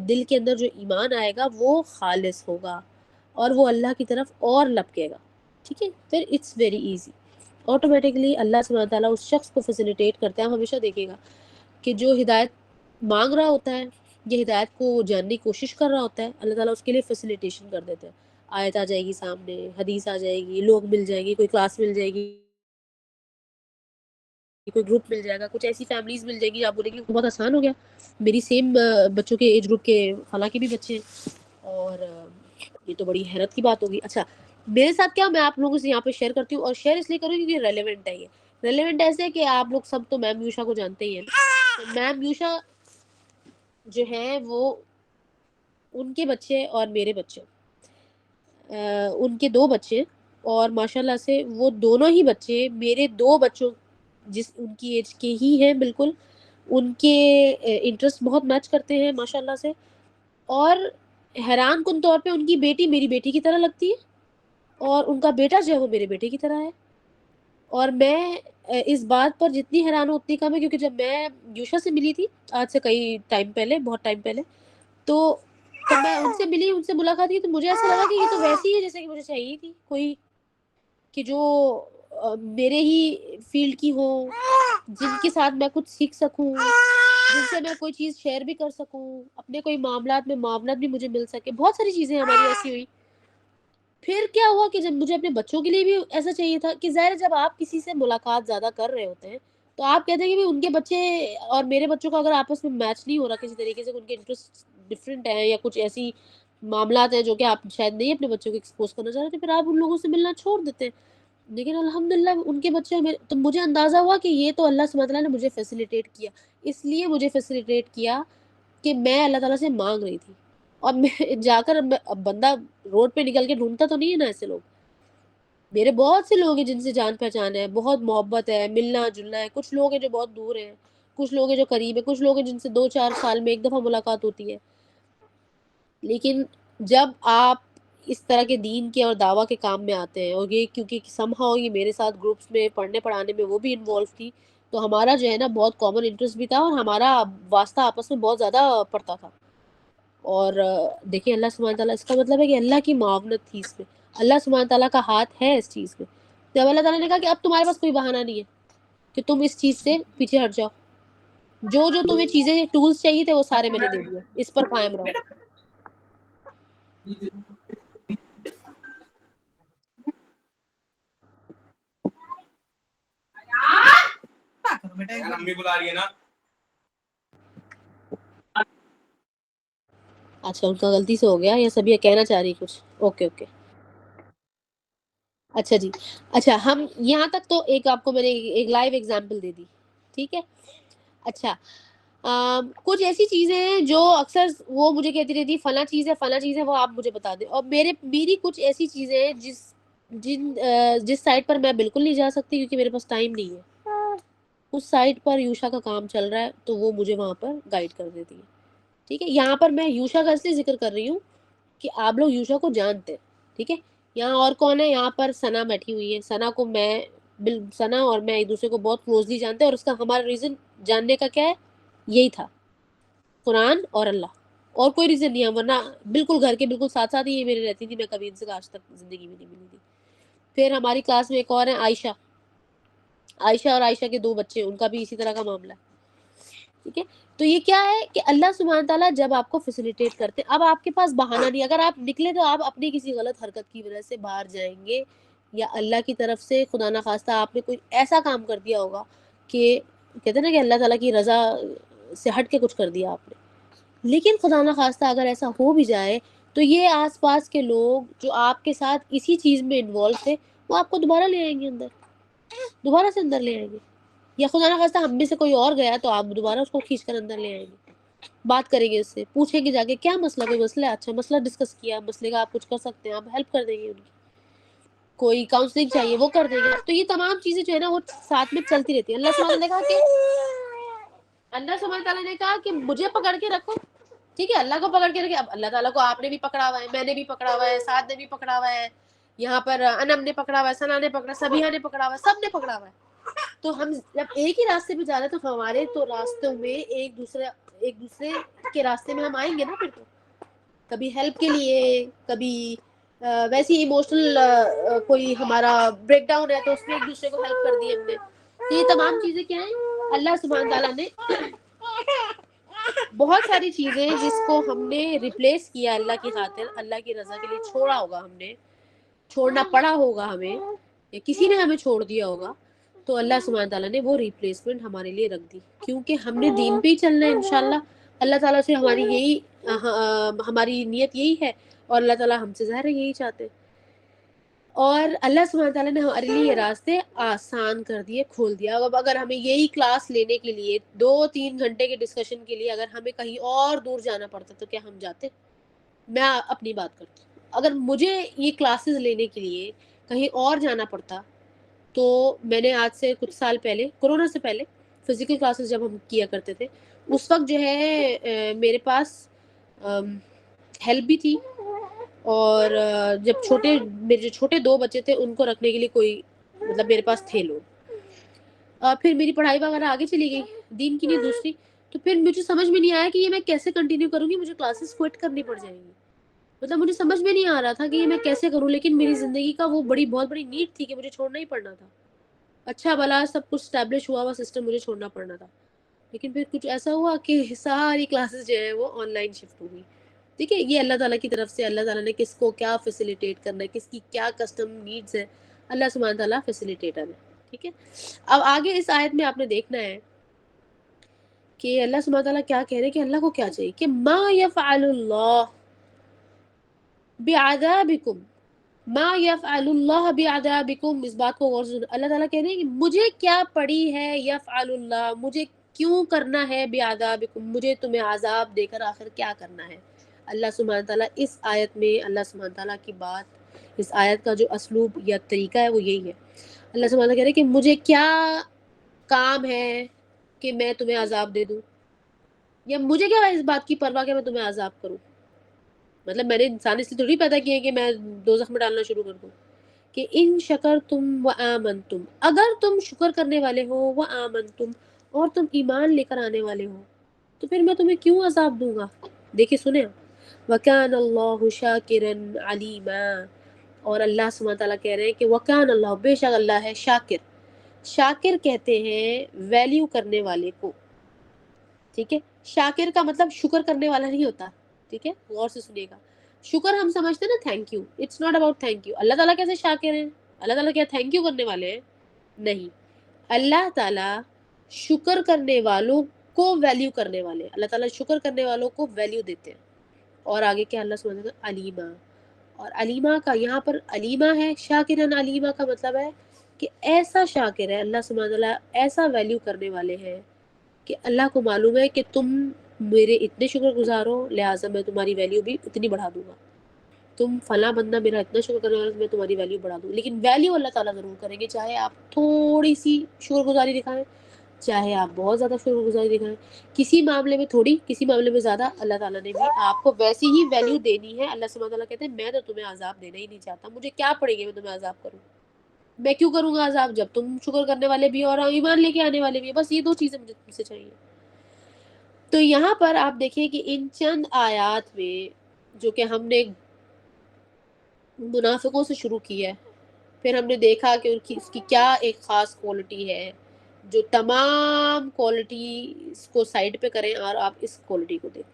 A: دل کے اندر جو ایمان آئے گا وہ خالص ہوگا اور وہ اللہ کی طرف اور لپکے گا. ٹھیک ہے، پھر اٹس ویری ایزی. آٹومیٹکلی اللہ سبحانہ تعالیٰ اس شخص کو فیسیلیٹیٹ کرتا ہے. ہم ہمیشہ دیکھے گا کہ جو ہدایت مانگ رہا ہوتا ہے، یہ ہدایت کو جاننے کی کوشش کر رہا ہوتا ہے، اللہ تعالیٰ اس کے لیے فیسیلیٹیشن کر دیتے ہیں. آیت آ جائے گی سامنے، حدیث آ جائے گی، لوگ مل جائیں گے، کوئی کلاس مل جائے گی، کوئی گروپ مل جائے گا، کچھ ایسی فیملیز مل جائے گی. آپ بولیں گے بہت آسان ہو گیا، میری سیم بچوں کے ایج گروپ کے خالہ کے بھی بچے ہیں، اور یہ تو بڑی حیرت کی بات ہوگی. اچھا، میرے ساتھ کیا، میں آپ لوگوں سے یہاں پہ شیئر کرتی ہوں، اور شیئر اس لیے کروں کیونکہ ریلیونٹ ہے. یہ ریلیونٹ ایسے کہ آپ لوگ سب تو میم یوشا کو جانتے ہی ہیں. میم یوشا جو ہیں وہ، ان کے بچے اور میرے بچے، ان کے 2 بچے، اور ماشاءاللہ سے وہ دونوں ہی بچے میرے 2 بچوں جس ان کی ایج کے ہی ہیں بالکل. ان کے انٹرسٹ بہت میچ کرتے ہیں ماشاءاللہ سے، اور حیران کن طور پہ ان کی بیٹی میری بیٹی کی طرح لگتی ہے اور ان کا بیٹا جو ہے وہ میرے بیٹے کی طرح ہے. اور میں اس بات پر جتنی حیران ہوں اتنی کم ہے، کیونکہ جب میں یوشا سے ملی تھی آج سے کئی ٹائم پہلے، بہت ٹائم پہلے، تو میں ان سے ملی، ان سے ملاقات کی، تو مجھے ایسا لگا کہ یہ تو ویسی ہے جیسے کہ مجھے چاہیے تھی، کوئی کہ جو میرے ہی فیلڈ کی ہو، جن کے ساتھ میں کچھ سیکھ سکوں، جن سے میں کوئی چیز شیئر بھی کر سکوں، اپنے کوئی معاملات میں معاونت بھی مجھے مل سکے. بہت ساری چیزیں ہماری ایسی ہوئی. پھر کیا ہوا کہ جب مجھے اپنے بچوں کے لیے بھی ایسا چاہیے تھا، کہ ظاہر جب آپ کسی سے ملاقات زیادہ کر رہے ہوتے ہیں تو آپ کہتے ہیں کہ ان کے بچے اور میرے بچوں کا اگر آپس میں میچ نہیں ہو رہا کسی طریقے سے، ان کے انٹرسٹ ڈفرینٹ ہیں یا کچھ ایسی معاملات ہیں جو کہ آپ شاید نہیں اپنے بچوں کو ایکسپوز کرنا چاہ رہے تھے، پھر آپ ان لوگوں سے ملنا چھوڑ دیتے ہیں. لیکن الحمدللہ ان کے بچے تو مجھے اندازہ ہوا کہ یہ تو اللہ سبحانہ تعالیٰ نے مجھے فیسیلیٹیٹ کیا، اس لیے مجھے فیسیلیٹیٹ کیا کہ میں اللہ تعالیٰ سے مانگ رہی تھی. اور میں جا کر اب بندہ روڈ پہ نکل کے ڈھونڈتا تو نہیں ہے نا ایسے لوگ. میرے بہت سے لوگ ہیں جن سے جان پہچان ہے، بہت محبت ہے، ملنا جلنا ہے. کچھ لوگ ہیں جو بہت دور ہیں، کچھ لوگ ہیں جو قریب ہیں، کچھ لوگ ہیں جن سے 2-4 سال میں ایک دفعہ ملاقات ہوتی ہے. لیکن جب آپ اس طرح کے دین کے اور دعویٰ کے کام میں آتے ہیں، اور یہ کیونکہ سم ہاؤ یہ میرے ساتھ گروپس میں پڑھنے پڑھانے میں وہ بھی انوالو تھی، تو ہمارا جو ہے نا بہت کامن انٹرسٹ بھی تھا اور ہمارا واسطہ آپس میں بہت زیادہ پڑتا تھا. اور دیکھیں اللہ سبحانہ تعالیٰ، اس کا مطلب ہے کہ اللہ کی معاونت تھی اس میں، اللہ سبحانہ تعالیٰ کا ہاتھ ہے اس چیز میں. جب اللہ تعالیٰ نے کہا کہ اب تمہارے پاس کوئی بہانہ نہیں ہے کہ تم اس چیز سے پیچھے ہٹ جاؤ، جو جو تمہیں چیزیں ٹولز چاہیے تھے وہ سارے میں نے دے دیے، اس پر قائم رہو.
E: امی بلا رہی ہے نا.
A: اچھا ان کا غلطی سے ہو گیا یا سبھی کہنا چاہ رہی کچھ؟ اوکے اوکے اچھا جی. اچھا ہم یہاں تک تو ایک آپ کو میں نے ایک لائیو ایگزامپل دے دی، ٹھیک ہے. اچھا کچھ ایسی چیزیں ہیں جو اکثر وہ مجھے کہتی رہتی فلاں چیز ہے فلاں چیز ہے، وہ آپ مجھے بتا دیں. اور میری کچھ ایسی چیزیں ہیں جس سائٹ پر میں بالکل نہیں جا سکتی کیونکہ میرے پاس ٹائم نہیں ہے. اس سائٹ پر یوشا کا کام چل رہا ہے تو وہ مجھے وہاں پر گائیڈ کر دیتی ہے، ٹھیک ہے. یہاں پر میں یوشا کا اس لیے ذکر کر رہی ہوں کہ آپ لوگ یوشا کو جانتے ہیں، ٹھیک ہے. یہاں اور کون ہے؟ یہاں پر ثنا بیٹھی ہوئی ہے. ثنا کو ثنا اور میں ایک دوسرے کو بہت کلوزلی جانتے ہیں، اور اس کا ہمارا ریزن جاننے کا کیا ہے؟ یہی تھا، قرآن اور اللہ. اور کوئی ریزن نہیں ہے، ورنہ بالکل گھر کے بالکل ساتھ ساتھ ہی یہ میرے رہتی تھی، میں کبھی ان سے آج تک زندگی میں نہیں ملی تھی. پھر ہماری کلاس میں ایک اور ہے عائشہ اور عائشہ کے 2 بچے، ان کا بھی اسی طرح کا معاملہ ہے، ٹھیک ہے. تو یہ کیا ہے کہ اللہ سبحانہ تعالیٰ جب آپ کو فیسیلیٹیٹ کرتے، اب آپ کے پاس بہانہ نہیں، اگر آپ نکلے تو آپ اپنی کسی غلط حرکت کی وجہ سے باہر جائیں گے، یا اللہ کی طرف سے خدا نخواستہ آپ نے کوئی ایسا کام کر دیا ہوگا کہ کہتے ہیں نا کہ اللہ تعالیٰ کی رضا سے ہٹ کے کچھ کر دیا آپ نے. لیکن خدا نخواستہ اگر ایسا ہو بھی جائے تو یہ آس پاس کے لوگ جو آپ کے ساتھ اسی چیز میں انوالو تھے وہ آپ کو دوبارہ لے آئیں گے اندر، دوبارہ سے اندر لے آئیں گے. یا خدا نخواستہ ہم میں سے کوئی اور گیا تو آپ دوبارہ اس کو کھینچ کر اندر لے آئیں گے، بات کریں گے اس سے، پوچھیں گے جا کے کیا مسئلہ، کوئی مسئلہ ہے، اچھا مسئلہ ڈسکس کیا، مسئلے کا آپ کچھ کر سکتے ہیں، آپ ہیلپ کر دیں گے ان کی، کوئی کاؤنسلنگ چاہیے وہ کر دیں گے. تو یہ تمام چیزیں جو ہے نا وہ ساتھ میں چلتی رہتی ہیں. اللہ سبحانہ تعالیٰ نے کہا کہ مجھے پکڑ کے رکھو، ٹھیک ہے. اللہ کو پکڑ کے رکھے. اب اللہ تعالیٰ کو آپ نے بھی پکڑا ہوا ہے، میں نے بھی پکڑا ہوا ہے، سعد نے بھی پکڑا ہوا ہے، یہاں پر انم نے پکڑا ہوا ہے، ثنا نے پکڑا، سبیحہ نے پکڑا ہوا ہے، سب نے پکڑا ہوا ہے. تو ہم جب ایک ہی راستے پہ جا رہے ہیں تو ہمارے تو راستوں میں ایک دوسرے کے راستے میں ہم آئیں گے نا. پھر تو کبھی ہیلپ کے لیے، کبھی ویسی ایموشنل کوئی ہمارا بریک ڈاؤن ہے تو اس میں ایک دوسرے کو ہیلپ کر دی ہم نے. تو یہ تمام چیزیں کیا ہیں؟ اللہ سبحانہ تعالیٰ نے بہت ساری چیزیں جس کو ہم نے ریپلیس کیا اللہ کی خاطر، اللہ کی رضا کے لیے چھوڑا ہوگا، ہم نے چھوڑنا پڑا ہوگا ہمیں، یا کسی نے ہمیں چھوڑ دیا ہوگا، تو اللہ سبحانہ تعالیٰ نے وہ ریپلیسمنٹ ہمارے لیے رکھ دی. کیونکہ ہم نے دین پہ ہی چلنا ہے انشاءاللہ. اللہ تعالیٰ سے ہماری نیت یہی ہے، اور اللہ تعالیٰ ہم سے ظاہر ہے یہی چاہتے ہیں. اور اللہ سبحانہ تعالیٰ نے ہمارے لیے یہ راستے آسان کر دیے، کھول دیا. اب اگر ہمیں یہی کلاس لینے کے لیے 2-3 گھنٹے کے ڈسکشن کے لیے اگر ہمیں کہیں اور دور جانا پڑتا تو کیا ہم جاتے؟ میں اپنی بات کرتی ہوں، اگر مجھے یہ کلاسز لینے کے لیے کہیں اور جانا پڑتا تو میں نے آج سے کچھ سال پہلے، کورونا سے پہلے فزیکل کلاسز جب ہم کیا کرتے تھے، اس وقت جو ہے میرے پاس ہیلپ بھی تھی، اور جب میرے جو چھوٹے 2 بچے تھے ان کو رکھنے کے لیے کوئی مطلب میرے پاس تھے لوگ. پھر میری پڑھائی وغیرہ آگے چلی گئی، دین کی نہیں دوسری. تو پھر مجھے سمجھ میں نہیں آیا کہ یہ میں کیسے کنٹینیو کروں گی، مجھے کلاسز کوئٹ کرنی پڑ جائیں گی. مطلب مجھے سمجھ میں نہیں آ رہا تھا کہ یہ میں کیسے کروں، لیکن میری زندگی کا وہ بہت بڑی نیڈ تھی کہ مجھے چھوڑنا ہی پڑنا تھا. اچھا بھلا سب کچھ اسٹیبلش ہوا سسٹم، مجھے چھوڑنا پڑنا تھا. لیکن پھر کچھ ایسا ہوا کہ ساری کلاسز جو ہے وہ آن لائن شفٹ ہو گئی. ٹھیک ہے، یہ اللہ تعالیٰ کی طرف سے، اللہ تعالیٰ نے کس کو کیا فیسیلیٹیٹ کرنا ہے، کس کی کیا کسٹم نیڈز ہے، اللہ سبحانہ تعالیٰ فیسیلیٹیٹر ہے. ٹھیک ہے. اب آگے اس آیت میں آپ نے دیکھنا ہے کہ اللہ سبحانہ تعالیٰ کیا کہہ رہے ہیں کہ اللہ کو کیا چاہیے، کہ ما یفعل اللہ بعذابکم، ما یفعل اللہ بعذابکم. اس بات کو غور سے سنو. اللہ تعالیٰ کہہ رہے ہیں کہ مجھے کیا پڑی ہے، یفعل اللہ، مجھے کیوں کرنا ہے، بعذابکم، مجھے تمہیں عذاب دے کر آخر کیا کرنا ہے. اللہ سبحانہ تعالیٰ اس آیت میں، اللہ سبحانہ تعالیٰ کی بات، اس آیت کا جو اسلوب یا طریقہ ہے وہ یہی ہے. اللہ سبحانہ تعالیٰ کہہ رہے ہیں کہ مجھے کیا کام ہے کہ میں تمہیں عذاب دے دوں، یا مجھے کیا اس بات کی پرواہ کہ میں تمہیں عذاب کروں. مطلب میں نے انسان اس لیے تھوڑی پیدا کیے کہ میں دوزخ میں ڈالنا شروع کر دوں. کہ ان شکر تم و آمن تم، اگر تم شکر کرنے والے ہو، و آمن تم، اور تم ایمان لے کر آنے والے ہو، تو پھر میں تمہیں کیوں عذاب دوں گا. دیکھیں سنیں، وَكَانَ اللَّهُ شَاكِرًا عَلِيمًا، اور اللہ سبحانہ تعالیٰ کہہ رہے ہیں کہ وَكَانَ اللَّهُ، بے شک اللہ ہے شاکر. شاکر کہتے ہیں ویلیو کرنے والے کو، ٹھیک ہے. شاکر کا مطلب شکر کرنے والا نہیں ہوتا، ٹھیک ہے، غور سے سنیے گا. شکر ہم سمجھتے ہیں نا thank you, it's not about thank you. اللہ تعالیٰ کیسے شاکر ہیں؟ اللہ تعالیٰ کیا تھینک یو کرنے والے ہیں؟ نہیں. اللہ تعالیٰ شکر کرنے والوں کو ویلیو کرنے والے، اللہ تعالیٰ شکر کرنے والوں کو ویلیو دیتے ہیں. اور آگے کیا اللہ سبحانہ وتعالیٰ علیمہ، اور علیمہ کا یہاں پر علیمہ ہے، شاکرن علیمہ کا مطلب ہے کہ ایسا شاکر ہے اللہ سبحانہ وتعالیٰ، ایسا ویلیو کرنے والے ہیں کہ اللہ کو معلوم ہے کہ تم میرے اتنے شکر گزار ہو، لہٰذا میں تمہاری ویلیو بھی اتنی بڑھا دوں گا. تم فلاں بندہ میرا اتنا شکر کرنے والا ہے، میں تمہاری ویلیو بڑھا دوں. لیکن ویلیو اللہ تعالیٰ ضرور کریں گے، چاہے آپ تھوڑی سی شکر گزاری دکھائیں، چاہے آپ بہت زیادہ شکر گزاری دکھائیں. کسی معاملے میں تھوڑی، کسی معاملے میں زیادہ، اللہ تعالیٰ نے بھی آپ کو ویسی ہی ویلیو دینی ہے. اللہ سبحانہ تعالیٰ کہتے ہیں میں تو تمہیں عذاب دینا ہی نہیں چاہتا، مجھے کیا پڑے گی میں تمہیں عذاب کروں. میں کیوں کروں گا عذاب جب تم شکر کرنے والے بھی اور ایمان لے کے آنے والے بھی. بس یہ دو چیزیں مجھے تم سے چاہیے. تو یہاں پر آپ دیکھیں کہ ان چند آیات میں جو کہ ہم نے منافقوں سے شروع کی ہے، پھر ہم نے دیکھا کہ اس کی کیا ایک خاص کوالٹی ہے جو تمام کوالٹیز کو سائڈ پہ کریں اور آپ اس کوالٹی کو دیکھیں.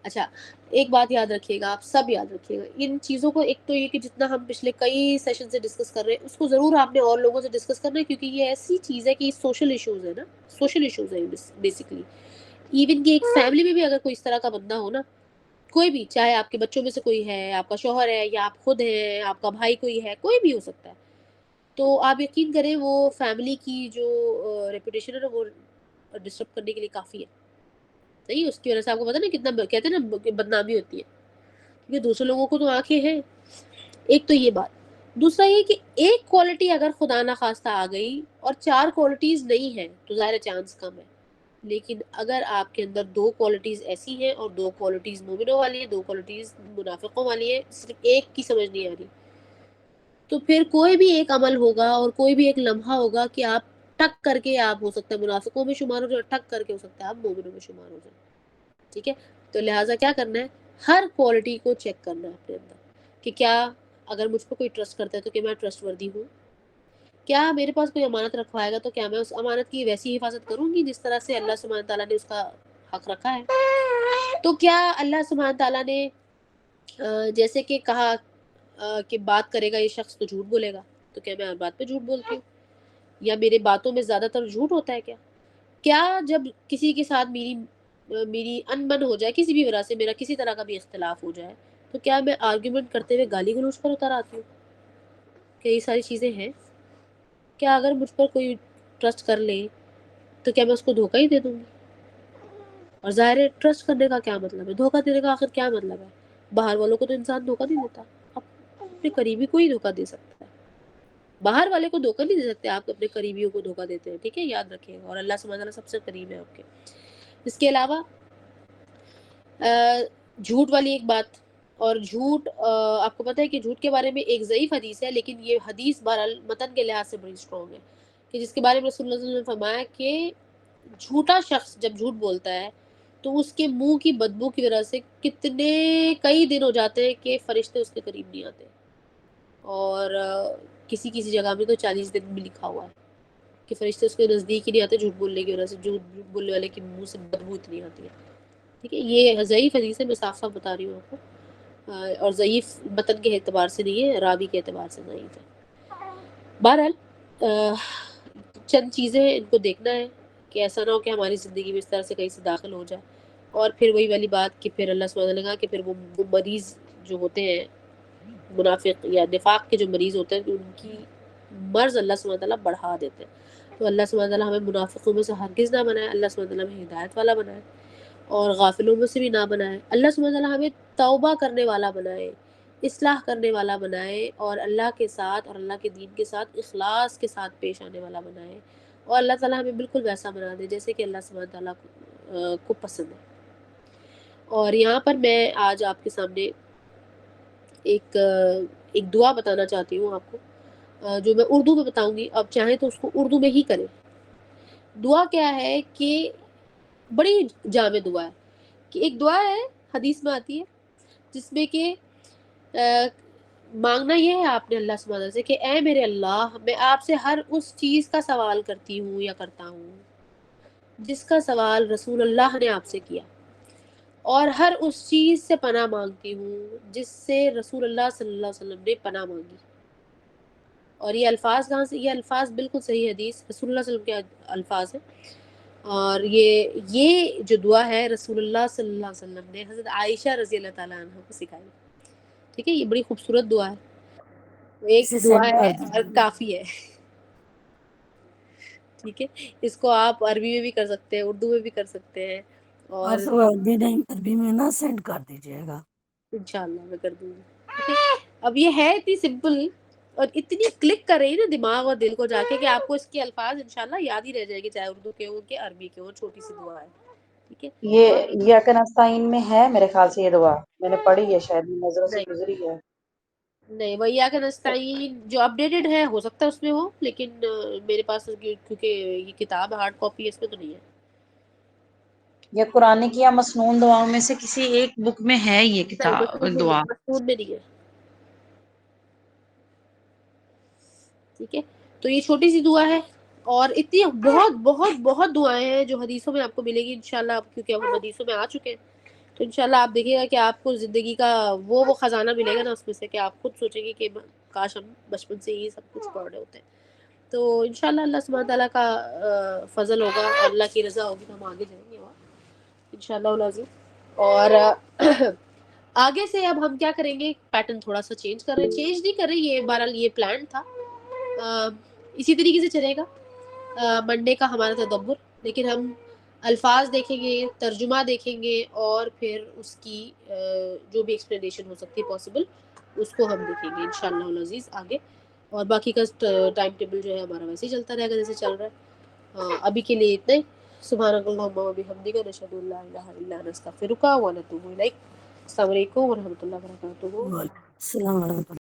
A: اچھا ایک بات یاد رکھیے گا، آپ سب یاد رکھیے گا ان چیزوں کو. ایک تو یہ کہ جتنا ہم پچھلے کئی سیشن سے ڈسکس کر رہے ہیں اس کو ضرور آپ نے اور لوگوں سے ڈسکس کرنا ہے، کیونکہ یہ ایسی چیز ہے کہ سوشل ایشوز ہے نا، سوشل ایشوز ہیں بیسکلی. ایون کہ ایک فیملی میں بھی اگر کوئی اس طرح کا بندہ ہو نا، کوئی بھی، چاہے آپ کے بچوں میں سے کوئی ہے، آپ کا شوہر ہے، یا آپ خود ہیں، آپ کا بھائی کوئی ہے، کوئی بھی ہو سکتا ہے، تو آپ یقین کریں وہ فیملی کی جو ریپوٹیشن ہے نا وہ ڈسٹرب کرنے کے لیے کافی ہے. صحیح، اس کی وجہ سے آپ کو پتا نا کتنا کہتے ہیں نا کہ بدنامی ہوتی ہے، کیونکہ دوسرے لوگوں کو تو آنکھیں ہیں. ایک تو یہ بات. دوسرا یہ کہ ایک کوالٹی اگر خدا نخواستہ آ گئی اور 4 کوالٹیز نہیں ہیں تو ظاہر چانس کم ہے. لیکن اگر آپ کے اندر 2 کوالٹیز ایسی ہیں اور 2 کوالٹیز مومنوں والی ہیں، 2 کوالٹیز منافقوں والی ہیں، صرف ایک کی سمجھ نہیں آ رہی، تو پھر کوئی بھی ایک عمل ہوگا اور کوئی بھی ایک لمحہ ہوگا کہ آپ ٹک کر کے آپ ہو سکتا ہے منافقوں میں شمار ہو جائے، ٹک کر کے ہو سکتا ہے آپ مومنوں میں شمار ہو جائے. ٹھیک ہے، تو لہٰذا کیا کرنا ہے، ہر کوالٹی کو چیک کرنا ہے اپنے اندر کہ کیا اگر مجھ پہ کوئی ٹرسٹ کرتا ہے تو کیا میں ٹرسٹ وردی ہوں، کیا میرے پاس کوئی امانت رکھوائے گا تو کیا میں اس امانت کی ویسی حفاظت کروں گی جس طرح سے اللہ سبحانہ تعالیٰ نے اس کا حق رکھا ہے. تو کیا اللہ سبحانہ تعالیٰ نے جیسے کہ کہا کہ بات کرے گا یہ شخص تو جھوٹ بولے گا، تو کیا میں ہر بات پہ جھوٹ بولتی ہوں، یا میرے باتوں میں زیادہ تر جھوٹ ہوتا ہے؟ کیا جب کسی کے ساتھ میری انبن ہو جائے، کسی بھی وجہ سے میرا کسی طرح کا بھی اختلاف ہو جائے، تو کیا میں آرگیومنٹ کرتے ہوئے گالی گلوچ پر اتر آتی ہوں؟ کیا یہ ساری چیزیں ہیں؟ کیا اگر مجھ پر کوئی ٹرسٹ کر لے تو کیا میں اس کو دھوکہ ہی دے دوں گی؟ اور ظاہر ہے ٹرسٹ کرنے کا کیا مطلب ہے، دھوکہ دینے کا آخر کیا مطلب ہے؟ باہر والوں کو تو انسان دھوکہ نہیں دیتا، اپنے قریبی کو ہی دھوکہ دے سکتا ہے. باہر والے کو دھوکہ نہیں دے سکتے، آپ اپنے قریبیوں کو دھوکہ دیتے ہیں. ٹھیک ہے، یاد رکھیے گا. اور اللہ سبحانہ تعالیٰ سب سے قریب ہے آپ کے. اس کے علاوہ جھوٹ والی ایک بات، اور جھوٹ آپ کو پتہ ہے کہ جھوٹ کے بارے میں ایک ضعیف حدیث ہے، لیکن یہ حدیث بہرحال متن کے لحاظ سے بڑی اسٹرانگ ہے، کہ جس کے بارے میں رسول اللہ صلی اللہ علیہ وسلم نے فرمایا کہ جھوٹا شخص جب جھوٹ بولتا ہے تو اس کے منہ کی بدبو کی وجہ سے کئی دن ہو جاتے ہیں کہ فرشتے اس کے قریب نہیں آتے. اور کسی جگہ میں تو 40 دن بھی لکھا ہوا ہے کہ فرشتے اس کے نزدیک ہی نہیں آتے جھوٹ بولنے کی وجہ سے، جھوٹ بولنے والے کے منہ سے بدبو اتنی آتی ہے. ٹھیک ہے، یہ ضعیف حدیث ہے، میں صاف صاف بتا رہی ہوں آپ کو، اور ضعیف متن کے اعتبار سے نہیں ہے، راوی کے اعتبار سے ضعیف ہے. بہرحال چند چیزیں ان کو دیکھنا ہے کہ ایسا نہ ہو کہ ہماری زندگی میں اس طرح سے کہیں سے داخل ہو جائے. اور پھر وہی والی بات کہ پھر اللہ سبحانہ نے کہا کہ پھر وہ مریض جو ہوتے ہیں منافق یا نفاق کے جو مریض ہوتے ہیں، ان کی مرض اللہ سبحانہ تعالیٰ بڑھا دیتے ہیں. تو اللہ سبحانہ تعالیٰ ہمیں منافقوں میں سے ہرگز نہ بنائے، اللہ سبحانہ تعالیٰ ہمیں ہدایت والا بنائے اور غافلوں میں سے بھی نہ بنائے. اللہ سبحانہ تعالیٰ ہمیں توبہ کرنے والا بنائے، اصلاح کرنے والا بنائے، اور اللہ کے ساتھ اور اللہ کے دین کے ساتھ اخلاص کے ساتھ پیش آنے والا بنائے. اور اللہ تعالیٰ ہمیں بالکل ویسا بنا دے جیسے کہ اللہ سبحانہ تعالیٰ کو پسند ہے. اور یہاں پر میں آج آپ کے سامنے ایک دعا بتانا چاہتی ہوں آپ کو. جو میں اردو میں بتاؤں گی، آپ چاہیں تو اس کو اردو میں ہی کریں. دعا کیا ہے کہ بڑی جامع دعا ہے کہ ایک دعا ہے حدیث میں آتی ہے جس میں کہ مانگنا یہ ہے آپ نے اللہ سبحانہ وتعالیٰ سے کہ اے میرے اللہ، میں آپ سے ہر اس چیز کا سوال کرتی ہوں یا کرتا ہوں جس کا سوال رسول اللہ نے آپ سے کیا، اور ہر اس چیز سے پناہ مانگتی ہوں جس سے رسول اللہ صلی اللہ علیہ وسلم نے پناہ مانگی. اور یہ الفاظ کہاں سے؟ یہ الفاظ بالکل صحیح حدیث رسول اللہ صلی اللہ علیہ وسلم کے الفاظ ہیں. اور یہ جو دعا ہے رسول اللہ صلی اللہ علیہ وسلم نے حضرت عائشہ رضی اللہ تعالیٰ عنہ کو سکھائی. ٹھیک ہے، یہ بڑی خوبصورت دعا ہے، ایک
E: اسے
A: دعا
E: سینڈ
A: ہے
E: کر
A: اور
E: دیجیے.
A: کافی ہے. ٹھیک ہے، اس کو آپ عربی میں بھی کر سکتے ہیں، اردو میں بھی کر سکتے ہیں، اور
E: اور تو عربی نہیں، عربی میں نا سینڈ کر دیجیے گا.
A: انشاءاللہ میں کر دوں گی. ٹھیک ہے، اب یہ ہے اتنی سمپل اور اتنی کلک کر رہی ہے نا دماغ اور دل کو جا کے کہ آپ کو اس کے الفاظ انشاءاللہ یاد ہی رہ جائے گی، چاہے اردو کے ہوں کہ عربی کے ہوں. چھوٹی سی دعا ہے. ٹھیک ہے،
C: یہ ایاک نستعین میں ہے میرے خیال سے یہ دعا، میں نے پڑھی ہے، شاید نظروں سے
A: نہیں
C: گزری ہے.
A: نہیں، وَإِيَّاكَ نَسْتَعِينُ جو اپ ڈیٹڈ ہے ہو سکتا ہے اس میں ہو، لیکن میرے پاس کیونکہ یہ کتاب ہارڈ کاپی ہے اس میں تو نہیں ہے.
C: یا قرآن کی یا مسنون دعاؤں میں سے کسی ایک بک میں ہے یہ
A: نہیں،
C: کتاب دعا.
A: مسنون میں نہیں ہے. ٹھیک ہے، تو یہ چھوٹی سی دعا ہے، اور اتنی بہت بہت بہت دعائیں ہیں جو حدیثوں میں آپ کو ملے گی انشاءاللہ. کیونکہ ہم حدیثوں میں آ چکے ہیں تو انشاءاللہ آپ دیکھیے گا کہ آپ کو زندگی کا وہ خزانہ ملے گا نا اس میں سے، کہ آپ خود سوچیں گے کہ کاش ہم بچپن سے ہی سب کچھ پڑھ رہے ہوتے ہیں. تو انشاءاللہ اللہ سبحانہ تعالیٰ کا فضل ہوگا، اللہ کی رضا ہوگی تو ہم آگے جائیں گے انشاءاللہ العظیم. اور آگے سے اب ہم کیا کریں گے، پیٹرن تھوڑا سا چینج کر رہے ہیں، چینج نہیں کر رہے، یہ بہرحال یہ پلان تھا. اسی طریقے سے چلے گا منڈے کا ہمارا تدبر، لیکن ہم الفاظ دیکھیں گے، ترجمہ دیکھیں گے، اور پھر اس کی جو بھی ایکسپلینیشن ہو سکتی ہے پاسبل اس کو ہم دیکھیں گے انشاءاللہ العزیز آگے. اور باقی کا ٹائم ٹیبل جو ہے ہمارا ویسے ہی چلتا رہے گا جیسے چل رہا ہے. ابھی کے لیے اتنا ہی. سبحانک اللہم و بحمدک نشہد ان لا الہ الا انت نستغفرک و نتوب الیک. السلام علیکم و رحمۃ اللہ وبرکاتہ.
E: وعلیکم السلام ورحمۃ اللہ.